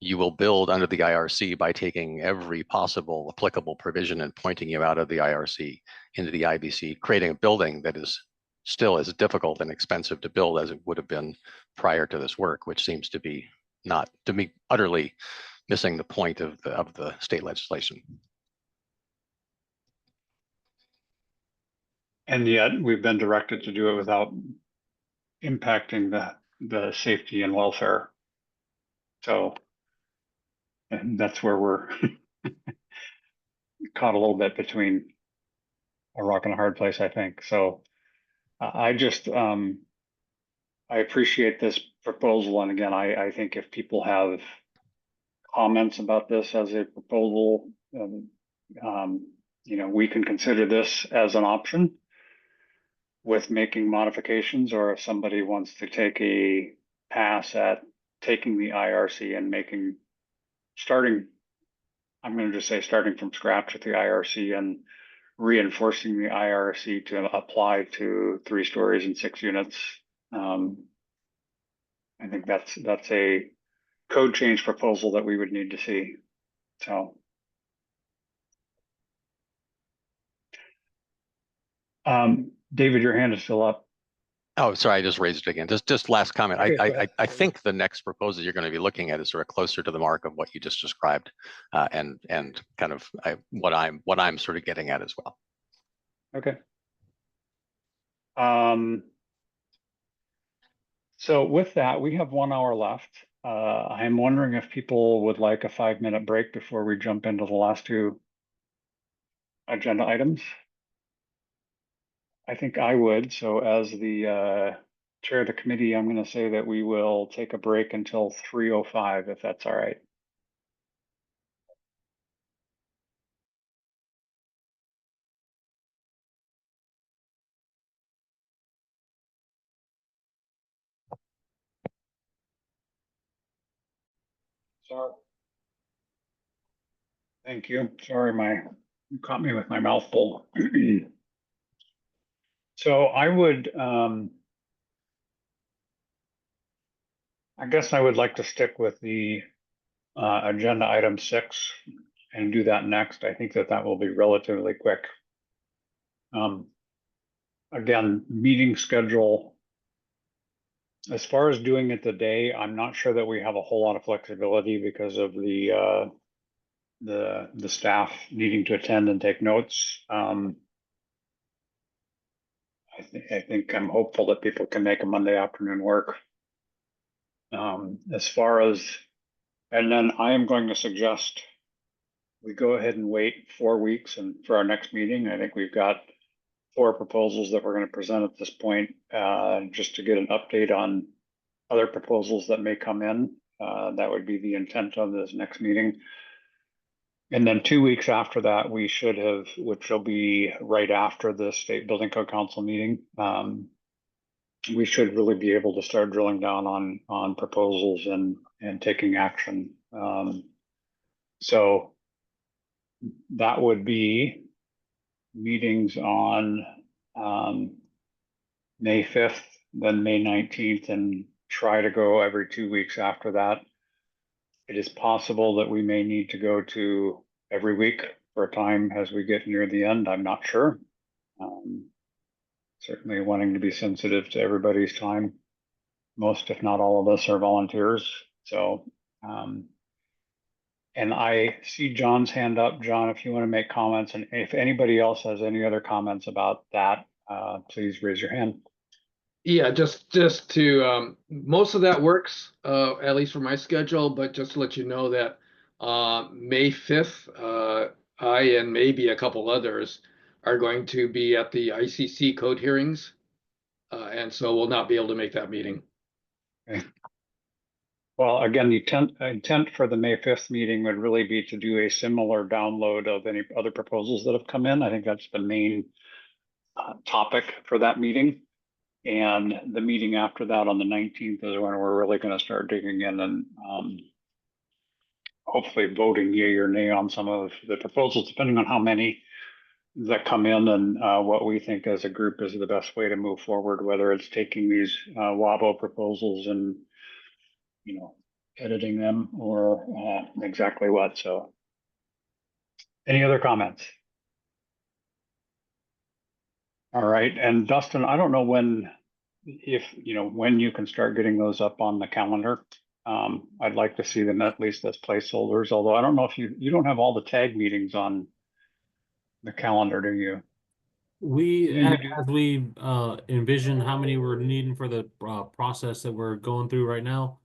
you will build under the IRC by taking every possible applicable provision and pointing you out of the IRC into the IBC, creating a building that is still as difficult and expensive to build as it would have been prior to this work, which seems to be utterly missing the point of the state legislation. And yet we've been directed to do it without impacting the safety and welfare. So, and that's where we're caught a little bit between a rock and a hard place, I think. So I just, I appreciate this proposal, and again, I think if people have comments about this as a proposal, you know, we can consider this as an option with making modifications, or if somebody wants to take a pass at taking the IRC and I'm going to just say starting from scratch with the IRC and reinforcing the IRC to apply to 3 stories and 6 units. I think that's a code change proposal that we would need to see. So, David, your hand is still up. Oh, sorry, I just raised it again. Just last comment. Okay, go I ahead. think the next proposal you're going to be looking at is sort of closer to the mark of what you just described, and kind of what I'm sort of getting at as well. Okay. So with that, we have 1 hour left. I'm wondering if people would like a 5-minute break before we jump into the last 2 agenda items. I think I would. So as the chair of the committee, I'm going to say that we will take a break until 3:05, if that's all right. Sorry. Thank you. Sorry, you caught me with my mouth full. So I would, I guess I would like to stick with the agenda item 6 and do that next. I think that will be relatively quick. Again, meeting schedule. As far as doing it today, I'm not sure that we have a whole lot of flexibility because of the staff needing to attend and take notes. I think I'm hopeful that people can make a Monday afternoon work. As far as, and then I am going to suggest we go ahead and wait 4 weeks and for our next meeting. I think we've got 4 proposals that we're going to present at this point, just to get an update on other proposals that may come in. That would be the intent of this next meeting. And then 2 weeks after that, we should have, which will be right after the State Building Code Council meeting, we should really be able to start drilling down on proposals and taking action. So that would be meetings on May 5th, then May 19th, and try to go every 2 weeks after that. It is possible that we may need to go to every week for a time as we get near the end. I'm not sure. Certainly wanting to be sensitive to everybody's time. Most, if not all of us, are volunteers. So, and I see John's hand up. John, if you want to make comments, and if anybody else has any other comments about that, please raise your hand. Yeah, just to most of that works, at least for my schedule, but just to let you know that May 5th, I and maybe a couple others are going to be at the ICC code hearings, and so we'll not be able to make that meeting. Okay. Well, again, the intent for the May 5th meeting would really be to do a similar download of any other proposals that have come in. I think that's the main topic for that meeting. And the meeting after that on the 19th is when we're really going to start digging in and hopefully voting yay or nay on some of the proposals, depending on how many that come in and what we think as a group is the best way to move forward, whether it's taking these WABO proposals and, you know, editing them or exactly what. So any other comments? All right. And Dustin, I don't know when you can start getting those up on the calendar. I'd like to see them at least as placeholders, although I don't know if you don't have all the tag meetings on the calendar, do you? As we envision how many we're needing for the process that we're going through right now,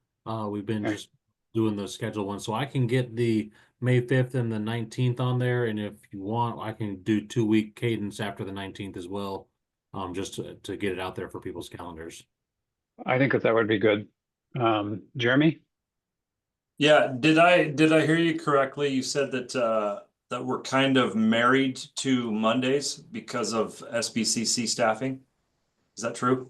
we've been just doing the schedule one. So I can get the May 5th and the 19th on there, and if you want, I can do 2-week cadence after the 19th as well, just to get it out there for people's calendars. I think that would be good. Jeremy? Yeah, did I hear you correctly? You said that that we're kind of married to Mondays because of SBCC staffing. Is that true?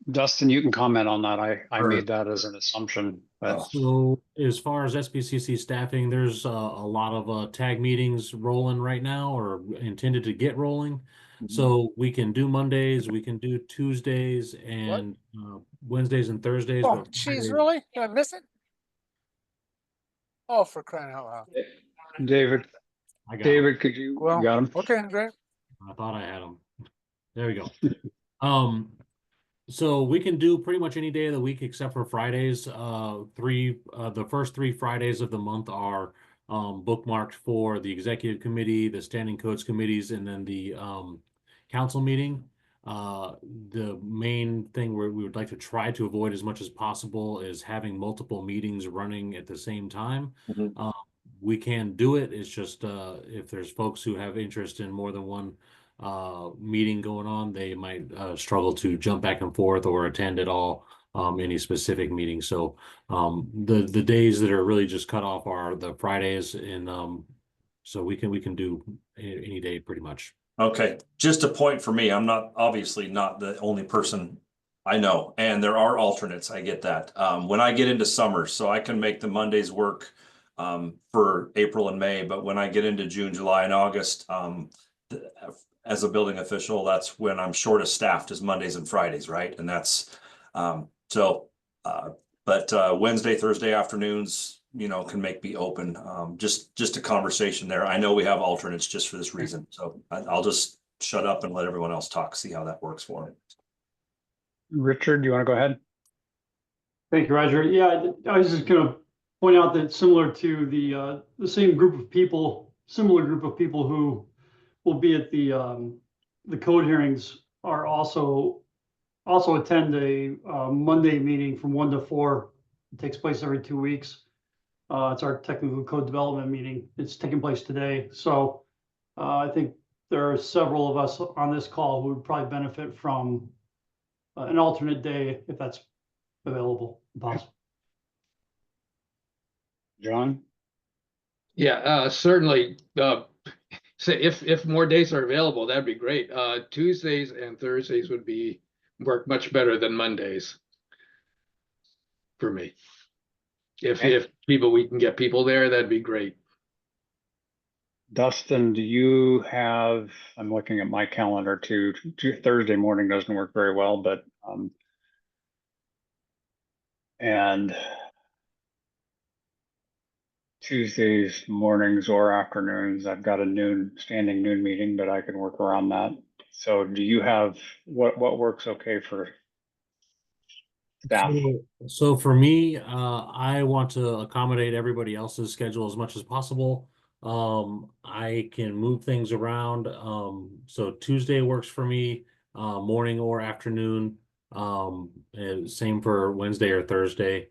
Dustin, you can comment on that. I Or- made that as an assumption, but So as far as SBCC staffing, there's a lot of tag meetings rolling right now or intended to get rolling. So we can do Mondays, we can do Tuesdays and Wednesdays and Thursdays. Oh, but geez, Fridays- really? Did I miss it? Oh, for crying out loud. David, I got 'em. David, could you Well, got him? okay, great. I thought I had them. There we go. So we can do pretty much any day of the week except for Fridays. The first 3 Fridays of the month are bookmarked for the executive committee, the standing codes committees, and then the council meeting. The main thing we would like to try to avoid as much as possible is having multiple meetings running at the same time. We can do it. It's just if there's folks who have interest in more than one meeting going on, they might struggle to jump back and forth or attend at all any specific meeting. So the days that are really just cut off are the Fridays, and so we can do any day pretty much. Okay, just a point for me. I'm not obviously not the only person I know, and there are alternates. I get that. When I get into summer, so I can make the Mondays work for April and May, but when I get into June, July, and August, as a building official, that's when I'm shortest staffed is Mondays and Fridays, right? And that's Wednesday, Thursday afternoons, can make me open. Just a conversation there. I know we have alternates just for this reason. So I'll just shut up and let everyone else talk, see how that works for me. Richard, do you want to go ahead? Thank you, Roger. Yeah, I was just gonna point out that similar to the same group of people, similar group of people who will be at the code hearings are also attend a Monday meeting from 1 to 4. It takes place every 2 weeks. It's our technical code development meeting. It's taking place today. So I think there are several of us on this call who would probably benefit from an alternate day if that's available and possible. John? Yeah, certainly. So if more days are available, that'd be great. Tuesdays and Thursdays would work much better than Mondays for me. If we can get people there, that'd be great. Dustin, do you have, I'm looking at my calendar too. Thursday morning doesn't work very well, but and Tuesdays mornings or afternoons, I've got a standing noon meeting, but I can work around that. So do you have, what works okay for staff? So for me, I want to accommodate everybody else's schedule as much as possible. I can move things around. So Tuesday works for me, morning or afternoon. And same for Wednesday or Thursday.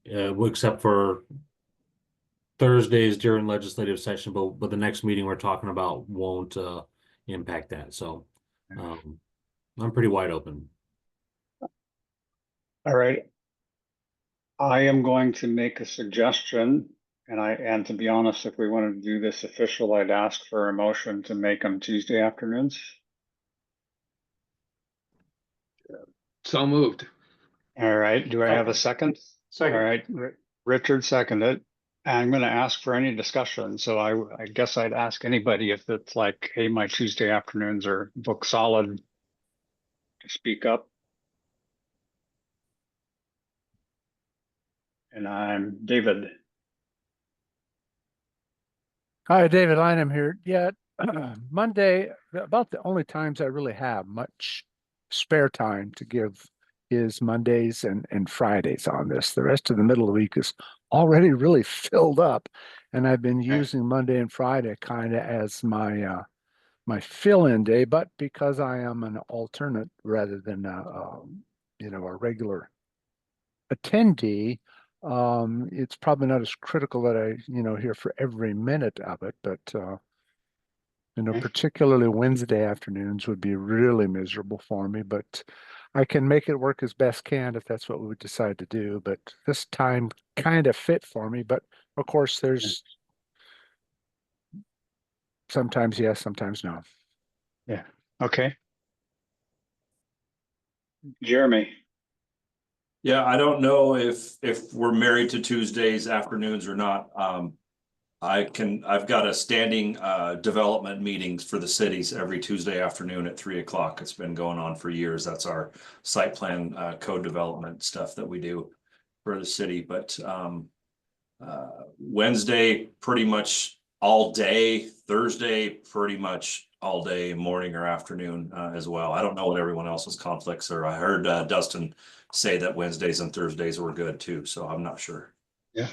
Except for Thursdays during legislative session, but the next meeting we're talking about won't impact that. So I'm pretty wide open. All right. I am going to make a suggestion, and to be honest, if we wanted to do this official, I'd ask for a motion to make them Tuesday afternoons. So moved. All right. Do I have a second? Second. All right. Richard seconded. I'm going to ask for any discussion. So I guess I'd ask anybody if it's like, hey, my Tuesday afternoons are booked solid, to speak up. And I'm David. Hi, David Lynham here. Yeah, Monday, about the only times I really have much spare time to give is Mondays and Fridays on this. The rest of the middle of the week is already really filled up. And I've been using Monday and Friday kind of as my my fill-in day, but because I am an alternate rather than a regular attendee, it's probably not as critical that I here for every minute of it, but particularly Wednesday afternoons would be really miserable for me. But I can make it work as best can if that's what we would decide to do, but this time kind of fit for me. But of course, there's sometimes yes, sometimes no. Yeah. Okay. Jeremy. Yeah, I don't know if we're married to Tuesdays afternoons or not. I've got a standing development meetings for the cities every Tuesday afternoon at 3 o'clock. It's been going on for years. That's our site plan code development stuff that we do for the city. But Wednesday, pretty much all day. Thursday, pretty much all day, morning or afternoon as well. I don't know what everyone else's conflicts are. I heard Dustin say that Wednesdays and Thursdays were good too, so I'm not sure. Yeah.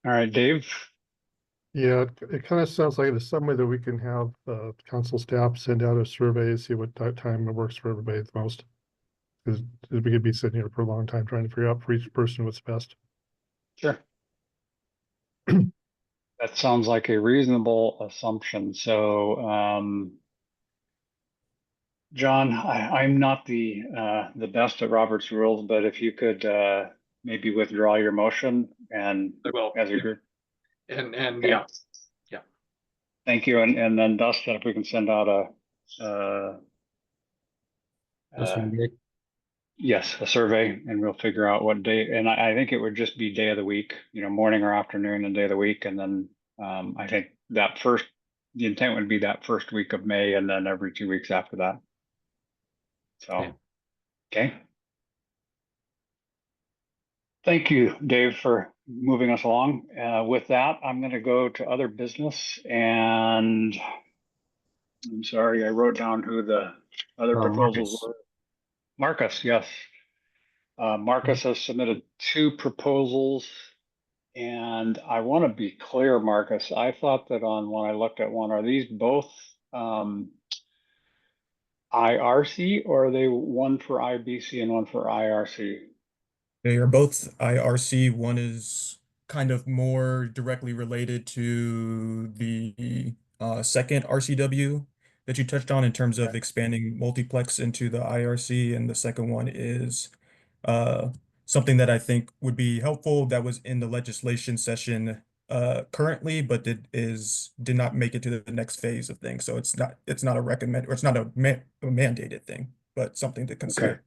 All right, Dave. Yeah, it kind of sounds like there's some way that we can have council staff send out a survey, see what time works for everybody the most. Because we could be sitting here for a long time trying to figure out for each person what's best. Sure. That sounds like a reasonable assumption. So, John, I'm not the best at Robert's rules, but if you could maybe withdraw your motion and as a group. And Okay. yeah. Thank you. And then Dustin, if we can send out a yes, a survey, and we'll figure out what day. And I think it would just be day of the week, morning or afternoon and day of the week. And then I think the intent would be that first week of May and then every 2 weeks after that. So, okay. Thank you, Dave, for moving us along. With that, I'm going to go to other business, and I'm sorry, I wrote down who the other proposals Marcus. were. Marcus, yes. Marcus has submitted 2 proposals, and I want to be clear, Marcus. I thought that when I looked at one, are these both IRC, or are they one for IBC and one for IRC? They are both IRC. One is kind of more directly related to the second RCW that you touched on in terms of expanding multiplex into the IRC, and the second one is something that I think would be helpful that was in the legislation session currently, but did not make it to the next phase of things. So it's not a recommend, or it's not a mandated thing, but something to consider.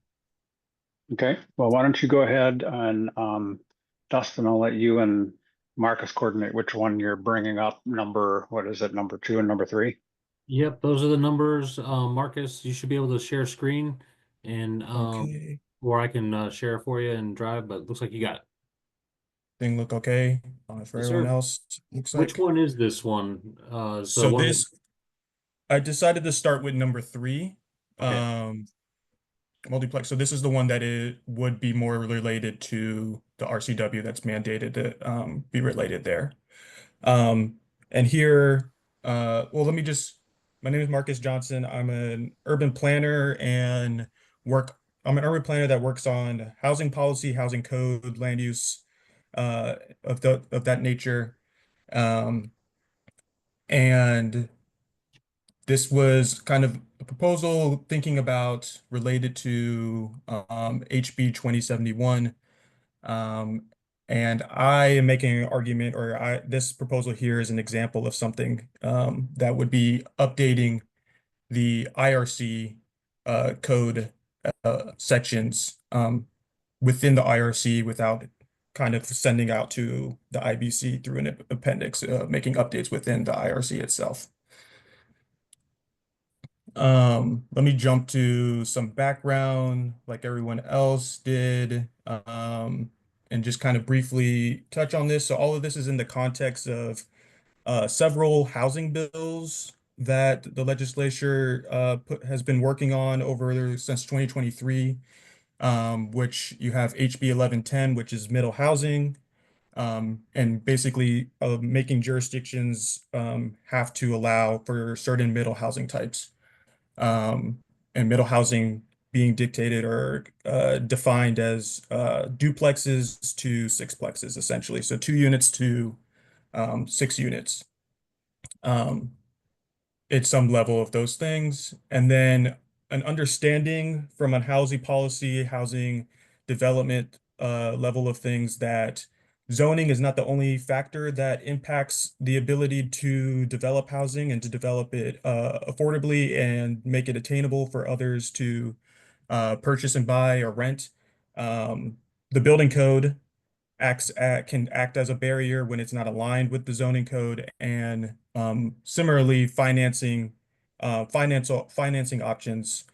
Okay, well, why don't you go ahead and Dustin, I'll let you and Marcus coordinate which one you're bringing up. What is it, number 2 and number 3? Yep, those are the numbers. Marcus, you should be able to share screen and Okay. or I can share for you and drive, but it looks like you got it. Thing look okay for Yes, everyone sir. else, looks Which like. one is this one? So one. I decided to start with number 3, Okay. multiplex. So this is the one that it would be more related to the RCW that's mandated to be related there. And here, well, my name is Marcus Johnson. I'm an urban planner I'm an urban planner that works on housing policy, housing code, land use, of that nature. And this was kind of a proposal thinking about related to HB 2071. And I am making an argument, this proposal here is an example of something that would be updating the IRC code sections within the IRC without kind of sending out to the IBC through an appendix, making updates within the IRC itself. Let me jump to some background like everyone else did, and just kind of briefly touch on this. So all of this is in the context of several housing bills that the legislature has been working on since 2023, which you have HB 1110, which is middle housing, and basically making jurisdictions have to allow for certain middle housing types. And middle housing being dictated or defined as duplexes to sixplexes, essentially. So 2 units to 6 units. It's some level of those things. And then an understanding from a housing policy, housing development level of things that zoning is not the only factor that impacts the ability to develop housing and to develop it affordably and make it attainable for others to purchase and buy or rent. The building code can act as a barrier when it's not aligned with the zoning code, and similarly, financing options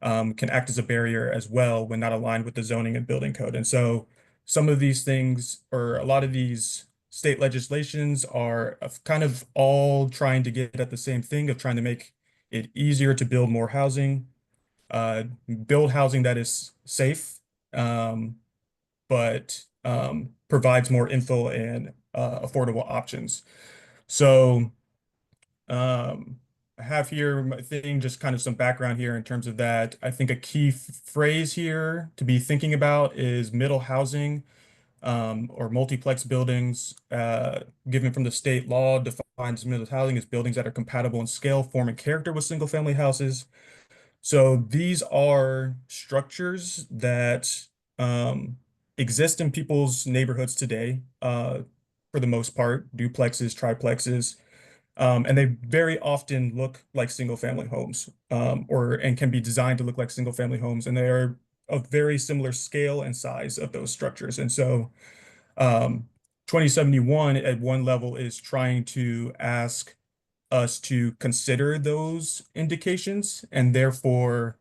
can act as a barrier as well when not aligned with the zoning and building code. And so some of these things, or a lot of these state legislations, are kind of all trying to get at the same thing of trying to make it easier to build more housing, build housing that is safe, but provides more info and affordable options. So I have here my thing, just kind of some background here in terms of that. I think a key phrase here to be thinking about is middle housing, or multiplex buildings, given from the state law, defines middle housing as buildings that are compatible in scale, form, and character with single-family houses. So these are structures that exist in people's neighborhoods today, for the most part, duplexes, triplexes, and they very often look like single-family homes, and can be designed to look like single-family homes, and they are a very similar scale and size of those structures. And so 2071 at one level is trying to ask us to consider those indications and therefore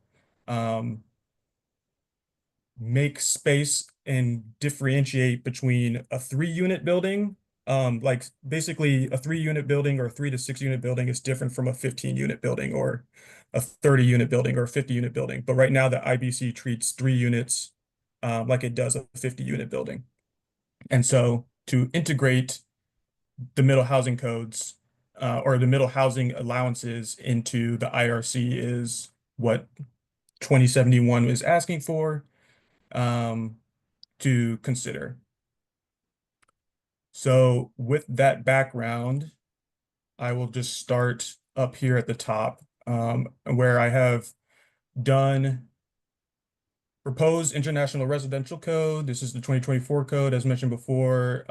make space and differentiate between a 3-unit building. Like basically a 3-unit building or a 3 to 6 unit building is different from a 15-unit building or a 30-unit building or a 50-unit building. But right now the IBC treats 3 units like it does a 50-unit building. And so to integrate the middle housing codes or the middle housing allowances into the IRC is what 2071 is asking for to consider. So with that background, I will just start up here at the top, where I have done proposed international residential code. This is the 2024 code, as mentioned before.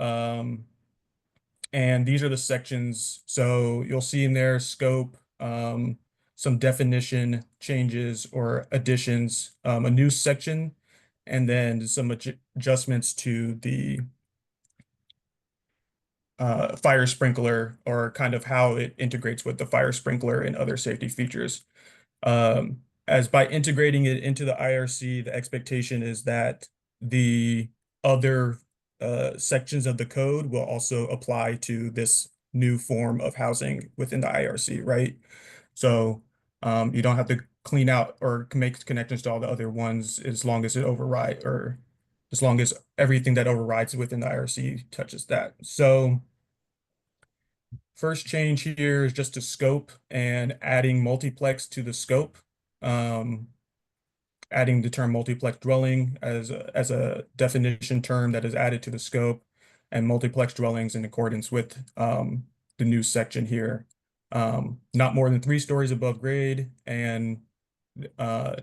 And these are the sections. So you'll see in there scope, some definition changes or additions, a new section, and then some adjustments to the fire sprinkler, or kind of how it integrates with the fire sprinkler and other safety features. As by integrating it into the IRC, the expectation is that the other sections of the code will also apply to this new form of housing within the IRC, right? So you don't have to clean out or make connections to all the other ones as long as it override, or as long as everything that overrides within the IRC touches that. So first change here is just to scope and adding multiplex to the scope. Adding the term multiplex dwelling as a definition term that is added to the scope, and multiplex dwellings in accordance with the new section here. Not more than 3 stories above grade, and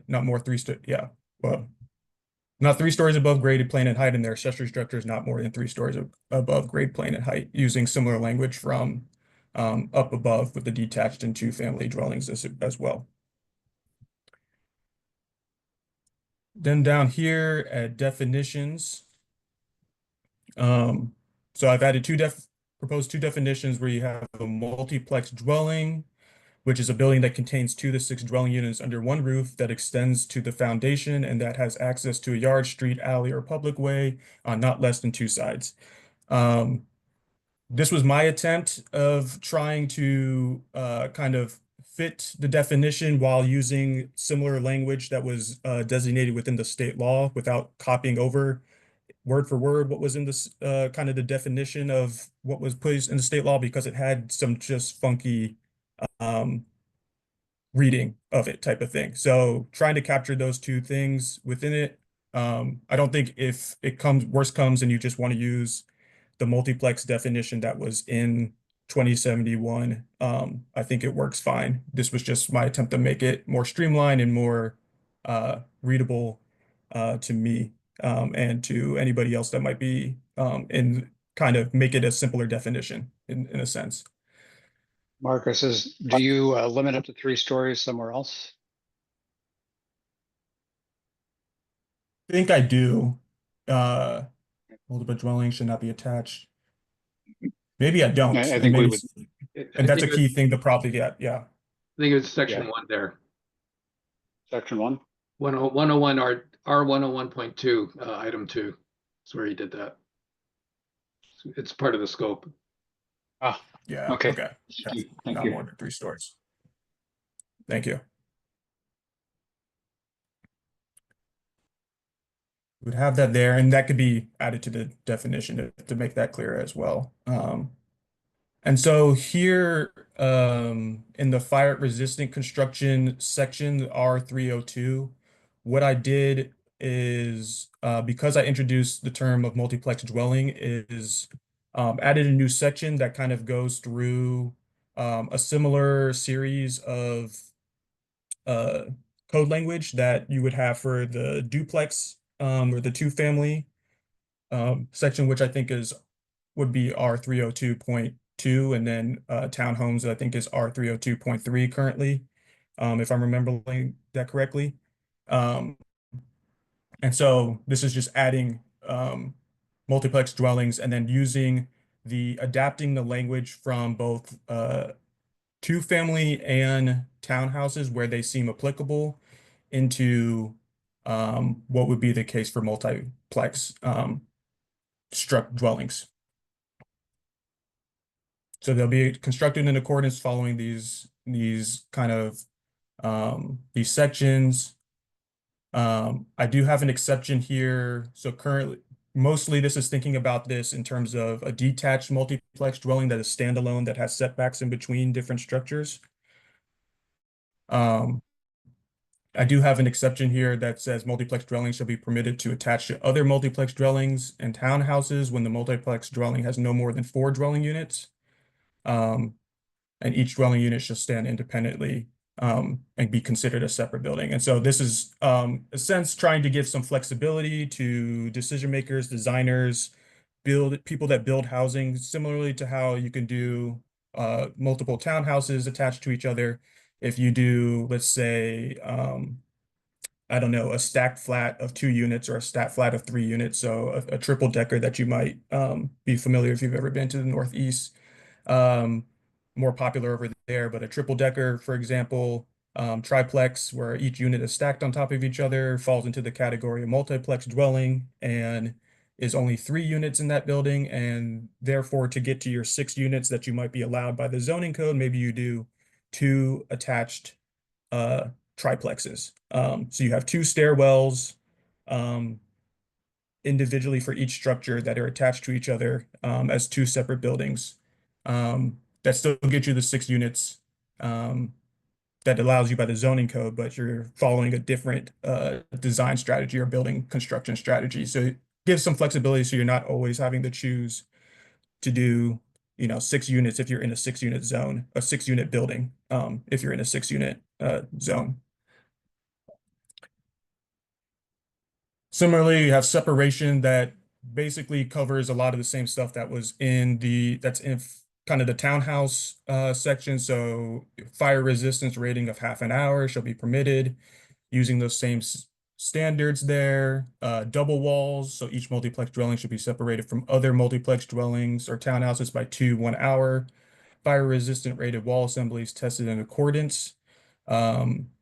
not 3 stories above graded plane and height, and their accessory structures not more than 3 stories above grade plane and height, using similar language from up above with the detached and 2-family dwellings as well. Then down here at definitions, so I've added proposed 2 definitions where you have a multiplex dwelling, which is a building that contains 2 to 6 dwelling units under one roof that extends to the foundation and that has access to a yard, street, alley, or public way on not less than 2 sides. This was my attempt of trying to kind of fit the definition while using similar language that was designated within the state law without copying over word for word what was in this kind of the definition of what was placed in the state law, because it had some just funky reading of it type of thing. So trying to capture those 2 things within it. I don't think if worst comes and you just want to use the multiplex definition that was in 2071. I think it works fine. This was just my attempt to make it more streamlined and more readable to me and to anybody else that might be in kind of make it a simpler definition in a sense. Marcus, do you limit it to 3 stories somewhere else? I think I do. Multiple dwelling should not be attached. Maybe I don't. I And think we maybe, would. and that's a key thing to probably get. Yeah. I think it's section Yeah. 1 there. Section 1? 101 R 101.2, item 2. That's where he did that. It's part of the scope. Ah, Yeah. okay. Okay. Yeah, Thank not you. more than 3 stories. Thank you. Would have that there, and that could be added to the definition to make that clear as well. And so here in the fire resistant construction section, R302, what I did is because I introduced the term of multiplex dwelling is added a new section that kind of goes through a similar series of code language that you would have for the duplex or the 2-family section, which I think would be R302.2, and then townhomes I think is R302.3 currently, if I'm remembering that correctly. And so this is just adding multiplex dwellings and then adapting the language from both 2-family and townhouses where they seem applicable into what would be the case for multiplex struct dwellings. So they'll be constructed in accordance following these kind of these sections. I do have an exception here. So currently, mostly this is thinking about this in terms of a detached multiplex dwelling that is standalone that has setbacks in between different structures. I do have an exception here that says multiplex dwellings shall be permitted to attach to other multiplex dwellings and townhouses when the multiplex dwelling has no more than 4 dwelling units. And each dwelling unit shall stand independently and be considered a separate building. And so this is, a sense, trying to give some flexibility to decision makers, designers, people that build housing, similarly to how you can do multiple townhouses attached to each other. If you do, let's say, I don't know, a stacked flat of 2 units or a stacked flat of 3 units, so a triple decker that you might be familiar if you've ever been to the Northeast. More popular over there, but a triple decker, for example, triplex, where each unit is stacked on top of each other, falls into the category of multiplex dwelling and is only 3 units in that building. And therefore, to get to your 6 units that you might be allowed by the zoning code, maybe you do 2 attached triplexes. So you have 2 stairwells individually for each structure that are attached to each other as 2 separate buildings. That still get you the 6 units that allows you by the zoning code, but you're following a different design strategy or building construction strategy. So it gives some flexibility so you're not always having to choose to do 6 units if you're in a 6-unit zone, a 6-unit building if you're in a 6-unit zone. Similarly, you have separation that basically covers a lot of the same stuff that was that's in kind of the townhouse section. So fire resistance rating of half an hour shall be permitted using those same standards there. Double walls, so each multiplex dwelling should be separated from other multiplex dwellings or townhouses by 2 1-hour. Fire resistant rated wall assemblies tested in accordance,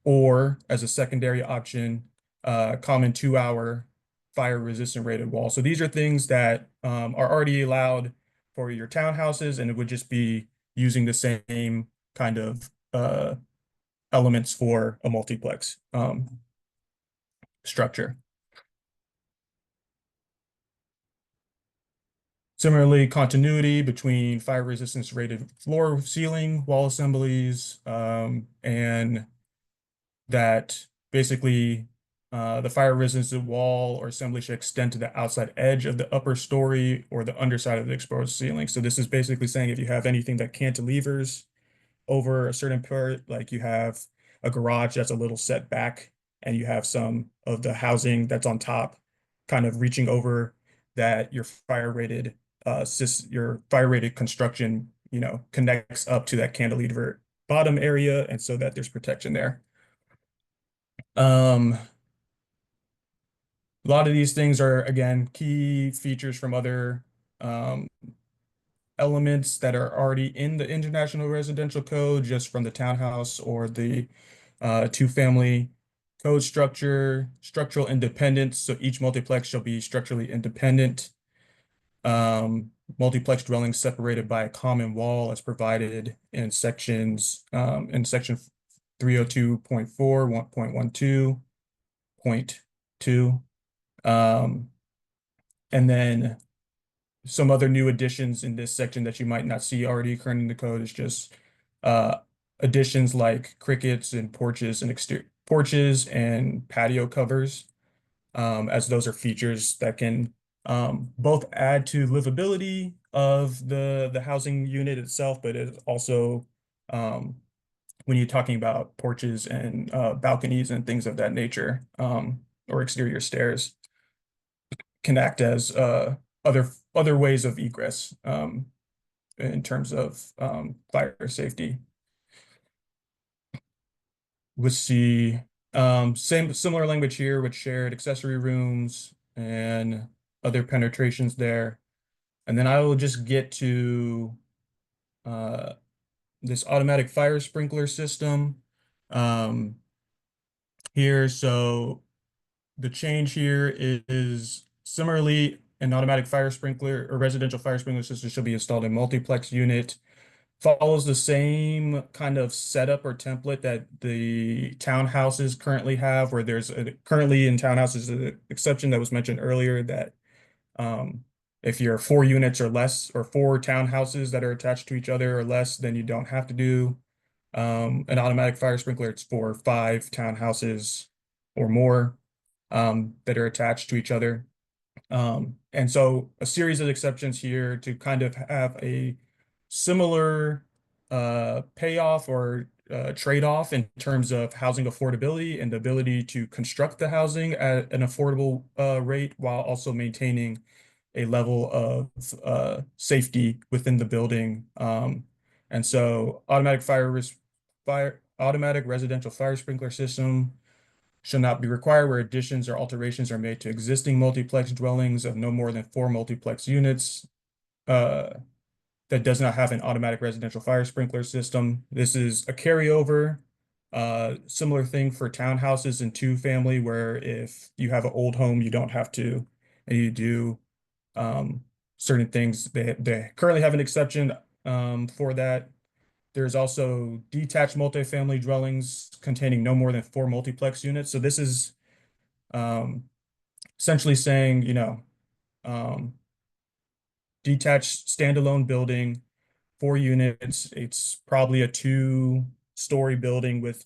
or as a secondary option, common 2-hour fire resistant rated wall. So these are things that are already allowed for your townhouses, and it would just be using the same kind of elements for a multiplex structure. Similarly, continuity between fire resistance rated floor ceiling wall assemblies, and that basically The fire resistant wall or assembly should extend to the outside edge of the upper story or the underside of the exposed ceiling. So this is basically saying if you have anything that cantilevers over a certain part, like you have a garage that's a little set back and you have some of the housing that's on top kind of reaching over, that your fire rated construction, connects up to that cantilever bottom area, and so that there's protection there. A lot of these things are, again, key features from other elements that are already in the International Residential Code, just from the townhouse or the two-family code structure, structural independence. So each multiplex shall be structurally independent. Multiplex dwellings separated by a common wall as provided in section 302.4, 1.12.2. And then some other new additions in this section that you might not see already occurring in the code is just additions like crickets and porches and porches and patio covers, as those are features that can both add to livability of the housing unit itself, but it also, when you're talking about porches and balconies and things of that nature, or exterior stairs, can act as other ways of egress in terms of fire safety. Let's see, similar language here with shared accessory rooms and other penetrations there. And then I will just get to this automatic fire sprinkler system here. So the change here is similarly, an automatic fire sprinkler or residential fire sprinkler system should be installed in multiplex unit. Follows the same kind of setup or template that the townhouses currently have, where there's currently in townhouses an exception that was mentioned earlier that if you're 4 units or less, or 4 townhouses that are attached to each other or less, then you don't have to do an automatic fire sprinkler. It's for 5 townhouses or more that are attached to each other. And so a series of exceptions here to kind of have a similar payoff or trade-off in terms of housing affordability and the ability to construct the housing at an affordable rate while also maintaining a level of safety within the building. And so automatic residential fire sprinkler system shall not be required where additions or alterations are made to existing multiplex dwellings of no more than 4 multiplex units that does not have an automatic residential fire sprinkler system. This is a carryover, similar thing for townhouses and 2-family, where if you have an old home, you don't have to, and you do certain things. They currently have an exception for that. There's also detached multifamily dwellings containing no more than 4 multiplex units. So this is essentially saying, detached standalone building, 4 units. It's probably a 2-story building with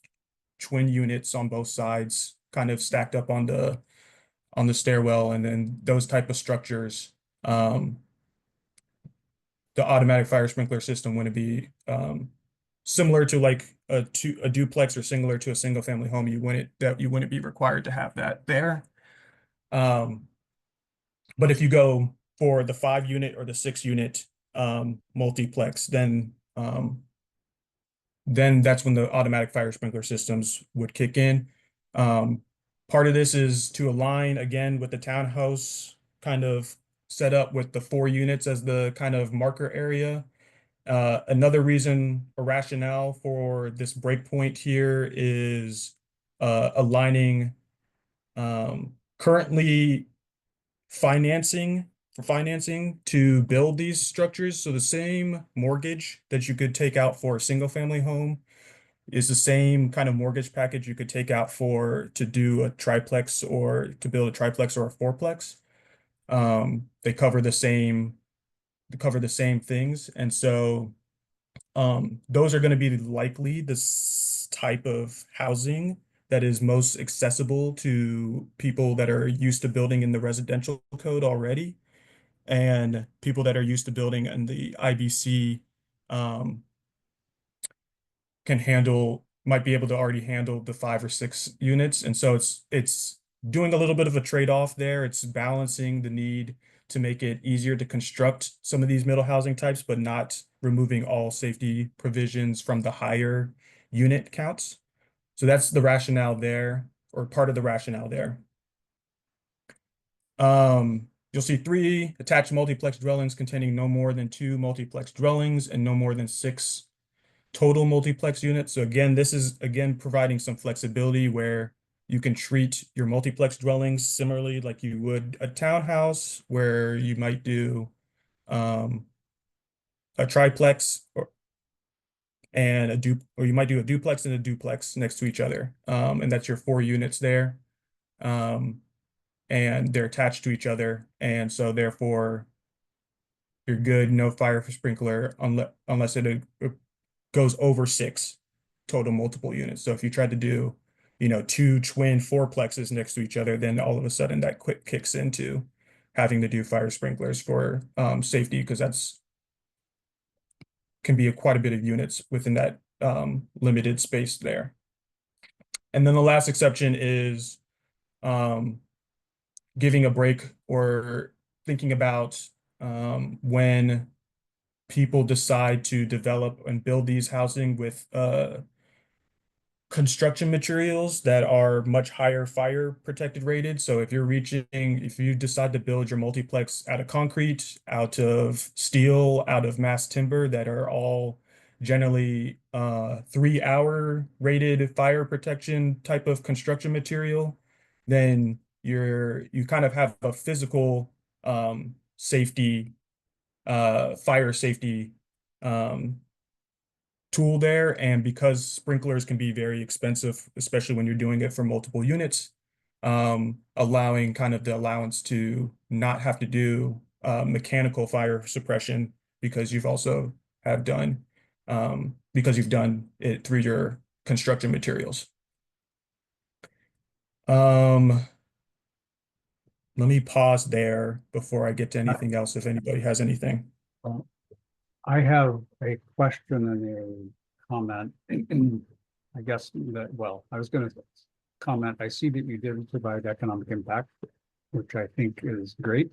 twin units on both sides, kind of stacked up on the stairwell, and then those type of structures. The automatic fire sprinkler system wouldn't be similar to like a duplex, or similar to a single family home. You wouldn't be required to have that there. But if you go for the 5-unit or the 6-unit multiplex, then that's when the automatic fire sprinkler systems would kick in. Part of this is to align again with the townhouse kind of set up with the 4 units as the kind of marker area. Another reason or rationale for this breakpoint here is aligning currently financing to build these structures. So the same mortgage that you could take out for a single family home is the same kind of mortgage package you could take out to do a triplex, or to build a triplex or a fourplex. They cover the same things. And so those are going to be likely this type of housing that is most accessible to people that are used to building in the residential code already, and people that are used to building in the IBC might be able to already handle the 5 or 6 units. And so it's doing a little bit of a trade-off there. It's balancing the need to make it easier to construct some of these middle housing types, but not removing all safety provisions from the higher unit counts. So that's the rationale there, or part of the rationale there. You'll see 3 attached multiplex dwellings containing no more than 2 multiplex dwellings and no more than 6 total multiplex units. So again, this is providing some flexibility where you can treat your multiplex dwellings similarly like you would a townhouse, where you might do a triplex or you might do a duplex and a duplex next to each other. And that's your 4 units there. And they're attached to each other. And so therefore you're good, no fire for sprinkler unless it goes over 6 total multiple units. So if you tried to do, 2 twin 4plexes next to each other, then all of a sudden that kicks into having to do fire sprinklers for safety, because that's can be quite a bit of units within that limited space there. And then the last exception is giving a break or thinking about when people decide to develop and build these housing with construction materials that are much higher fire protected rated. So if you decide to build your multiplex out of concrete, out of steel, out of mass timber that are all generally 3-hour rated fire protection type of construction material, then you kind of have a physical safety, fire safety tool there. And because sprinklers can be very expensive, especially when you're doing it for multiple units, allowing kind of the allowance to not have to do mechanical fire suppression because you've done it through your construction materials. Let me pause there before I get to anything else, if anybody has anything. I have a question and a comment. I guess I was going to comment. I see that you did provide economic impact, which I think is great.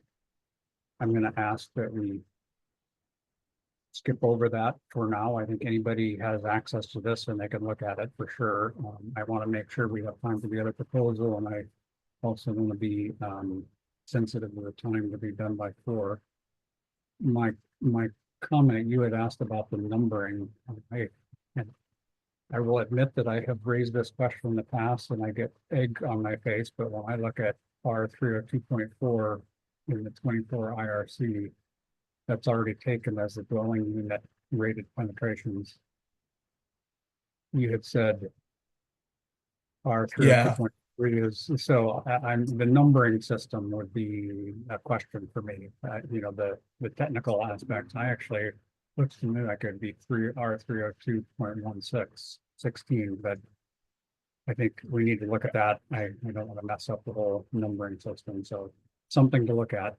I'm going to ask that we skip over that for now. I think anybody has access to this and they can look at it for sure. I want to make sure we have time for the other proposal, and I also want to be sensitive to the time to be done by 4. My comment, you had asked about the numbering. I will admit that I have raised this question in the past and I get egg on my face, but when I look at R302.4 in the 24 IRC, that's already taken as the dwelling unit rated penetrations. You had said R302.3 is, so the numbering system would be a question for me. The technical aspects, I actually looks to me like it'd be R302.16, but I think we need to look at that. I don't want to mess up the whole numbering system, so something to look at.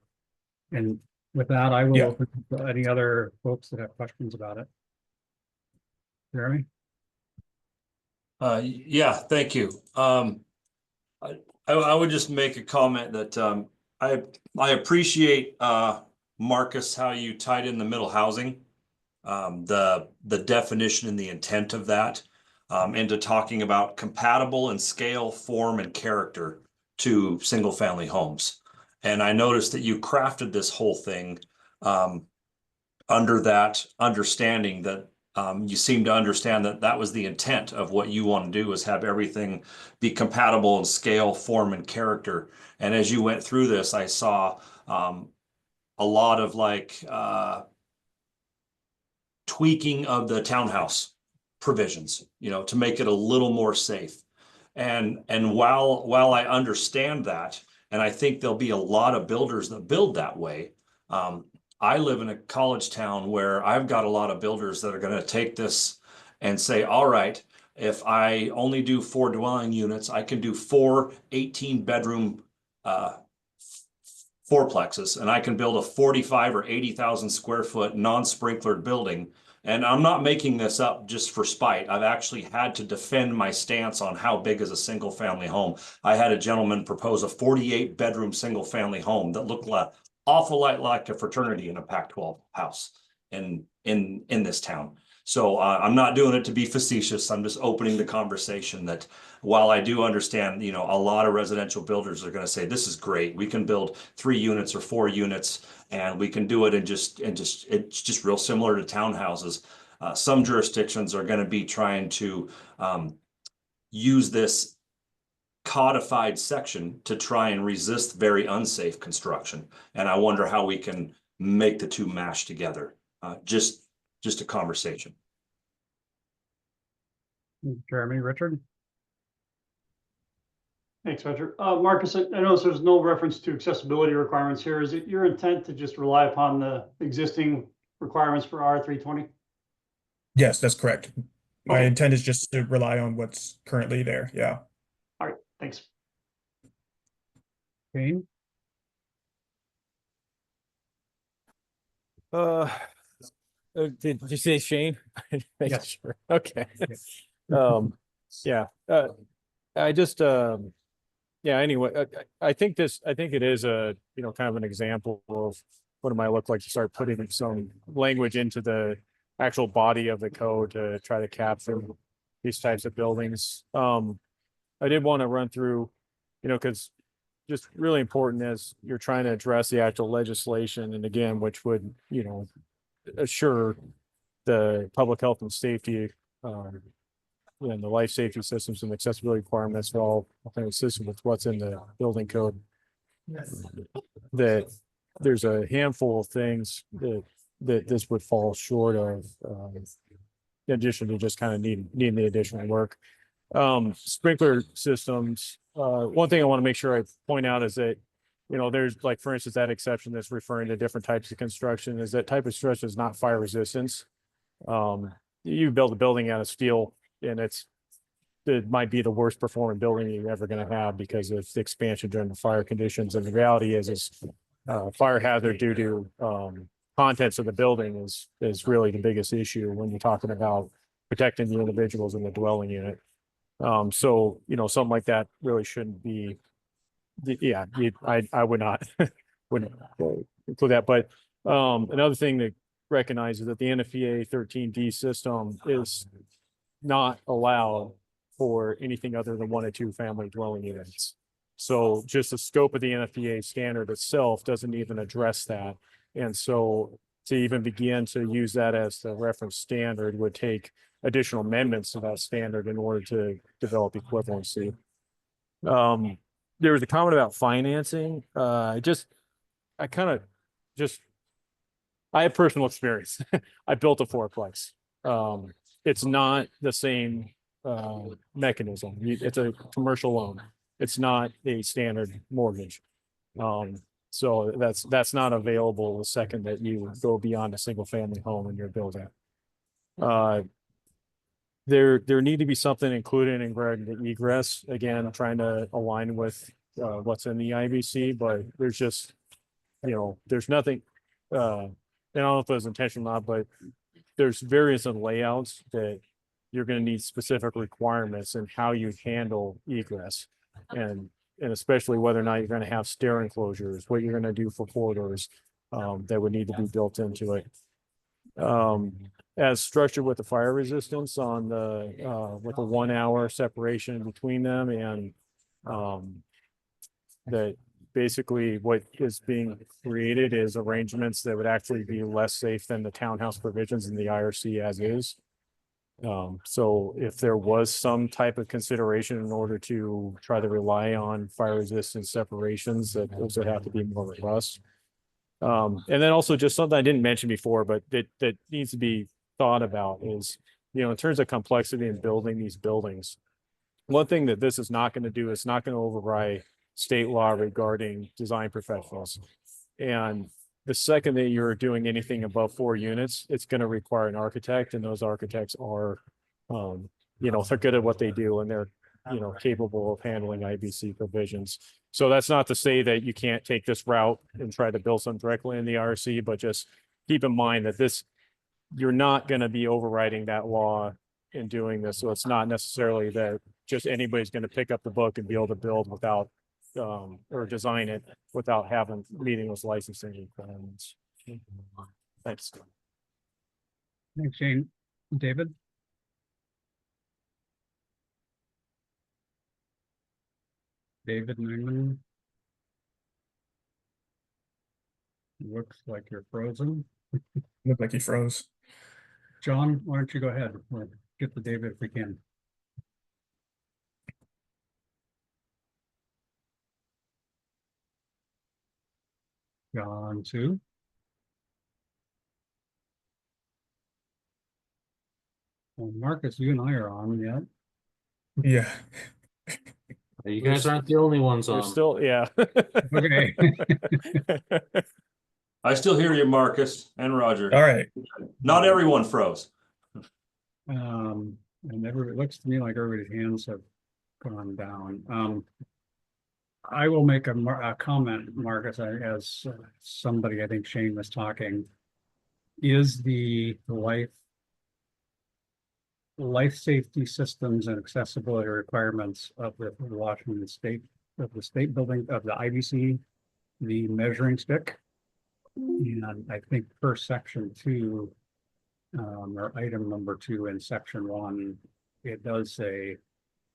And with that, I will open to any other folks that have questions about it. Jeremy? Yeah, thank you. I would just make a comment that I appreciate, Marcus, how you tied in the middle housing, the definition and the intent of that, into talking about compatible in scale, form, and character to single family homes. And I noticed that you crafted this whole thing under that understanding that you seem to understand that that was the intent of what you want to do, is have everything be compatible in scale, form, and character. And as you went through this, I saw a lot of tweaking of the townhouse provisions, to make it a little more safe. And while I understand that, and I think there'll be a lot of builders that build that way, I live in a college town where I've got a lot of builders that are going to take this and say, all right, If I only do 4 dwelling units, I can do 4 18-bedroom fourplexes, and I can build a 45 or 80,000 square foot non-sprinklered building. And I'm not making this up just for spite. I've actually had to defend my stance on how big is a single family home. I had a gentleman propose a 48-bedroom single family home that looked like awful like a fraternity in a Pac-12 house in this town. So I'm not doing it to be facetious. I'm just opening the conversation that while I do understand, you know, a lot of residential builders are going to say, this is great. We can build 3 units or 4 units and we can do it it's just real similar to townhouses. Some jurisdictions are going to be trying to use this codified section to try and resist very unsafe construction. And I wonder how we can make the two mash together. Just a conversation. Jeremy, Richard? Thanks, Roger. Marcus, I notice there's no reference to accessibility requirements here. Is it your intent to just rely upon the existing requirements for R320? Yes, that's correct. My Okay. intent is just to rely on what's currently there. Yeah. All right, thanks. Kane? Did you say Shane? Making Yes. sure. Okay. Yeah. I just yeah, anyway, I think it is a, you know, kind of an example of what it might look like to start putting some language into the actual body of the code to try to capture these types of buildings. I did want to run through, you know, because just really important as you're trying to address the actual legislation, and again, which would, you know, assure the public health and safety, and the life safety systems and accessibility requirements are all kind of consistent with what's in the building code. That there's a handful of things that this would fall short of, in addition to just kind of needing the additional work. Sprinkler systems. One thing I want to make sure I point out is that, you know, there's, like, for instance, that exception that's referring to different types of construction is that type of construction is not fire resistance. You build a building out of steel and it might be the worst performing building you're ever going to have because of the expansion during the fire conditions. And the reality is fire hazard due to contents of the building is really the biggest issue when you're talking about protecting the individuals in the dwelling unit. So, you know, something like that really shouldn't be, yeah, I would not, wouldn't include that. But another thing to recognize is that the NFPA 13D system is not allowed for anything other than 1 or 2 family dwelling units. So just the scope of the NFPA standard itself doesn't even address that. And so to even begin to use that as the reference standard would take additional amendments to that standard in order to develop equivalency. There was a comment about financing. I have personal experience. I built a fourplex. It's not the same mechanism. It's a commercial loan. It's not a standard mortgage. So that's not available the second that you go beyond a single family home in your building. There need to be something included in regard to egress, again, trying to align with what's in the IBC, but there's just, you know, there's nothing, I don't know if it was intentional or not, but there's various layouts that you're going to need specific requirements in how you handle egress, and especially whether or not you're going to have stair enclosures, what you're going to do for corridors that would need to be built into it. As structured with the fire resistance on the with a 1 hour separation between them, and that basically what is being created is arrangements that would actually be less safe than the townhouse provisions in the IRC as is. So if there was some type of consideration in order to try to rely on fire resistant separations, that those would have to be more robust. And then also just something I didn't mention before, but that needs to be thought about is, you know, in terms of complexity in building these buildings, one thing that this is not going to do is not going to override state law regarding design professionals. And the second that you're doing anything above 4 units, it's going to require an architect, and those architects are they're good at what they do and they're, capable of handling IBC provisions. So that's not to say that you can't take this route and try to build some directly in the RC, but just keep in mind that you're not going to be overriding that law in doing this. So it's not necessarily that just anybody's going to pick up the book and be able to build without, or design it without meeting those licensing requirements. Thanks. Thanks, Shane. David? David Newman? Looks like you're frozen. Looked like he froze. John, why don't you go ahead? We'll get to David if we can. John too. Well, Marcus, you and I are on yet. Yeah. You guys aren't the only ones We're on. still, yeah. Okay. I still hear you, Marcus and Roger. All right. Not everyone froze. And it looks to me like everybody's hands have gone down. I will make a comment, Marcus, as somebody, I think Shane was talking. Is the life safety systems and accessibility requirements of the Washington State, of the state building, of the IBC, the measuring stick? And I think per section 2, or item number 2 in section 1, it does say,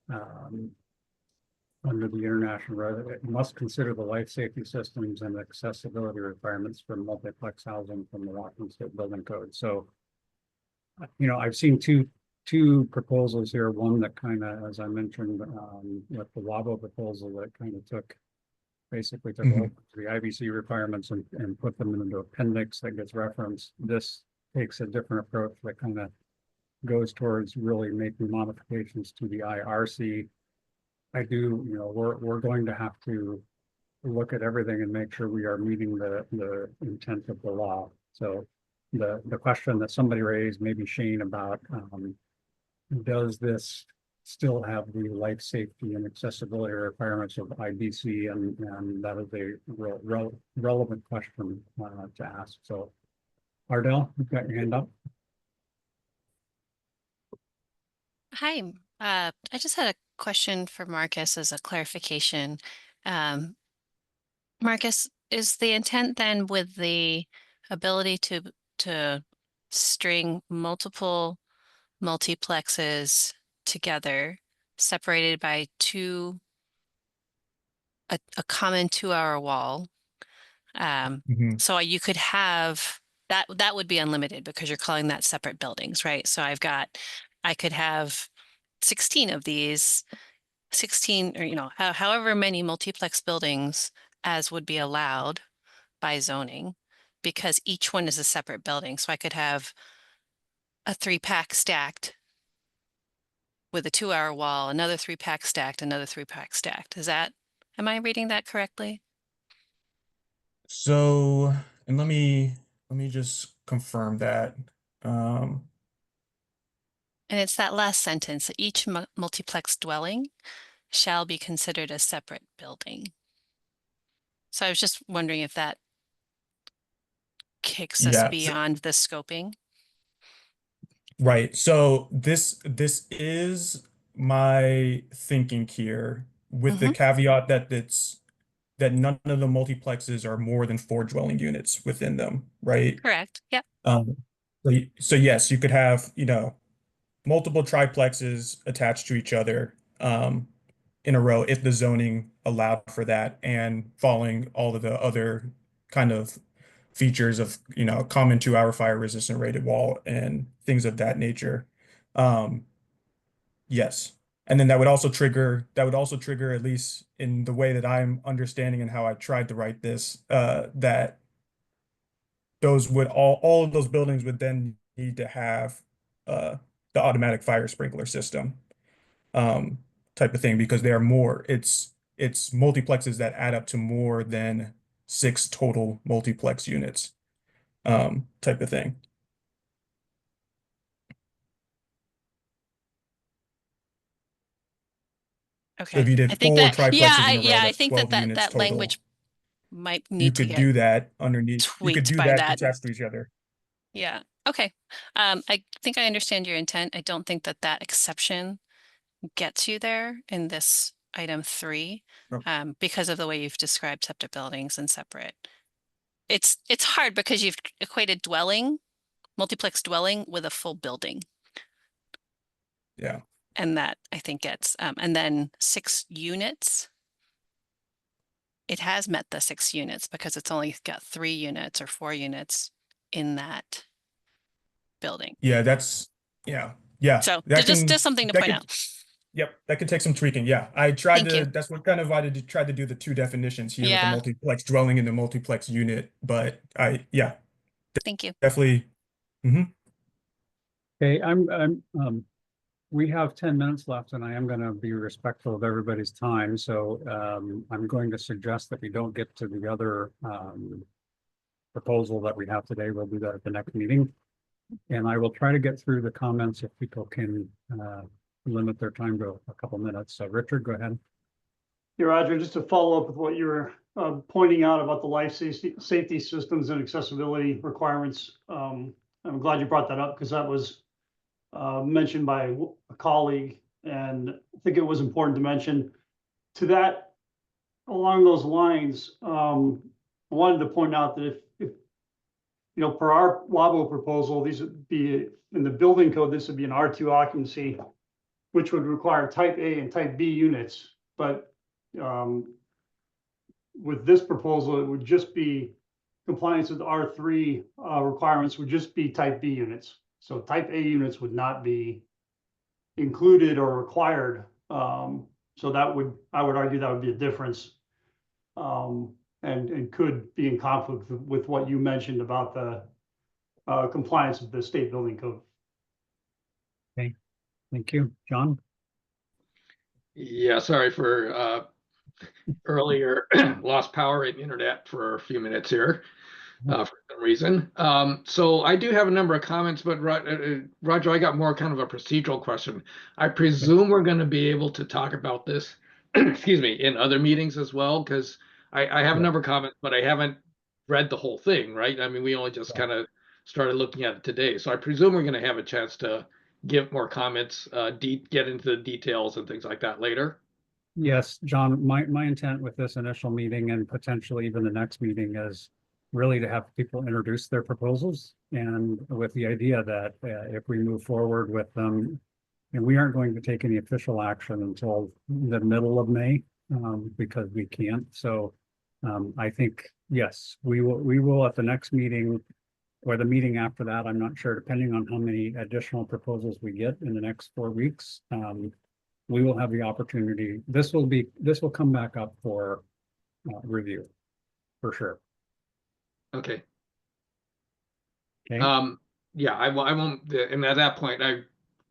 under the international, it must consider the life safety systems and accessibility requirements for multiplex housing from the Washington State Building Code. So, I've seen two proposals here. One that kind of, as I mentioned, with the WABO proposal, that kind of basically took all the IBC requirements and put them into appendix that gets referenced. This takes a different approach that kind of goes towards really making modifications to the IRC. We're going to have to look at everything and make sure we are meeting the intent of the law. So the question that somebody raised, maybe Shane, about does this still have the life safety and accessibility requirements of IBC, and that is a relevant question to ask. So Ardell, you've got your hand up. Hi, I just had a question for Marcus as a clarification. Marcus, is the intent then with the ability to string multiple multiplexes together, separated by a common 2-hour wall? So you could have that would be unlimited because you're calling that separate buildings, right? So I could have 16 of these, 16 or however many multiplex buildings as would be allowed by zoning, because each one is a separate building. So I could have a 3-pack stacked with a 2-hour wall, another 3-pack stacked, another 3-pack stacked. Am I reading that correctly? So, and let me just confirm that. And it's that last sentence: each multiplex dwelling shall be considered a separate building. So I was just wondering if that kicks us beyond the scoping. Right. So this is my thinking here, with the caveat that none of the multiplexes are more than 4 dwelling units within them, right? Correct. Yep. So yes, you could have, multiple triplexes attached to each other in a row if the zoning allowed for that, and following all of the other kind of features of, common 2-hour fire resistant rated wall and things of that nature. Yes. And then that would also trigger, at least in the way that I'm understanding and how I tried to write this, that those would all of those buildings would then need to have the automatic fire sprinkler system type of thing, because they are more, it's multiplexes that add up to more than 6 total multiplex units type of thing. So if Okay, you did I think four that, triplexes yeah, in a row, I that's think 12 that units total. language might You need to could get do that underneath. You could tweaked do by that that. attached to each other. Yeah, okay. I think I understand your intent. I don't think that that exception gets you there in this item 3, No. because of the way you've described septic buildings and separate. It's hard because you've equated dwelling, multiplex dwelling with a full building. Yeah. And that I think gets, and then 6 units. It has met the 6 units because it's only got 3 units or 4 units in that building. Yeah, that's yeah. So That just something to that point could- out. Yep, that could take some tweaking. Yeah, I tried Thank to. you. That's what kind of I tried to do the 2 definitions here with the Yeah. multiplex dwelling and the multiplex unit. But Thank you. definitely. Okay, we have 10 minutes left and I am going to be respectful of everybody's time. So I'm going to suggest that we don't get to the other proposal that we have today. We'll do that at the next meeting. And I will try to get through the comments if people can limit their time to a couple minutes. So Richard, go ahead. Yeah, Roger, just to follow up with what you were pointing out about the life safety systems and accessibility requirements. I'm glad you brought that up because that was mentioned by a colleague, and I think it was important to mention to that. Along those lines, I wanted to point out that if per our WABO proposal, these would be in the building code. This would be an R2 occupancy, which would require type A and type B units. But with this proposal, it would just be compliance with R3 requirements would just be type B units. So type A units would not be included or required. So that would, I would argue that would be a difference. And could be in conflict with what you mentioned about the compliance with the state building code. Okay, thank you. John? Yeah, sorry for earlier lost power and internet for a few minutes here for some reason. So I do have a number of comments, but Roger, I got more kind of a procedural question. I presume we're going to be able to talk about this, excuse me, in other meetings as well, because I have a number of comments, but I haven't read the whole thing, right? I mean, we only just kind of started looking at it today. So I presume we're going to have a chance to give more comments, get into the details and things like that later. Yes, John, my intent with this initial meeting and potentially even the next meeting is really to have people introduce their proposals, and with the idea that if we move forward with them, and we aren't going to take any official action until the middle of May, because we can't. So I think, yes, we will at the next meeting or the meeting after that, I'm not sure, depending on how many additional proposals we get in the next 4 weeks. We will have the opportunity. This will come back up for review for sure. Okay. Okay. Yeah, I won't, and at that point,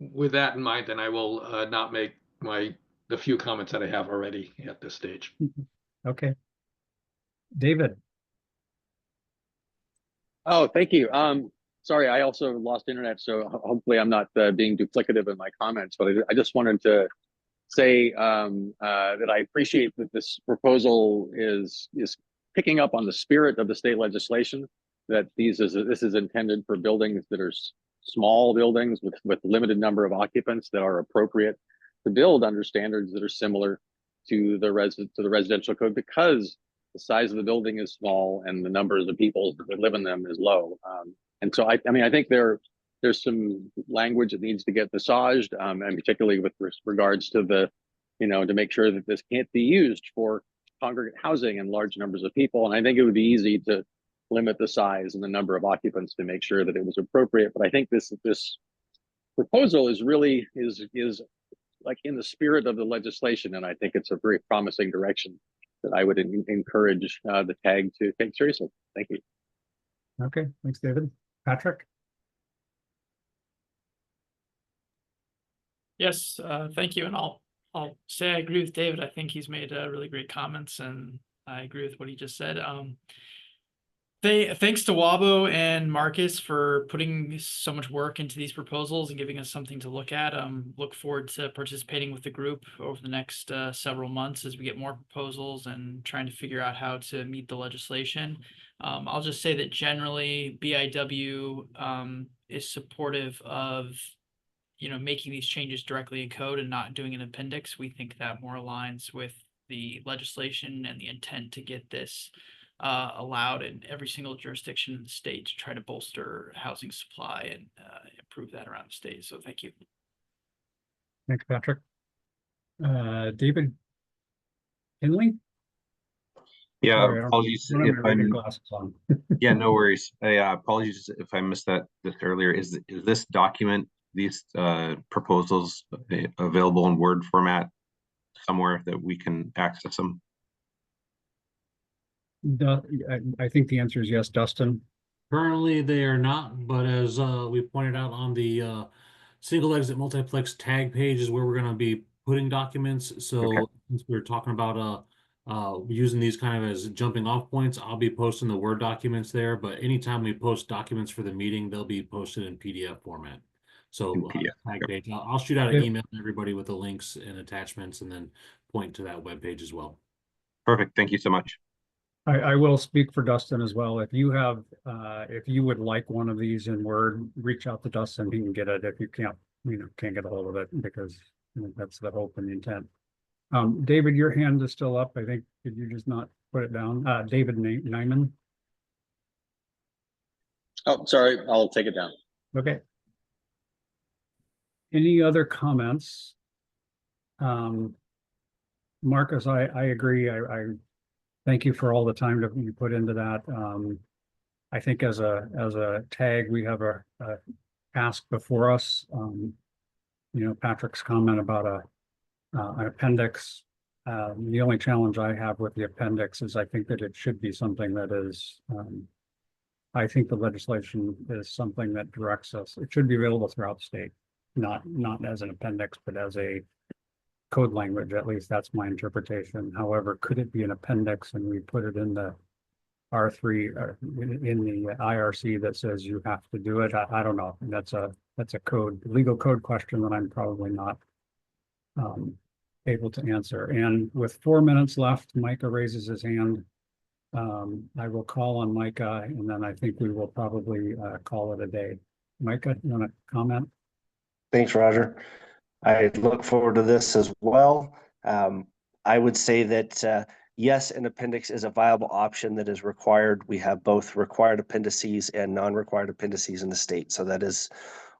with that in mind, then I will not make the few comments that I have already at this stage. Okay. David. Oh, thank you. Sorry, I also lost internet, so hopefully I'm not being duplicative in my comments, but I just wanted to say that I appreciate that this proposal is picking up on the spirit of the state legislation, that this is intended for buildings that are small buildings with limited number of occupants that are appropriate to build under standards that are similar to the residential code, because the size of the building is small and the numbers of people that live in them is low. And so I mean, I think there's some language that needs to get massaged, and particularly with regards to to make sure that this can't be used for congregate housing and large numbers of people. And I think it would be easy to limit the size and the number of occupants to make sure that it was appropriate. But I think this proposal is really is like in the spirit of the legislation, and I think it's a very promising direction that I would encourage the TAG to take seriously. Thank you. Okay, thanks, David. Patrick? Yes, thank you. And I'll say I agree with David. I think he's made really great comments, and I agree with what he just said. Thanks to Wabo and Marcus for putting so much work into these proposals and giving us something to look at. Look forward to participating with the group over the next several months as we get more proposals and trying to figure out how to meet the legislation. I'll just say that generally BIW is supportive of making these changes directly in code and not doing an appendix. We think that more aligns with the legislation and the intent to get this allowed in every single jurisdiction in the state to try to bolster housing supply and improve that around the state. So thank you. Thanks, Patrick. David Kinley? Yeah, Sorry, apologies I don't have if my reading I'm glasses on. yeah, no worries. Apologies if I missed this earlier. Is this document, these proposals available in Word format somewhere that we can access them? I think the answer is yes, Dustin. Currently, they are not, but as we pointed out on the single exit multiplex tag page is where we're going to be putting documents. So since we're talking about using these kind of as jumping off points, I'll be posting the Word documents there. But anytime we post documents for the meeting, they'll be posted in PDF format. So tag page. I'll shoot out an email to everybody with the links and attachments, and then point to that web page as well. Perfect. Thank you so much. I will speak for Dustin as well. If you have, if you would like one of these in Word, reach out to Dustin. He can get it. If you can't get a hold of it, because that's the hope and the intent. David, your hand is still up. I think, did you just not put it down? David Nyman. Oh, sorry. I'll take it down. Okay. Any other comments? Marcus, I agree. I thank you for all the time that you put into that. I think as a tag, we have a task before us. Patrick's comment about an appendix. The only challenge I have with the appendix is I think that it should be something that is, I think the legislation is something that directs us. It should be available throughout the state, not as an appendix, but as a code language. At least that's my interpretation. However, could it be an appendix and we put it in the R3 or in the IRC that says you have to do it? I don't know. That's a legal code question that I'm probably not able to answer. And with 4 minutes left, Micah raises his hand. I will call on Micah, and then I think we will probably call it a day. Micah, you want to comment? Thanks, Roger. I look forward to this as well. I would say that yes, an appendix is a viable option that is required. We have both required appendices and non-required appendices in the state. So that is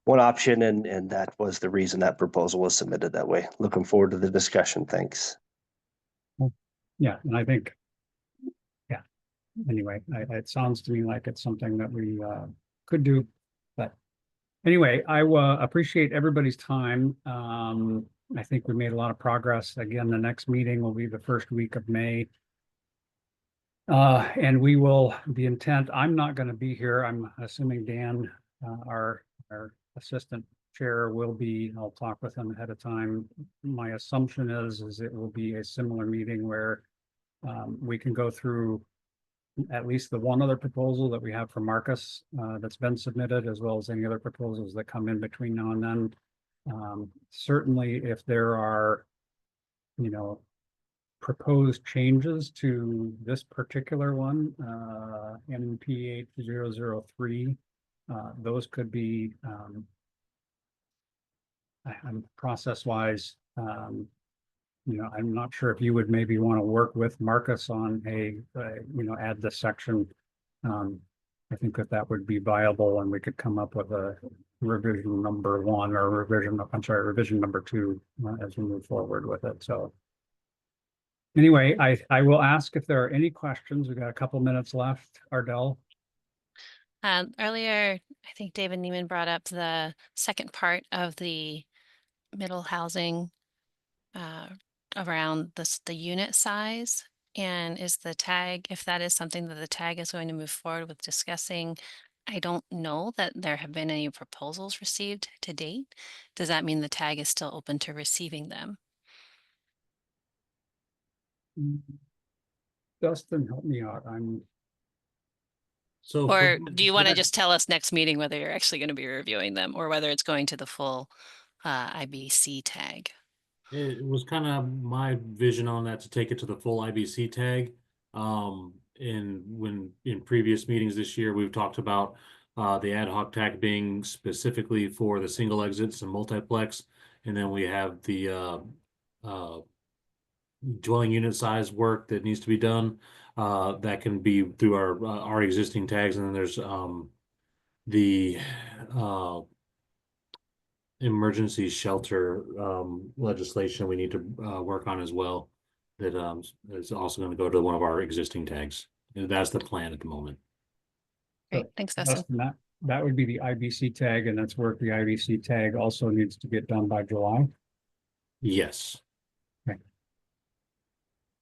one option, and that was the reason that proposal was submitted that way. Looking forward to the discussion. Thanks. Yeah, and I think, yeah, anyway, it sounds to me like it's something that we could do. But anyway, I appreciate everybody's time. I think we made a lot of progress. Again, the next meeting will be the first week of May. And we will, the intent, I'm not going to be here. I'm assuming Dan, our assistant chair, will be. I'll talk with him ahead of time. My assumption is it will be a similar meeting where we can go through at least the one other proposal that we have from Marcus that's been submitted, as well as any other proposals that come in between now and then. Certainly, if there are, proposed changes to this particular one, NP 8003, those could be, I'm process-wise, I'm not sure if you would maybe want to work with Marcus on add this section. I think that would be viable, and we could come up with a revision number 1 or revision number 2 as we move forward with it. So anyway, I will ask if there are any questions. We've got a couple minutes left. Ardell? Earlier, I think David Neiman brought up the second part of the middle housing around the unit size. And is the tag, if that is something that the tag is going to move forward with discussing, I don't know that there have been any proposals received to date. Does that mean the tag is still open to receiving them? Dustin, help me out. So Or for- do you want to just tell us next meeting whether you're actually going to be reviewing them or whether it's going to the full IBC tag? It was kind of my vision on that to take it to the full IBC tag. In previous meetings this year, we've talked about the ad hoc tag being specifically for the single exits and multiplex, and then we have the dwelling unit size work that needs to be done. That can be through our existing tags, and then there's the emergency shelter legislation we need to work on as well. That is also going to go to one of our existing tags. And that's the plan at the moment. Great, thanks, Dustin. That would be the IBC tag, and that's work the IBC tag also needs to get done by July. Yes. Okay.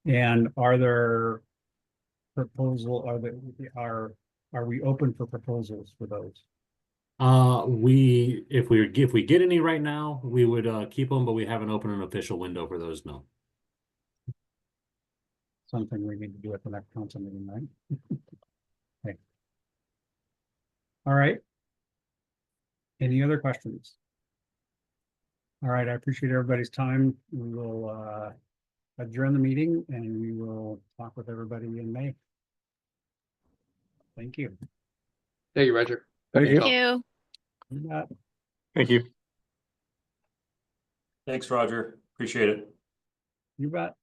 And are there are we open for proposals for those? If we get any right now, we would keep them, but we haven't opened an official window for those. No. Something we need to do at the next council meeting, right? Okay. All right. Any other questions? All right, I appreciate everybody's time. We will adjourn the meeting and we will talk with everybody in May. Thank you. Thank you, Roger. Thank Thank you. Thank you. Thanks, Roger. Appreciate it. You bet.